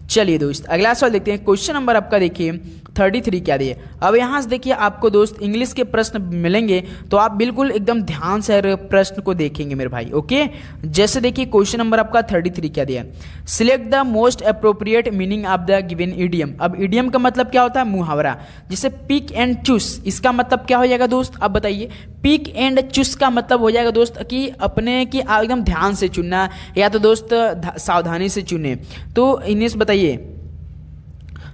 चलिए दोस्त अगला सवाल देखते हैं। क्वेश्चन नंबर आपका देखिए 33 क्या दिए। अब यहाँ से देखिए आपको दोस्त इंग्लिश के प्रश्न मिलेंगे, तो आप बिल्कुल एकदम ध्यान से हर प्रश्न को देखेंगे मेरे भाई। ओके, जैसे देखिए क्वेश्चन नंबर आपका 33 क्या दिया। Select the most appropriate meaning of the given idiom. अब इडियम का मतलब क्या होता है, मुहावरा। जैसे पिक एंड चूस, इसका मतलब क्या हो जाएगा दोस्त, आप बताइए। पिक एंड चूस का मतलब हो जाएगा दोस्त कि अपने की एकदम ध्यान से चुनना, या तो दोस्त सावधानी से चुने। तो इन्हें बताइए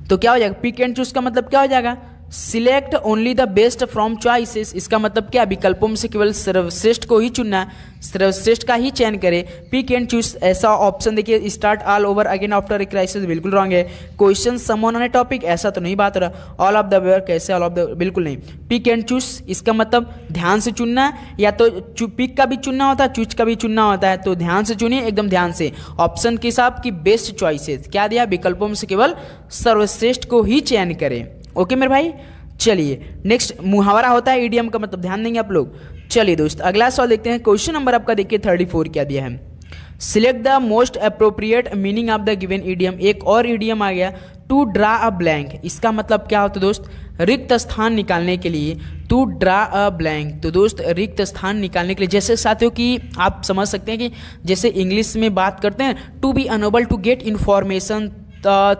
तो क्या हो जाएगा। पिक एंड चूज का मतलब क्या हो जाएगा, select only the best from choices. इसका मतलब क्या, विकल्पों में से केवल सर्वश्रेष्ठ को ही चुनना, सर्वश्रेष्ठ का ही चयन करें। पिक एंड चूज ऐसा ऑप्शन देखिए। Start all over again after a crisis, बिल्कुल रॉन्ग है। Question someone on A topic, ऐसा तो नहीं बात हो रहा। ऑल ऑफ द वेयर, कैसे ऑल ऑफ द, बिल्कुल नहीं। पिक एंड चूज इसका मतलब ध्यान से चुनना, या तो पिक का भी चुनना होता है, चूज का भी चुनना होता है। तो ध्यान से चुनिए, एकदम ध्यान से। ऑप्शन के हिसाब की बेस्ट चॉइसेस क्या दिया, विकल्पों में से केवल सर्वश्रेष्ठ को ही चयन करें। ओके मेरे भाई, चलिए नेक्स्ट मुहावरा होता है इडियम का मतलब, ध्यान देंगे आप लोग। चलिए दोस्त अगला सवाल देखते हैं। क्वेश्चन नंबर आपका देखिए 34 क्या दिया है। Select the most appropriate meaning of the given idiom. एक और इडियम आ गया, टू ड्रा अ ब्लैंक। इसका मतलब क्या होता है दोस्त, रिक्त स्थान निकालने के लिए। टू ड्रा अ ब्लैंक, तो दोस्त रिक्त स्थान निकालने के लिए, जैसे साथियों कि आप समझ सकते हैं कि जैसे इंग्लिश में बात करते हैं, to be unable to get information,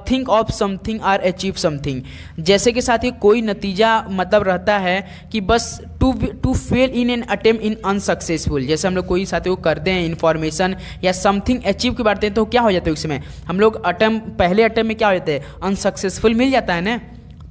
think of something और अचीव समथिंग। जैसे कि साथ ही कोई नतीजा मतलब रहता है कि बस to fail in an attempt in unsuccessful. जैसे हम लोग कोई साथियों को करते हैं इन्फॉर्मेशन या समथिंग अचीव की बात हैं, तो क्या हो जाता है उस समय हम लोग पहले अटेम्प्ट में क्या हो जाता है, अनसक्सेसफुल मिल जाता है ना।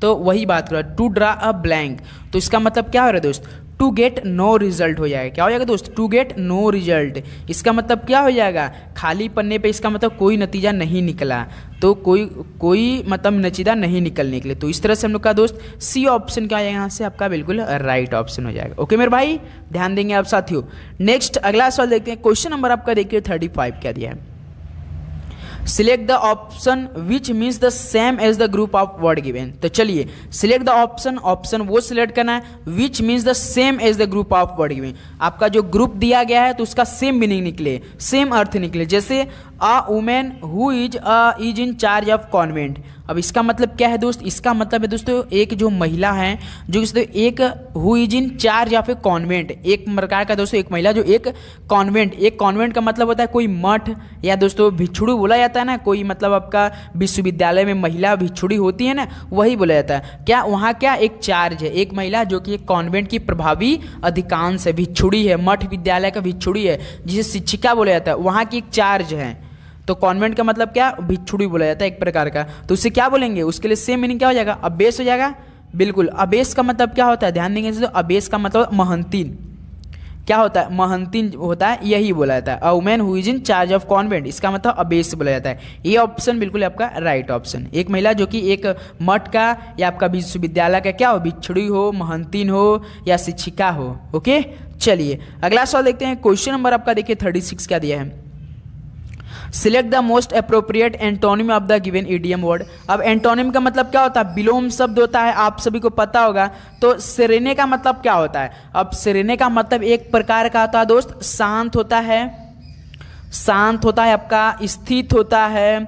तो वही बात कर रहा है, टू ड्रा अ ब्लैंक। तो इसका मतलब क्या हो रहा है दोस्त, टू गेट नो रिजल्ट हो जाएगा। क्या हो जाएगा दोस्त, टू गेट नो रिजल्ट। इसका मतलब क्या हो जाएगा, खाली पन्ने पे इसका मतलब कोई नतीजा नहीं निकला, तो कोई मतलब नतीजा नहीं निकलने के लिए। तो इस तरह से हम लोग का दोस्त सी ऑप्शन क्या है यहाँ से आपका बिल्कुल राइट ऑप्शन हो जाएगा। ओके मेरे भाई, ध्यान देंगे आप साथियों। नेक्स्ट अगला सवाल देखते हैं। क्वेश्चन नंबर आपका देखिए 35 क्या दिया है। Select the option which means the same as the group of word given. तो चलिए सिलेक्ट द ऑप्शन वो सिलेक्ट करना है which means the same as the group of word given. आपका जो ग्रुप दिया गया है तो उसका सेम मीनिंग निकले, सेम अर्थ निकले। जैसे a woman who is in charge of convent. अब इसका मतलब क्या है दोस्त, इसका मतलब है दोस्तों एक जो महिला है जो एक who is in charge of A convent, एक प्रकार का दोस्तों एक महिला जो एक कॉन्वेंट का मतलब होता है कोई मठ, या दोस्तों भिक्षुड़ी बोला जाता है ना, कोई मतलब आपका विश्वविद्यालय में महिला भिक्षुड़ी होती है ना, वही बोला जाता है। क्या वहाँ क्या एक चार्ज है, एक महिला जो कि एक कॉन्वेंट की प्रभावी अधिकांश है, भिक्षुड़ी है, मठ विद्यालय का भिक्षुड़ी है, जिसे शिक्षिका बोला जाता है, वहाँ की एक चार्ज है। तो कॉन्वेंट का मतलब क्या, भिक्षुड़ी बोला जाता है एक प्रकार का। तो उससे क्या बोलेंगे, उसके लिए सेम मीनिंग क्या हो जाएगा, अबेस हो जाएगा। बिल्कुल, अबेस का मतलब क्या होता है, ध्यान देंगे। तो अबेस का मतलब महंतीन, क्या होता है, महंतीन होता है, यही बोला जाता है। A woman who is in charge of convent, इसका मतलब अबेस बोला जाता है। ये ऑप्शन बिल्कुल आपका राइट ऑप्शन। एक महिला जो कि एक मठ का या आपका विश्वविद्यालय का क्या हो, भिक्षुड़ी हो, महंतीन हो या शिक्षिका हो। ओके, चलिए अगला सवाल देखते हैं। क्वेश्चन नंबर आपका देखिए 36 क्या दिया है। Select the most appropriate antonym of the given idiom word. अब एंटोनिम का मतलब क्या होता है, विलोम शब्द होता है, आप सभी को पता होगा। तो सिरेने का मतलब क्या होता है, अब सिरेने का मतलब एक प्रकार का होता है दोस्त, शांत होता है, शांत होता है, आपका स्थित होता है,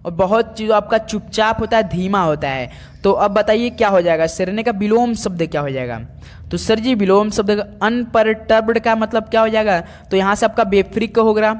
और बहुत चीज़ आपका चुपचाप होता है, धीमा होता है। तो अब बताइए क्या हो जाएगा, सिरेने का विलोम शब्द क्या हो जाएगा। तो सर जी विलोम शब्द अनपर्टर्ब्ड का मतलब क्या हो जाएगा, तो यहाँ से आपका बेफ्रिक होगा।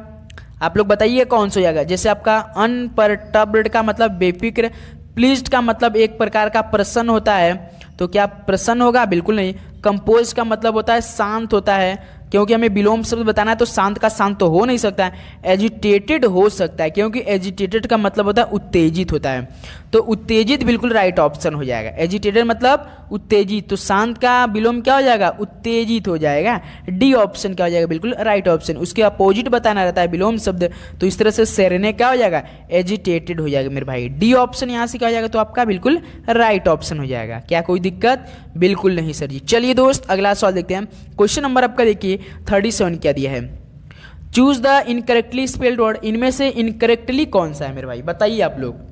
आप लोग बताइए कौन सा हो जाएगा। जैसे आपका अनपर्टर्ब्ड का मतलब बेफिक्र, प्लीज्ड का मतलब एक प्रकार का प्रसन्न होता है, तो क्या प्रसन्न होगा, बिल्कुल नहीं। कंपोज का मतलब होता है शांत होता है, क्योंकि हमें विलोम शब्द बताना है तो शांत का शांत तो हो नहीं सकता है। एजिटेटेड हो सकता है, क्योंकि एजिटेटेड का मतलब होता है उत्तेजित होता है, तो उत्तेजित बिल्कुल राइट ऑप्शन हो जाएगा। एजिटेटेड मतलब उत्तेजित, तो शांत का विलोम क्या हो जाएगा, उत्तेजित हो जाएगा। डी ऑप्शन क्या हो जाएगा, बिल्कुल राइट ऑप्शन। उसके अपोजिट बताना रहता है विलोम शब्द, तो इस तरह से सेरेने क्या हो जाएगा, एजिटेटेड हो जाएगा मेरे भाई। डी ऑप्शन यहाँ से क्या हो जाएगा, तो आपका बिल्कुल राइट ऑप्शन हो जाएगा। क्या कोई दिक्कत, बिल्कुल नहीं सर जी। चलिए दोस्त अगला सवाल देखते हैं। क्वेश्चन नंबर आपका देखिए 37 क्या दिया है। Choose the incorrectly spelled word. इनमें से इनकरेक्टली कौन सा है मेरे भाई, बताइए आप लोग।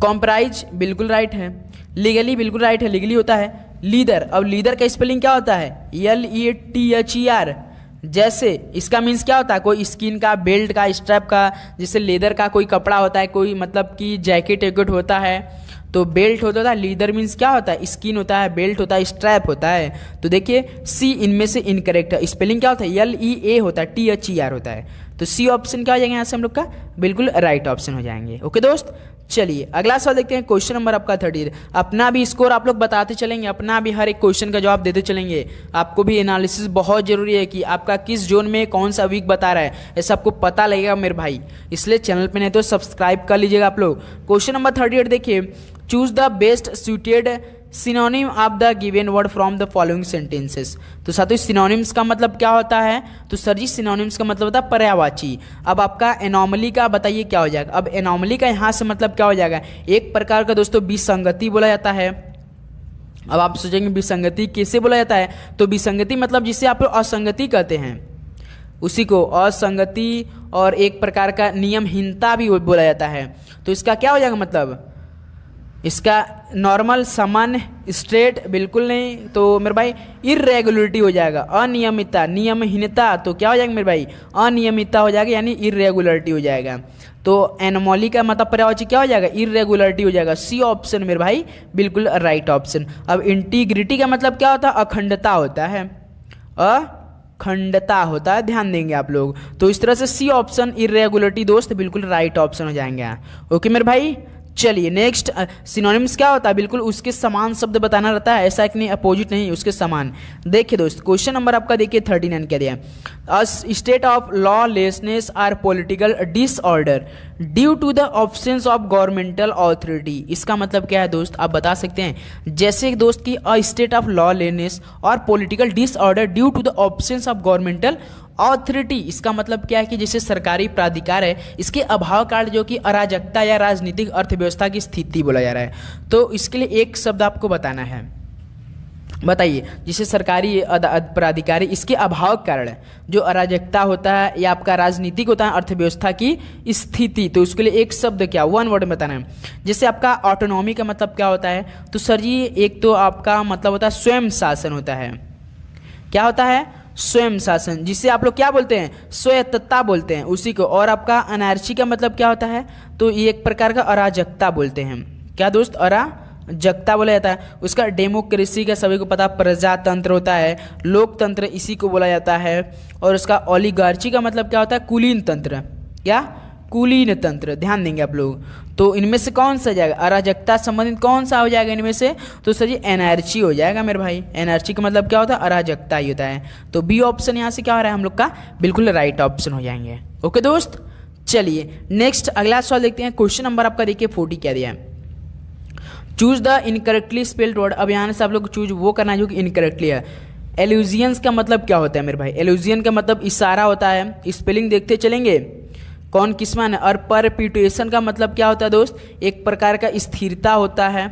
कॉम्प्राइज बिल्कुल राइट है, लीगली बिल्कुल राइट है, लीगली होता है। लीदर, अब लीदर का स्पेलिंग क्या होता है, LETHER। जैसे इसका मीन्स क्या होता है, कोई स्किन का, बेल्ट का, स्ट्रैप का, जैसे लेदर का कोई कपड़ा होता है, कोई मतलब कि जैकेट वैकेट होता है तो बेल्ट होता है। लीदर मीन्स क्या होता है, स्किन होता है, बेल्ट होता है, स्ट्रैप होता है। तो देखिए सी इनमें से इनकरेक्ट है। स्पेलिंग क्या होता है, LEA होता है, THER होता है। तो सी ऑप्शन क्या हो जाएगा यहाँ से हम लोग का, बिल्कुल राइट ऑप्शन हो जाएंगे। ओके दोस्त, चलिए अगला सवाल देखते हैं। क्वेश्चन नंबर आपका 30। अपना भी स्कोर आप लोग बताते चलेंगे, अपना भी हर एक क्वेश्चन का जवाब देते चलेंगे। आपको भी एनालिसिस बहुत जरूरी है कि आपका किस जोन में कौन सा वीक बता रहा है, ऐसा आपको पता लगेगा मेरे भाई। इसलिए चैनल पे नहीं तो सब्सक्राइब कर लीजिएगा आप लोग। क्वेश्चन नंबर 38 देखिए, choose the best suited synonym of the given word from the following sentences. तो साथियों सिनोनिम्स का मतलब क्या होता है, तो सर जी सिनोनिम्स का मतलब होता है पर्यायवाची। अब आपका एनोमली का बताइए क्या हो जाएगा। अब एनोमली का यहाँ से मतलब क्या हो जाएगा, एक प्रकार का दोस्तों विसंगति बोला जाता है। अब आप सोचेंगे विसंगति कैसे बोला जाता है, तो विसंगति मतलब जिसे आप लोग असंगति कहते हैं उसी को असंगति, और एक प्रकार का नियमहीनता भी बोला जाता है। तो इसका क्या हो जाएगा मतलब, इसका नॉर्मल, सामान्य, स्ट्रेट बिल्कुल नहीं, तो मेरे भाई इरेगुलरिटी हो जाएगा। अनियमितता, नियमहीनता, तो क्या हो जाएगा मेरे भाई, अनियमितता हो जाएगा, यानी इरेगुलरिटी हो जाएगा। तो एनोमली का मतलब पर्यायवाची क्या हो जाएगा, इरेगुलरिटी हो जाएगा। सी ऑप्शन मेरे भाई बिल्कुल राइट ऑप्शन। अब इंटीग्रिटी का मतलब क्या होता है, अखंडता होता है, अखंडता होता है, ध्यान देंगे आप लोग। तो इस तरह से सी ऑप्शन इरेगुलरिटी दोस्त बिल्कुल राइट ऑप्शन हो जाएंगे। ओके मेरे भाई, चलिए नेक्स्ट। सिनोनिम्स क्या होता है, बिल्कुल उसके समान शब्द बताना रहता है, ऐसा कि नहीं अपोजिट नहीं, उसके समान। देखिए दोस्त क्वेश्चन नंबर आपका देखिए 39 क्या दिया, a state of lawlessness or political disorder due to the absence of governmental authority. इसका मतलब क्या है दोस्त, आप बता सकते हैं। जैसे दोस्त की अ स्टेट ऑफ लॉलेसनेस और political disorder due to the absence of governmental authority, इसका मतलब क्या है कि जैसे सरकारी प्राधिकार है, इसके अभाव कारण जो कि अराजकता या राजनीतिक अर्थव्यवस्था की स्थिति बोला जा रहा है। तो इसके लिए एक शब्द आपको बताना है, बताइए। जिसे सरकारी प्राधिकारी, इसके अभाव के कारण जो अराजकता होता है या आपका राजनीतिक होता है अर्थव्यवस्था की स्थिति, तो उसके लिए एक शब्द क्या, वन वर्ड में बताना है। जैसे आपका ऑटोनॉमी का मतलब क्या होता है, तो सर जी एक तो आपका मतलब होता है स्वयं शासन होता है। क्या होता है, स्वयं शासन, जिसे आप लोग क्या बोलते हैं, स्वायत्तता बोलते हैं उसी को। और आपका अनार्ची का मतलब क्या होता है, तो ये एक प्रकार का अराजकता बोलते हैं। क्या दोस्त, अराजकता बोला जाता है। उसका डेमोक्रेसी का सभी को पता, प्रजातंत्र होता है, लोकतंत्र इसी को बोला जाता है। और उसका ओलिगार्ची का मतलब क्या होता है, कुलीन तंत्र। क्या, कुलीन तंत्र, ध्यान देंगे आप लोग। तो इनमें से कौन सा जाएगा, अराजकता संबंधित कौन सा हो जाएगा इनमें से, तो सर जी एनआरची हो जाएगा मेरे भाई। एनआरची का मतलब क्या होता है, अराजकता ही होता है। तो बी ऑप्शन यहाँ से क्या हो रहा है हम लोग का, बिल्कुल राइट ऑप्शन हो जाएंगे। ओके दोस्त, चलिए नेक्स्ट अगला सवाल देखते हैं। क्वेश्चन नंबर आपका देखिए 40 क्या दिया है, choose the incorrectly spelled word. अब यहाँ से आप लोग चूज वो करना है जो कि इनकरेक्टली है। एल्यूजियंस का मतलब क्या होता है मेरे भाई, एल्यूजियन का मतलब इशारा होता है। स्पेलिंग देखते चलेंगे कौन किस्मान है। और परपिटुएशन का मतलब क्या होता है दोस्त, एक प्रकार का स्थिरता होता है।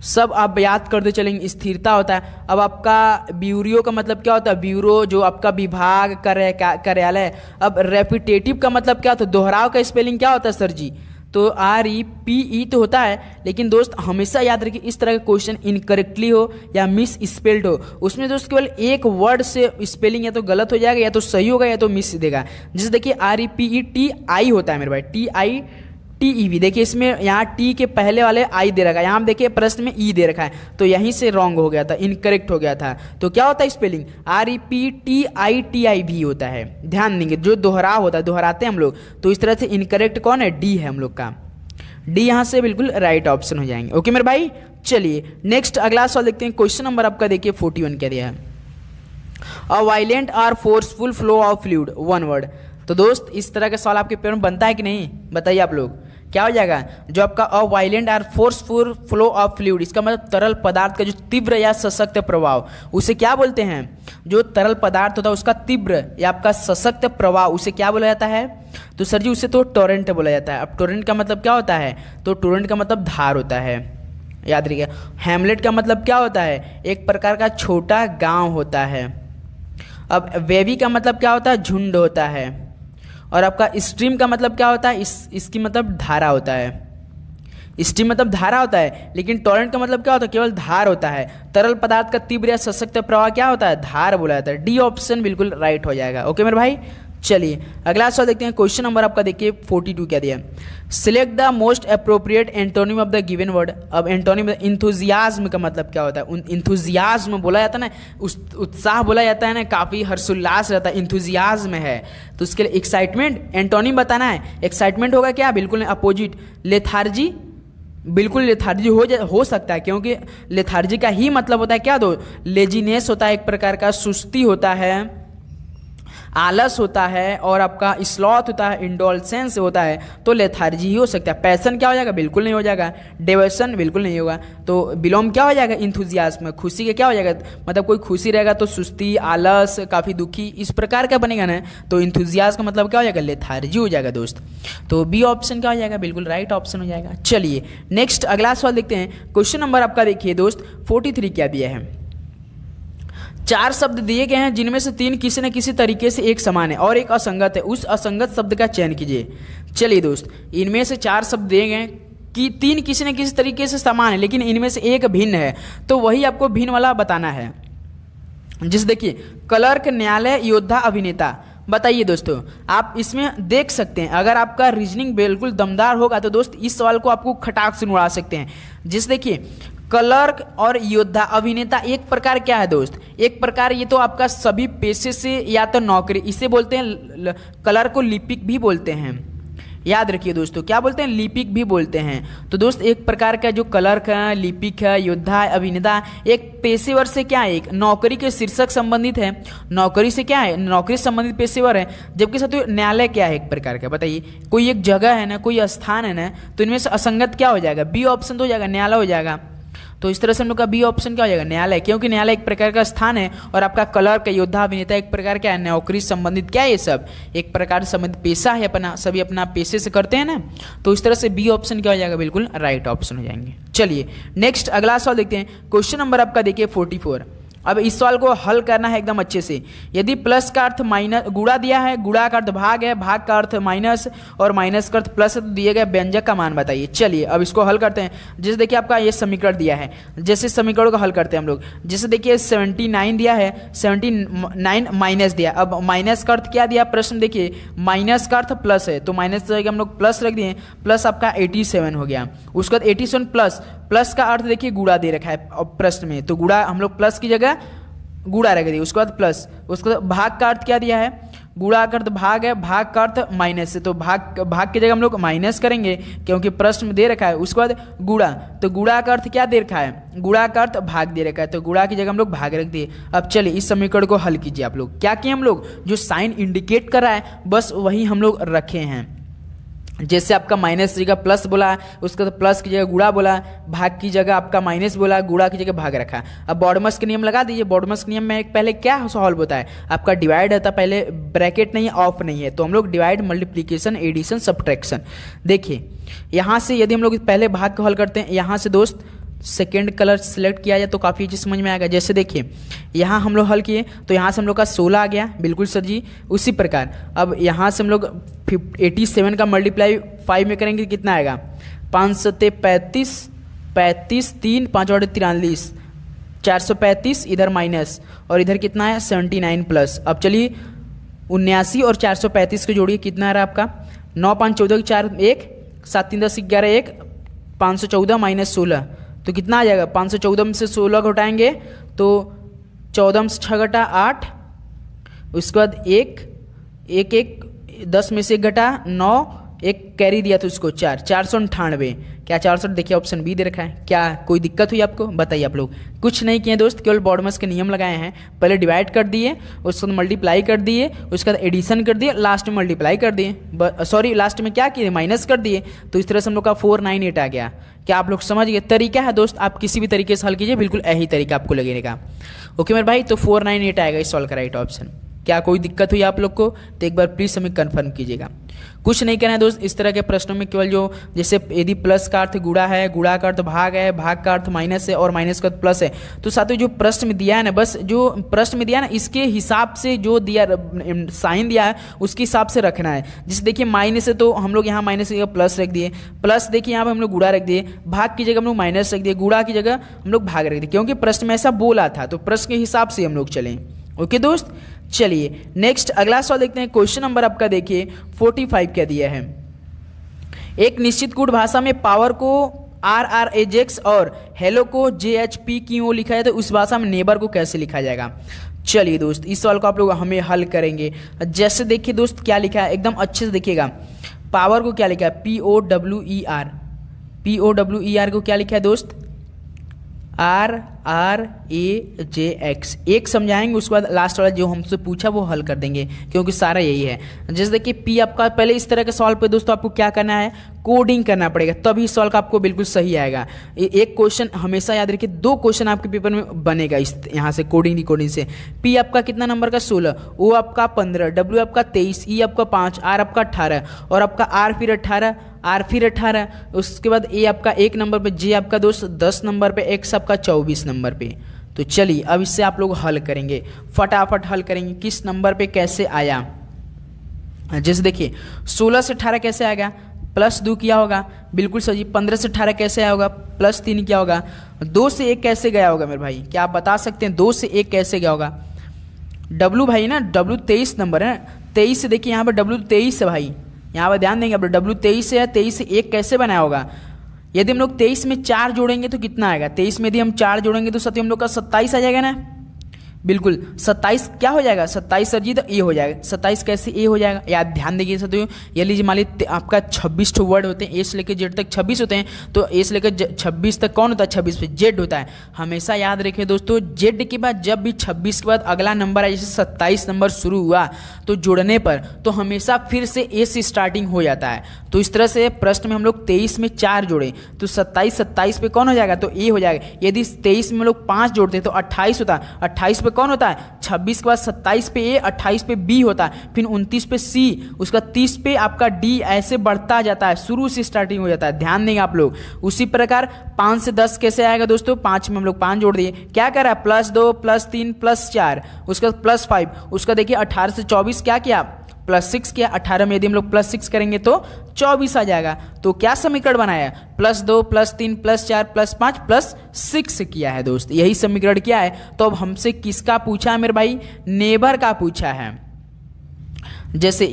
सब आप याद करते चलेंगे, स्थिरता होता है। अब आपका ब्यूरो का मतलब क्या होता है, ब्यूरो जो आपका विभाग, कार्यालय। अब रेपिटेटिव का मतलब क्या होता है, दोहराव का स्पेलिंग क्या होता है सर जी, तो REPE तो होता है। लेकिन दोस्त हमेशा याद रखिए इस तरह का क्वेश्चन इनकरेक्टली हो या मिस स्पेल्ड हो, उसमें दोस्त केवल एक वर्ड से स्पेलिंग या तो गलत हो जाएगा या तो सही होगा या तो मिस देगा। जैसे देखिए REPETI होता है मेरे भाई, TITEV। देखिए इसमें यहाँ टी के पहले वाले आई दे रखा है, यहाँ देखिए प्रश्न में ई दे रखा है, तो यहीं से रॉन्ग हो गया था, इनकरेक्ट हो गया था। तो क्या होता है स्पेलिंग, REPTITIV होता है। ध्यान देंगे जो दोहराव होता है, दोहराते हैं हम लोग, तो इस तरह से इनकरेक्ट कौन है, डी है हम लोग का। डी यहाँ से बिल्कुल राइट ऑप्शन हो जाएंगे। ओके मेरे भाई, चलिए नेक्स्ट अगला सवाल देखते हैं। क्वेश्चन नंबर आपका देखिए 41 क्या दिया है, अ वायलेंट और forceful flow of fluid, one word. तो दोस्त इस तरह का सवाल आपके पेपर में बनता है कि नहीं, बताइए आप लोग। क्या हो जाएगा, जो आपका अ वायलेंट और फोर्सफुल फ्लो ऑफ फ्लूइड, इसका मतलब तरल पदार्थ का जो तीव्र या सशक्त प्रभाव, उसे क्या बोलते हैं, जो तरल पदार्थ होता है उसका तीव्र या आपका सशक्त प्रवाह, उसे क्या बोला जाता है, तो सर जी उसे तो टोरेंट बोला जाता है। अब टोरेंट का मतलब क्या होता है, तो टोरेंट का मतलब धार होता है, याद रखिए। हैमलेट का मतलब क्या होता है, एक प्रकार का छोटा गांव होता है। अब वेवी का मतलब क्या होता है, झुंड होता है। और आपका स्ट्रीम का मतलब क्या होता है, इसकी मतलब धारा होता है। स्टीम मतलब धारा होता है, लेकिन टॉरेंट का मतलब क्या होता है, केवल धार होता है। तरल पदार्थ का तीव्र या सशक्त प्रवाह क्या होता है, धार बोला जाता है। डी ऑप्शन बिल्कुल राइट हो जाएगा। ओके मेरे भाई, चलिए अगला सवाल देखते हैं। क्वेश्चन नंबर आपका देखिए 42 क्या दिया, select the most appropriate antonym of the given word. अब एंटोनिम इंथुजियाज्म का मतलब क्या होता है, इंथुजियाज्म बोला जाता है ना, उत्साह बोला जाता है ना, काफ़ी हर्षोल्लास रहता है, इंथुजियाज्म है। तो उसके लिए एक्साइटमेंट, एंटोनिम बताना है। एक्साइटमेंट होगा क्या, बिल्कुल अपोजिट। लेथार्जी, बिल्कुल लेथार्जी हो सकता है, क्योंकि लेथार्जी का ही मतलब होता है क्या, दो लेजीनेस होता है, एक प्रकार का सुस्ती होता है, आलस होता है, और आपका स्लॉथ होता है, इंडोलसेंस होता है, तो लेथार्जी ही हो सकता है। पैसन क्या हो जाएगा, बिल्कुल नहीं हो जाएगा। डेवोशन बिल्कुल नहीं होगा। तो बिलोम क्या हो जाएगा, इंथुजियाज्म, खुशी के क्या हो जाएगा, मतलब कोई खुशी रहेगा तो सुस्ती, आलस, काफ़ी दुखी, इस प्रकार का बनेगा ना, तो इंथुजियाज्म का मतलब क्या हो जाएगा, लेथार्जी हो जाएगा दोस्त। तो बी ऑप्शन क्या हो जाएगा, बिल्कुल राइट ऑप्शन हो जाएगा। चलिए नेक्स्ट अगला सवाल देखते हैं। क्वेश्चन नंबर आपका देखिए दोस्त 43 क्या दिया है, 4 शब्द दिए गए हैं जिनमें से 3 किसी न किसी तरीके से एक समान है और एक असंगत है, उस असंगत शब्द का चयन कीजिए। चलिए दोस्त, इनमें से 4 शब्द दिए गए हैं कि 3 किसी न किसी तरीके से समान है, लेकिन इनमें से एक भिन्न है, तो वही आपको भिन्न वाला बताना है। जिस देखिए, क्लर्क, न्यायालय, योद्धा, अभिनेता। बताइए दोस्तों, आप इसमें देख सकते हैं, अगर आपका रीजनिंग बिल्कुल दमदार होगा तो दोस्त इस सवाल को आपको खटाक से उड़ा सकते हैं। जिस देखिए, क्लर्क और योद्धा, अभिनेता, एक प्रकार क्या है दोस्त, एक प्रकार ये तो आपका सभी पेशे से या तो नौकरी, इसे बोलते हैं क्लर्क को लिपिक भी बोलते हैं, याद रखिए दोस्तों, क्या बोलते हैं, लिपिक भी बोलते हैं। तो दोस्त एक प्रकार का जो क्लर्क है, लिपिक है, योद्धा है, अभिनेता, एक पेशेवर से क्या है, एक नौकरी के शीर्षक संबंधित है, नौकरी से क्या है, नौकरी संबंधित पेशेवर है। जबकि साथियों न्यायालय क्या है, एक प्रकार का, बताइए, कोई एक जगह है ना, कोई स्थान है ना, तो इनमें से असंगत क्या हो जाएगा, बी ऑप्शन तो हो जाएगा, न्यायालय हो जाएगा। तो इस तरह से हम लोग का बी ऑप्शन क्या हो जाएगा, न्यायालय, क्योंकि न्यायालय एक प्रकार का स्थान है और आपका क्लर्क, योद्धा, अभिनेता एक प्रकार क्या है, नौकरी संबंधित क्या है, ये सब एक प्रकार से संबंधित पेशा है अपना, सभी अपना पेशे से करते हैं ना। तो इस तरह से बी ऑप्शन क्या हो जाएगा, बिल्कुल राइट ऑप्शन हो जाएंगे। चलिए नेक्स्ट अगला सवाल देखते हैं। क्वेश्चन नंबर आपका देखिए 44। अब इस सवाल को हल करना है एकदम अच्छे से। यदि प्लस का अर्थ माइनस, गुणा दिया है, गुणा का अर्थ भाग है, भाग का अर्थ माइनस और माइनस का अर्थ प्लस है, तो दिए गए व्यंजक का मान बताइए। चलिए अब इसको हल करते हैं। जैसे देखिए आपका ये समीकरण दिया है, जैसे समीकरणों को हल करते हैं हम लोग। जैसे देखिए 79 दिया है, 79 माइनस दिया, अब माइनस का अर्थ क्या दिया, प्रश्न देखिए माइनस का अर्थ प्लस है, तो माइनस जगह हम लोग प्लस रख दिए, प्लस आपका 87 हो गया। उसके बाद 87 प्लस, प्लस का अर्थ देखिए गुणा दे रखा है प्रश्न में, तो गुणा हम लोग प्लस की जगह गुणा रख दिए। उसके बाद प्लस, उसके बाद भाग का अर्थ क्या दिया है, गुणा का अर्थ भाग है, भाग का अर्थ माइनस है, तो भाग की जगह हम लोग माइनस करेंगे क्योंकि प्रश्न में दे रखा है। उसके बाद गुणा, तो गुणा का अर्थ क्या दे रखा है, गुणा का अर्थ भाग दे रखा है, तो गुणा की जगह हम लोग भाग रख दिए। अब चलिए इस समीकरण को हल कीजिए आप लोग। क्या किए हम लोग, जो साइन इंडिकेट कर रहा है बस वही हम लोग रखे हैं। जैसे आपका माइनस की जगह प्लस बोला, उसके बाद प्लस की जगह गुणा बोला, भाग की जगह आपका माइनस बोला, गुणा की जगह भाग रखा। अब बॉडमस के नियम लगा दीजिए। बॉडमस के नियम में एक पहले क्या सॉल्व होता है, आपका डिवाइड होता है, पहले ब्रैकेट नहीं है, ऑफ नहीं है, तो हम लोग डिवाइड, मल्टीप्लीकेशन, एडिशन, सब्ट्रैक्शन। देखिए यहाँ से यदि हम लोग पहले भाग को हल करते हैं, यहाँ से दोस्त सेकेंड कलर सेलेक्ट किया जाए तो काफ़ी चीज़ समझ में आएगा। जैसे देखिए यहाँ हम लोग हल किए तो यहाँ से हम लोग का 16 आ गया, बिल्कुल सर जी। उसी प्रकार अब यहाँ से हम लोग 87 का मल्टीप्लाई 5 में करेंगे, कितना आएगा, 5 सत्ते 35, 35 3 5 और 43, 435, इधर माइनस और इधर कितना है 79 प्लस। अब चलिए 79 और 435 को जोड़िए, कितना आ रहा है आपका 9 5 14 4 1 7 3 10 11 1 514 माइनस 16, तो कितना आ जाएगा, 514 में से 16 घटाएंगे तो 14 में से 6 घटा 8, उसके बाद 1 10 में से 1 घटा 9, 1 कैरी दिया तो उसको 498। क्या 400, देखिए ऑप्शन बी दे रखा है। क्या कोई दिक्कत हुई आपको, बताइए आप लोग। कुछ नहीं किए दोस्त, केवल बॉडमस के नियम लगाए हैं। पहले डिवाइड कर दिए, उसके बाद मल्टीप्लाई कर दिए, उसके बाद एडिशन कर दिए, लास्ट में मल्टीप्लाई कर दिए, सॉरी लास्ट में क्या किए, माइनस कर दिए। तो इस तरह से हम लोग का 498 आ गया। क्या आप लोग समझ गए, तरीका है दोस्त, आप किसी भी तरीके से हल कीजिए, बिल्कुल यही तरीका आपको लगेगा। ओके मेरे भाई, तो 498 आएगा इस सॉल्व का राइट ऑप्शन। क्या कोई दिक्कत हुई आप लोग को? तो एक बार प्लीज़ हमें कन्फर्म कीजिएगा। कुछ नहीं करना है दोस्त, इस तरह के प्रश्नों में केवल जो जैसे यदि प्लस का अर्थ गुणा है, गुणा का अर्थ भाग है, भाग का अर्थ माइनस है और माइनस का अर्थ प्लस है, तो साथियों जो प्रश्न में दिया है ना, बस जो प्रश्न में दिया है ना इसके हिसाब से जो दिया साइन दिया है उसके हिसाब से रखना है। जैसे देखिए माइनस है तो हम लोग यहाँ माइनस की जगह प्लस रख दिए, प्लस देखिए यहाँ पर हम लोग गुणा रख दिए, भाग की जगह हम लोग माइनस रख दिए, गुणा की जगह हम लोग भाग रख दिए, क्योंकि प्रश्न में ऐसा बोला था, तो प्रश्न के हिसाब से हम लोग चलें। ओके दोस्त, चलिए नेक्स्ट अगला सवाल देखते हैं। क्वेश्चन नंबर आपका देखिए 45 क्या दिया है। एक निश्चित कोड भाषा में पावर को RRAJX और हेलो को JHP लिखा है, तो उस भाषा में नेबर को कैसे लिखा जाएगा? चलिए दोस्त इस सवाल को आप लोग हमें हल करेंगे। जैसे देखिए दोस्त क्या लिखा है, एकदम अच्छे से देखिएगा। पावर को क्या लिखा है? POWER, POWER को क्या लिखा है दोस्त? RRAJX। एक समझाएंगे, उसके बाद लास्ट वाला जो हमसे पूछा वो हल कर देंगे, क्योंकि सारा यही है। जैसे देखिए P आपका, पहले इस तरह के सवाल पे दोस्तों आपको क्या करना है, कोडिंग करना पड़ेगा, तभी इस सवाल का आपको बिल्कुल सही आएगा। एक क्वेश्चन हमेशा याद रखिए, 2 क्वेश्चन आपके पेपर में बनेगा इस यहाँ से कोडिंग डिकोडिंग से। P आपका कितना नंबर का? 16, O आपका 15, W आपका 23, E आपका 5, R आपका 18 और आपका R फिर 18, उसके बाद A आपका 1 नंबर पे, J आपका दोस्त 10 नंबर पे, X आपका 24 नंबर पे। तो चलिए अब इससे आप लोग हल करेंगे, फटाफट हल करेंगे। किस नंबर पे कैसे आया? जैसे देखिए 16 से 18 कैसे आएगा? प्लस 2 किया होगा, बिल्कुल सही। 15 से 18 कैसे आया होगा? प्लस 3 किया होगा। 2 से 1 कैसे गया होगा मेरे भाई? क्या आप बता सकते हैं 2 से 1 कैसे गया होगा? W भाई ना, W 23 नंबर है, 23 से देखिए यहाँ पर W 23 है भाई, यहाँ पर ध्यान देंगे। अब W 23 है, 23 से 1 कैसे बनाया होगा? यदि हम लोग 23 में 4 जोड़ेंगे तो कितना आएगा? 23 में यदि हम 4 जोड़ेंगे तो साथियों हम लोग का 27 आ जाएगा ना, बिल्कुल 27 क्या हो जाएगा? 27 सर जी तो ए हो जाएगा। 27 कैसे ए हो जाएगा? याद ध्यान देखिए साथियों, ये लीजिए मान लीजिए आपका 26 ठो वर्ड होते हैं, ए से लेकर जेड तक 26 होते हैं, तो ए से लेकर 26 तक कौन होता है? 26 पे जेड होता है। हमेशा याद रखिए दोस्तों, जेड के बाद जब भी 26 के बाद अगला नंबर है, जैसे 27 नंबर शुरू हुआ तो जुड़ने पर तो हमेशा फिर से ए से स्टार्टिंग हो जाता है। तो इस तरह से प्रश्न में हम लोग 23 में 4 जोड़े तो 27 पे कौन हो जाएगा? तो ए हो जाएगा। यदि 23 में हम लोग 5 जोड़ते हैं तो 28 होता है। 28 पे कौन होता है? 26 के बाद 27 पे ए, 28 पे बी होता है, फिर 29 पे सी, उसका 30 पे आपका डी, ऐसे बढ़ता जाता है, शुरू से स्टार्टिंग हो जाता है। ध्यान देंगे आप लोग। उसी प्रकार 5 से 10 कैसे आएगा दोस्तों? 5 में हम लोग 5 जोड़ दिए, क्या कर रहा है? +2 +3 +4, उसका +5, उसका देखिए 18 से 24 क्या किया? +6 किया। 18 में यदि हम लोग +6 करेंगे तो 24 आ जाएगा। तो क्या समीकरण बनाया? +2 +3 +4 +5 +6 किया है दोस्त, यही समीकरण क्या है? तो अब हमसे किसका पूछा है मेरे भाई? नेबर का पूछा है। जैसे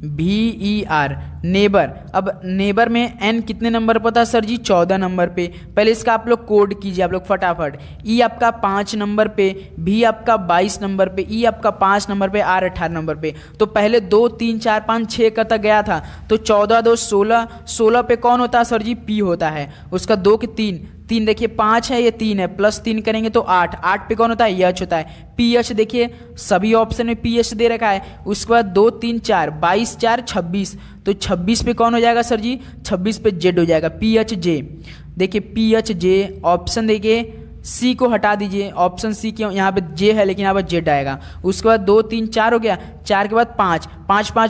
NEBER, नेबर। अब नेबर में n कितने नंबर पर था सर जी? 14 नंबर पे। पहले इसका आप लोग कोड कीजिए आप लोग फटाफट। E आपका 5 नंबर पे, B आपका 22 नंबर पे, E आपका 5 नंबर पे, R 18 नंबर पे। तो पहले 2 3 4 5 6 का तक गया था, तो 14 2 16, 16 पे कौन होता है सर जी? P होता है। उसका 2 के 3 देखिए 5 है, ये 3 है, +3 करेंगे तो 8 पे कौन होता है? एच होता है। PH देखिए सभी ऑप्शन में PH दे रखा है। उसके बाद 2 3 4 22 4 26, तो 26 पे कौन हो जाएगा सर जी? 26 पे जेड हो जाएगा, PHJ। देखिए PHJ ऑप्शन देखिए सी को हटा दीजिए, ऑप्शन सी के यहाँ पे जे है लेकिन यहाँ पर जेड आएगा। उसके बाद 2 3 4 हो गया, 4 के बाद 5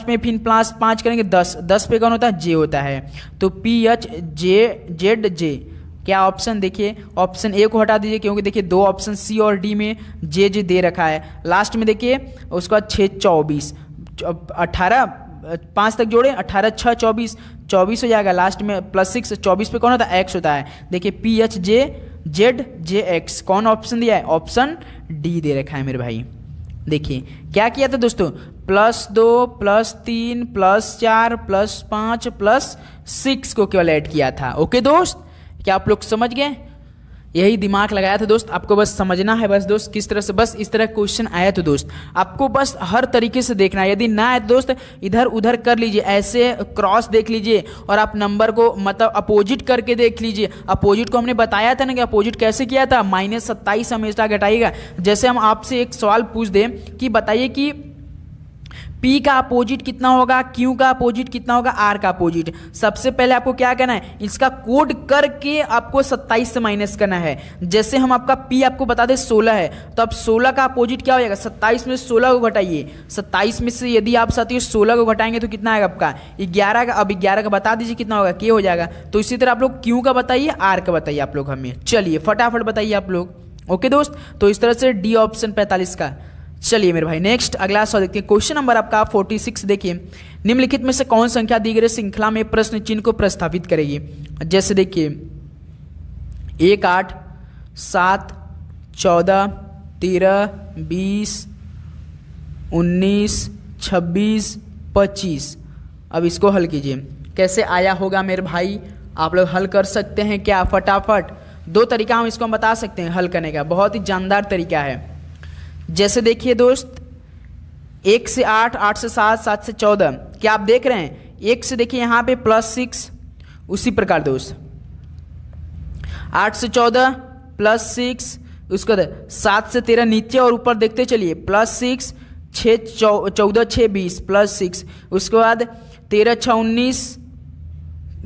में फिर +5 करेंगे 10 पे कौन होता है? जे होता है। तो PHJZJ क्या ऑप्शन? देखिए ऑप्शन ए को हटा दीजिए, क्योंकि देखिए 2 ऑप्शन सी और डी में जे दे रखा है। लास्ट में देखिए उसके बाद 6 24, 18 5 तक जोड़े, 18 6 24 हो जाएगा। लास्ट में +6, 24 पे कौन होता है? एक्स होता है। देखिए PHJZJX कौन ऑप्शन दिया है? ऑप्शन डी दे रखा है मेरे भाई। देखिए क्या किया था दोस्तों? +2 +3 +4 +5 +6 को केवल ऐड किया था। ओके दोस्त, क्या आप लोग समझ गए? यही दिमाग लगाया था दोस्त, आपको बस समझना है बस दोस्त किस तरह से, बस इस तरह क्वेश्चन आया तो दोस्त आपको बस हर तरीके से देखना है। यदि ना आए तो दोस्त इधर उधर कर लीजिए, ऐसे क्रॉस देख लीजिए और आप नंबर को मतलब अपोजिट करके देख लीजिए। अपोजिट को हमने बताया था ना कि अपोजिट कैसे किया था? -27 हमेशा घटाइएगा। जैसे हम आपसे एक सवाल पूछ दें कि बताइए कि P का अपोजिट कितना होगा, Q का अपोजिट कितना होगा, R का अपोजिट। सबसे पहले आपको क्या करना है, इसका कोड करके आपको 27 से माइनस करना है। जैसे हम आपका P आपको बता दें 16 है, तो अब 16 का अपोजिट क्या हो जाएगा, 27 में 16 को घटाइए। 27 में से यदि आप साथियों 16 को घटाएंगे तो कितना आएगा आपका 11 का। अब 11 का बता दीजिए कितना होगा, K हो जाएगा। तो इसी तरह आप लोग Q का बताइए, R का बताइए आप लोग हमें। चलिए फटाफट बताइए आप लोग। ओके दोस्त, तो इस तरह से डी ऑप्शन 45 का। चलिए मेरे भाई नेक्स्ट अगला सवाल देखते हैं। क्वेश्चन नंबर आपका 46 देखिए, निम्नलिखित में से कौन संख्या दी गई श्रृंखला में प्रश्न चिन्ह को प्रस्तावित करेगी। जैसे देखिए 1, 8, 7, 14, 13, 20, 19, 26, 25। अब इसको हल कीजिए, कैसे आया होगा मेरे भाई, आप लोग हल कर सकते हैं क्या फटाफट। दो तरीका हम इसको बता सकते हैं हल करने का, बहुत ही जानदार तरीका है। जैसे देखिए दोस्त 1 से 8, 8 से 7, 7 से 14, क्या आप देख रहे हैं 1 से देखिए यहाँ पे +6, उसी प्रकार दोस्त 8 से 14 +6, उसके बाद 7 से 13 नीचे और ऊपर देखते चलिए +6, 14 6 20 +6, उसके बाद 13 6 19,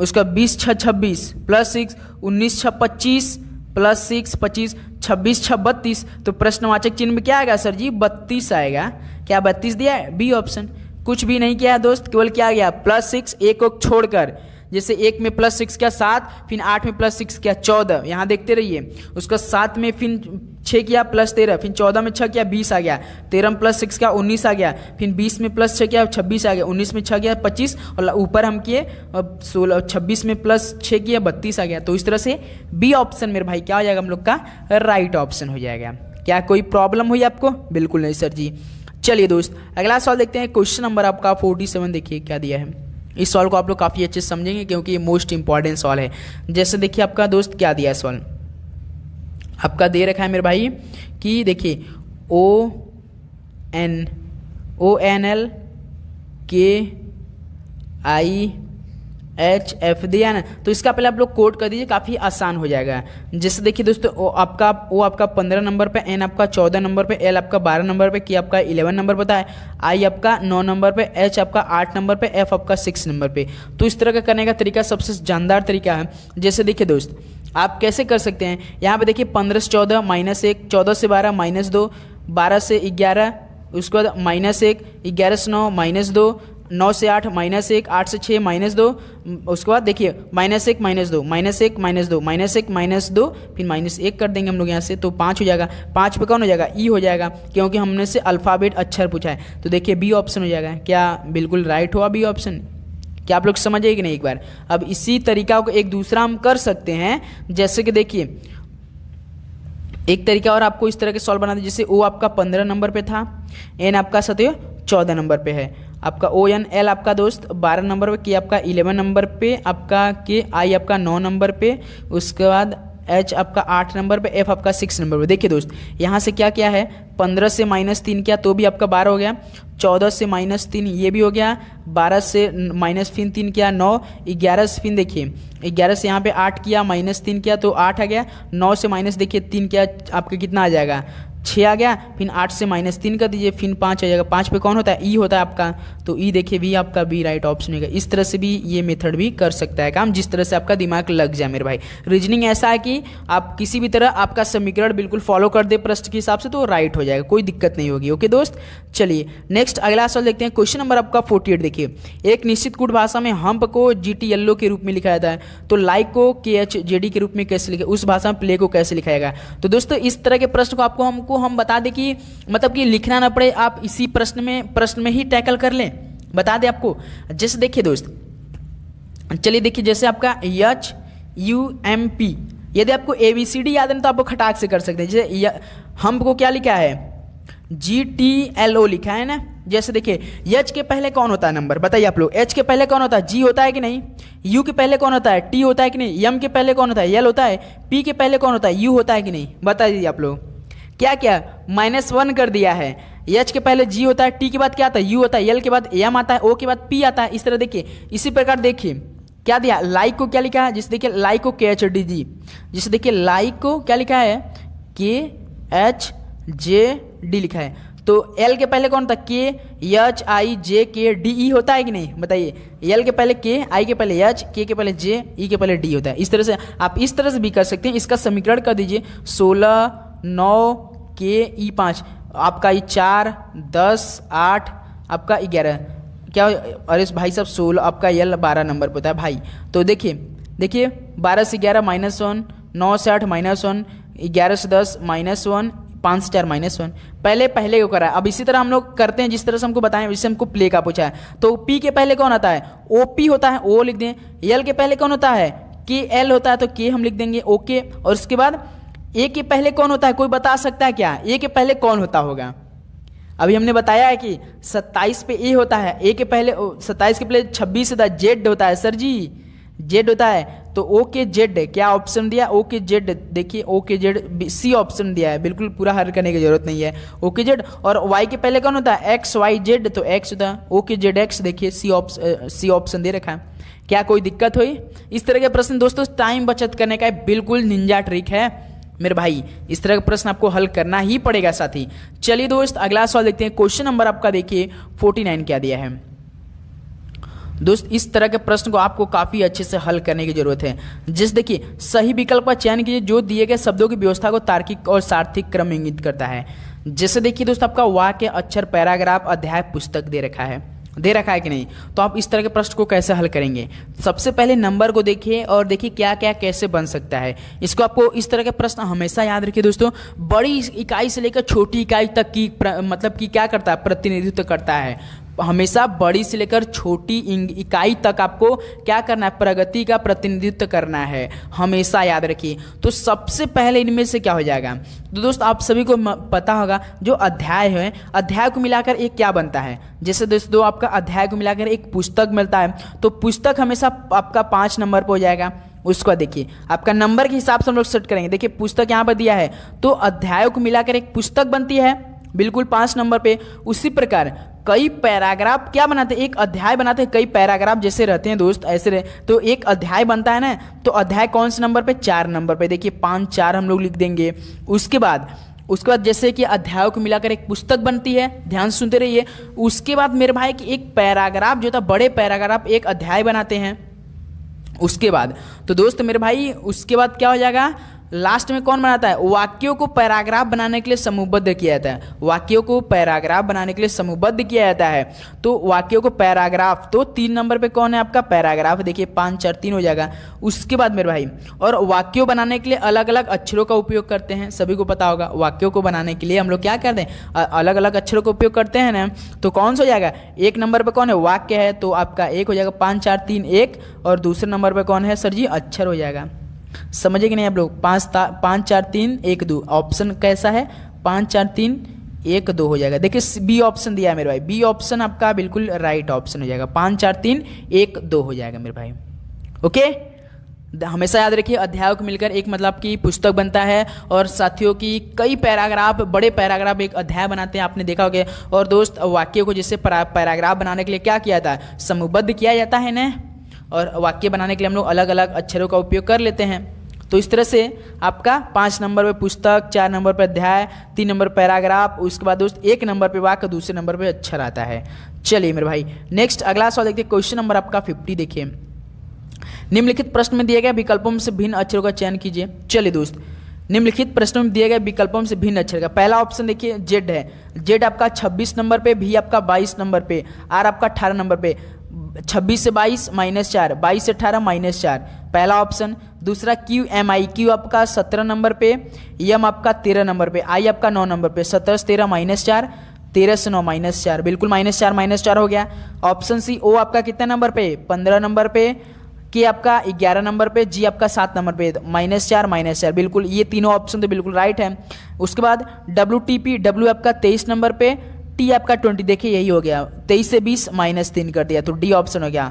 उसका 20 6 26 +6, 19 6 25 +6 25, 26 6 32। तो प्रश्नवाचक चिन्ह में क्या आएगा सर जी, 32 आएगा। क्या 32 दिया है, बी ऑप्शन। कुछ भी नहीं किया है दोस्त, केवल क्या गया +6, एक को छोड़कर। जैसे 1 में +6 क्या 7, फिर 8 में +6 क्या 14, यहाँ देखते रहिए। उसका 7 में फिर 6 किया +13, फिर 14 में 6 किया 20 आ गया, 13 में +6 क्या 19 आ गया, फिर 20 में +6 किया 26 आ गया, 19 में 6 किया 25, और ऊपर हम किए 16, 26 में +6 किया 32 आ गया। तो इस तरह से बी ऑप्शन मेरे भाई क्या हो जाएगा हम लोग का राइट ऑप्शन हो जाएगा। क्या कोई प्रॉब्लम हुई आपको, बिल्कुल नहीं सर जी। चलिए दोस्त अगला सवाल देखते हैं। क्वेश्चन नंबर आपका 47 देखिए क्या दिया है। इस सवाल को आप लोग काफ़ी अच्छे से समझेंगे क्योंकि ये मोस्ट इंपॉर्टेंट सवाल है। जैसे देखिए आपका दोस्त क्या दिया है सवाल, आपका दे रखा है मेरे भाई कि देखिए ONL KIHF दिया है ना, तो इसका पहले आप लोग कोड कर दीजिए, काफ़ी आसान हो जाएगा। जैसे देखिए दोस्तों O आपका 15 नंबर पे, N आपका 14 नंबर पे, L आपका 12 नंबर पे, K आपका 11 नंबर पर है, I आपका 9 नंबर पे, H आपका 8 नंबर पे, F आपका 6 नंबर पे। तो इस तरह का करने का तरीका सबसे जानदार तरीका है। जैसे देखिए दोस्त आप कैसे कर सकते हैं, यहाँ पे देखिए 15 से 14 -1, 14 से 12 -2, 12 से 11, उसके बाद -1, 11 से 9 -2, 9 से 8 -1, 8 से 6 -2, उसके बाद देखिए -1 -2 -1 -2 -1 -2, फिर -1 कर देंगे हम लोग यहाँ से, तो 5 हो जाएगा। 5 पे कौन हो जाएगा, ई हो जाएगा, क्योंकि हमने से अल्फ़ाबेट अक्षर पूछा है। तो देखिए बी ऑप्शन हो जाएगा। क्या बिल्कुल राइट हुआ बी ऑप्शन, क्या आप लोग समझिए कि नहीं एक बार। अब इसी तरीका को एक दूसरा हम कर सकते हैं। जैसे कि देखिए एक तरीका और आपको इस तरह के सॉल्व बना दे। जैसे O आपका 15 नंबर पे था, N आपका सत्य 14 नंबर पे है, आपका ONL आपका दोस्त 12 नंबर पे, K आपका 11 नंबर पे, आपका I आपका 9 नंबर पे, उसके बाद H आपका 8 नंबर पे, F आपका 6 नंबर पे। देखिए दोस्त यहाँ से क्या क्या है, 15 से -3 किया तो भी आपका 12 हो गया, 14 से -3 ये भी हो गया, 12 से -3 किया 9, 11 से फिर देखिए 11 से यहाँ पे 8 किया -3 किया तो 8 आ गया, 9 से माइनस देखिए 3 किया आपका कितना आ जाएगा 6 आ गया, फिर 8 से -3 कर दीजिए, फिर 5 आ जाएगा। 5 पे कौन होता है, ई होता है आपका, तो ई देखिए भी आपका बी राइट ऑप्शन होगा। इस तरह से भी ये मेथड भी कर सकता है काम, जिस तरह से आपका दिमाग लग जाए मेरे भाई। रीजनिंग ऐसा है कि आप किसी भी तरह आपका समीकरण बिल्कुल फॉलो कर दे प्रश्न के हिसाब से तो राइट हो जाएगा, कोई दिक्कत नहीं होगी। ओके दोस्त चलिए नेक्स्ट अगला सवाल देखते हैं। क्वेश्चन नंबर आपका 48 देखिए, एक निश्चित कूट भाषा में हम्प को GT येलो के रूप में लिखा जाता है, तो लाइक को KHJD के रूप में कैसे लिखे, उस भाषा में प्ले को कैसे लिखा जाएगा। तो दोस्तों इस तरह के प्रश्न को आपको हम बता दें कि मतलब कि लिखना ना पड़े, आप इसी प्रश्न में ही टैकल कर लें, बता दें आपको। जैसे देखिए दोस्त चलिए देखिए, जैसे आपका HUMP, यदि आपको ABCD याद है तो आप खटाक से कर सकते हैं। जैसे हम्प को क्या लिखा है, GTLO लिखा है ना। जैसे देखिए H के पहले कौन होता है नंबर, बताइए आप लोग। H के पहले कौन होता है, G होता है कि नहीं। U के पहले कौन होता है, T होता है कि नहीं। M के पहले कौन होता है, L होता है। P के पहले कौन होता है, U होता है कि नहीं, बता दीजिए आप लोग। क्या क्या -1 कर दिया है। H के पहले G होता है, T के बाद क्या आता है, U होता है, L के बाद M आता है, O के बाद P आता है। इस तरह देखिए, इसी प्रकार देखिए क्या दिया, लाइक को क्या लिखा है, जिसे देखिए लाइक को KHDG, जिसे देखिए लाइक को क्या लिखा है KHJD लिखा है। तो एल के पहले कौन था? के, एच, आई, जे, के, डी, ई होता है कि नहीं? बताइए, एल के पहले के, आई के पहले एच, के पहले जे, ई के पहले डी होता है। इस तरह से आप इस तरह से भी कर सकते हैं। इसका समीकरण कर दीजिए 16, 9, के, ई 5, आपका ई 4, 10, 8, आपका 11, क्या? अरे भाई साहब 16, आपका एल 12 नंबर पर होता है भाई। तो देखिए 12 से 11 -1, 9 से 8 -1, 11 से 10 -1, 5 से 4 -1। पहले को करा है। अब इसी तरह हम लोग करते हैं जिस तरह से हमको बताएं, जिससे हमको प्ले का पूछा है। तो पी के पहले कौन आता है? ओ पी होता है, ओ लिख दें। एल के पहले कौन होता है? के एल होता है, तो के हम लिख देंगे, ओके। और उसके बाद ए के पहले कौन होता है? कोई बता सकता है क्या ए के पहले कौन होता होगा? अभी हमने बताया है कि 27 पे ए होता है, ए के पहले 27 के पहले 26 होता है, जेड होता है सर जी, जेड होता है। तो ओ के जेड, क्या ऑप्शन दिया? ओ के जेड, देखिए ओ के जेड, सी ऑप्शन दिया है, बिल्कुल पूरा हल करने की जरूरत नहीं है। ओ के जेड। और वाई के पहले कौन होता है? एक्स, वाई, जेड, तो एक्स होता है, ओ के जेड एक्स। देखिए सी ऑप्शन दे रखा है। क्या कोई दिक्कत हुई? इस तरह के प्रश्न दोस्तों टाइम बचत करने का बिल्कुल निंजा ट्रिक है मेरे भाई। इस तरह का प्रश्न आपको हल करना ही पड़ेगा साथी। चलिए दोस्त अगला सवाल देखते हैं। क्वेश्चन नंबर आपका देखिए 49 क्या दिया है दोस्त। इस तरह के प्रश्न को आपको काफ़ी अच्छे से हल करने की जरूरत है। जिस देखिए सही विकल्प का चयन कीजिए जो दिए गए शब्दों की व्यवस्था को तार्किक और सार्थक क्रम में इंगित करता है। जैसे देखिए दोस्त आपका वाक्य, अक्षर, पैराग्राफ, अध्याय, पुस्तक दे रखा है कि नहीं? तो आप इस तरह के प्रश्न को कैसे हल करेंगे? सबसे पहले नंबर को देखिए और देखिए क्या क्या कैसे बन सकता है। इसको आपको इस तरह के प्रश्न हमेशा याद रखिए दोस्तों। बड़ी इकाई से लेकर छोटी इकाई तक की मतलब कि क्या करता है? प्रतिनिधित्व करता है। हमेशा बड़ी से लेकर छोटी इकाई तक आपको क्या करना है? प्रगति का प्रतिनिधित्व करना है, हमेशा याद रखिए। तो सबसे पहले इनमें से क्या हो जाएगा? तो दोस्त आप सभी को पता होगा जो अध्याय है, अध्याय को मिलाकर एक क्या बनता है? जैसे दोस्तों आपका अध्याय को मिलाकर एक पुस्तक मिलता है, तो पुस्तक हमेशा आपका 5 नंबर पर हो जाएगा। उसको देखिए आपका नंबर के हिसाब से हम लोग सेट करेंगे। देखिए पुस्तक यहाँ पर दिया है, तो अध्यायों को मिलाकर एक पुस्तक बनती है, बिल्कुल 5 नंबर पे। उसी प्रकार कई पैराग्राफ क्या बनाते हैं? एक अध्याय बनाते हैं, कई पैराग्राफ जैसे रहते हैं दोस्त, ऐसे रहे तो एक अध्याय बनता है ना। तो अध्याय कौन से नंबर पे? 4 नंबर पे। देखिए 5, 4 हम लोग लिख देंगे। उसके बाद जैसे कि अध्यायों को मिलाकर एक पुस्तक बनती है, ध्यान से सुनते रहिए। उसके बाद मेरे भाई कि एक पैराग्राफ जो था, बड़े पैराग्राफ एक अध्याय बनाते हैं। उसके बाद तो दोस्त मेरे भाई उसके बाद क्या हो जाएगा? लास्ट में कौन बनाता है? वाक्यों को पैराग्राफ बनाने के लिए समूहबद्ध किया जाता है। वाक्यों को पैराग्राफ बनाने के लिए समूहबद्ध किया जाता है। तो वाक्यों को पैराग्राफ, तो 3 नंबर पे कौन है आपका? पैराग्राफ। देखिए 5, 4, 3 हो जाएगा। उसके बाद मेरे भाई और वाक्यों बनाने के लिए अलग अलग अक्षरों का उपयोग करते हैं, सभी को पता होगा। वाक्यों को बनाने के लिए हम लोग क्या करते हैं? अलग अलग अक्षरों का उपयोग करते हैं ना। तो कौन सा हो जाएगा? 1 नंबर पर कौन है? वाक्य है, तो आपका 1 हो जाएगा। 5, 4, 3, 1। और दूसरे नंबर पर कौन है सर जी? अक्षर हो जाएगा। समझे कि नहीं आप लोग? 5, 4, 3, 1, 2 ऑप्शन कैसा है? 5, 4, 3, 1, 2 हो जाएगा। देखिए बी ऑप्शन दिया है मेरे भाई, बी ऑप्शन आपका बिल्कुल राइट ऑप्शन हो जाएगा। 5, 4, 3, 1, 2 हो जाएगा मेरे भाई। ओके, हमेशा याद रखिए अध्यायों को मिलकर एक मतलब की पुस्तक बनता है, और साथियों की कई पैराग्राफ, बड़े पैराग्राफ एक अध्याय बनाते हैं, आपने देखा होगा। और दोस्त वाक्य को जैसे पैराग्राफ बनाने के लिए क्या किया जाता है? समूहबद्ध किया जाता है ना। और वाक्य बनाने के लिए हम लोग अलग अलग अक्षरों का उपयोग कर लेते हैं। तो इस तरह से आपका 5 नंबर पे पुस्तक, 4 नंबर पे अध्याय, 3 नंबर पैराग्राफ, उसके बाद दोस्त 1 नंबर पे वाक्य, दूसरे नंबर पे अक्षर आता है। चलिए मेरे भाई नेक्स्ट अगला सवाल देखते हैं। क्वेश्चन नंबर आपका 50 देखिए। निम्नलिखित प्रश्न में दिए गए विकल्पों से भिन्न अक्षरों का चयन कीजिए। चलिए दोस्त निम्नलिखित प्रश्नों में दिए गए विकल्पों से भिन्न अक्षर का पहला ऑप्शन देखिए जेड है। जेड आपका 26 नंबर पे, भी आपका 22 नंबर पे, आर आपका 18 नंबर पे। 26 से 22 -4, 22 से 18 -4, पहला ऑप्शन। दूसरा क्यू एम आई, क्यू आपका 17 नंबर पे, एम आपका 13 नंबर पे, आई आपका 9 नंबर पे। 17 से 13 -4, 13 से 9 -4, बिल्कुल -4 हो गया। ऑप्शन सी ओ आपका कितने नंबर पे? 15 नंबर पे, के आपका 11 नंबर पे, जी आपका 7 नंबर पे। -4 बिल्कुल ये तीनों ऑप्शन तो बिल्कुल राइट है। उसके बाद डब्ल्यू टी पी, डब्ल्यू आपका 23 नंबर पे, टी आपका 20, देखिए यही हो गया। 23 से 20 -3 कर दिया, तो डी ऑप्शन हो गया।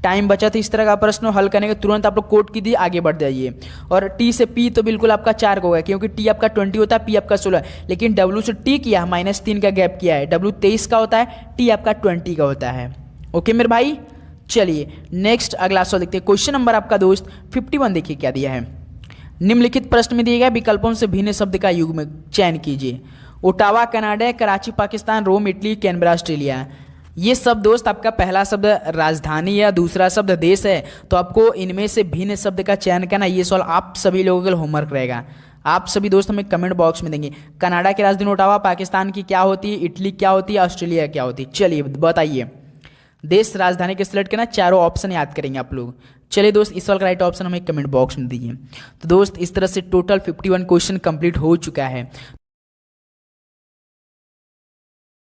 टाइम बचा था इस तरह का प्रश्न हल करने के, तुरंत आप लोग कोड कीजिए, आगे बढ़ जाइए। और टी से पी तो बिल्कुल आपका 4 को गया, क्योंकि टी आपका 20 होता है, पी आपका 16, लेकिन डब्ल्यू से टी किया, -3 का गैप किया है। डब्ल्यू 23 का होता है, टी आपका 20 का होता है। ओके मेरे भाई, चलिए नेक्स्ट अगला सवाल देखते हैं। क्वेश्चन नंबर आपका दोस्त 51 देखिए क्या दिया है। निम्नलिखित प्रश्न में दिए गए विकल्पों से भिन्न शब्द का युग्म चयन कीजिए। Ottawa Canada, Karachi Pakistan, Rome Italy, Canberra Australia. ये सब दोस्त आपका पहला शब्द राजधानी या दूसरा शब्द देश है, तो आपको इनमें से भिन्न शब्द का चयन करना। ये सवाल आप सभी लोगों के लिए होमवर्क रहेगा। आप सभी दोस्त हमें कमेंट बॉक्स में देंगे कनाडा की राजधानी ओटावा, पाकिस्तान की क्या होती है, इटली क्या होती है, ऑस्ट्रेलिया क्या होती है। चलिए बताइए, देश राजधानी के सिलेक्ट करना, चारों ऑप्शन याद करेंगे आप लोग। चलिए दोस्त, इस सवाल का राइट ऑप्शन हमें कमेंट बॉक्स में दीजिए। तो दोस्त इस तरह से टोटल 51 क्वेश्चन कंप्लीट हो चुका है।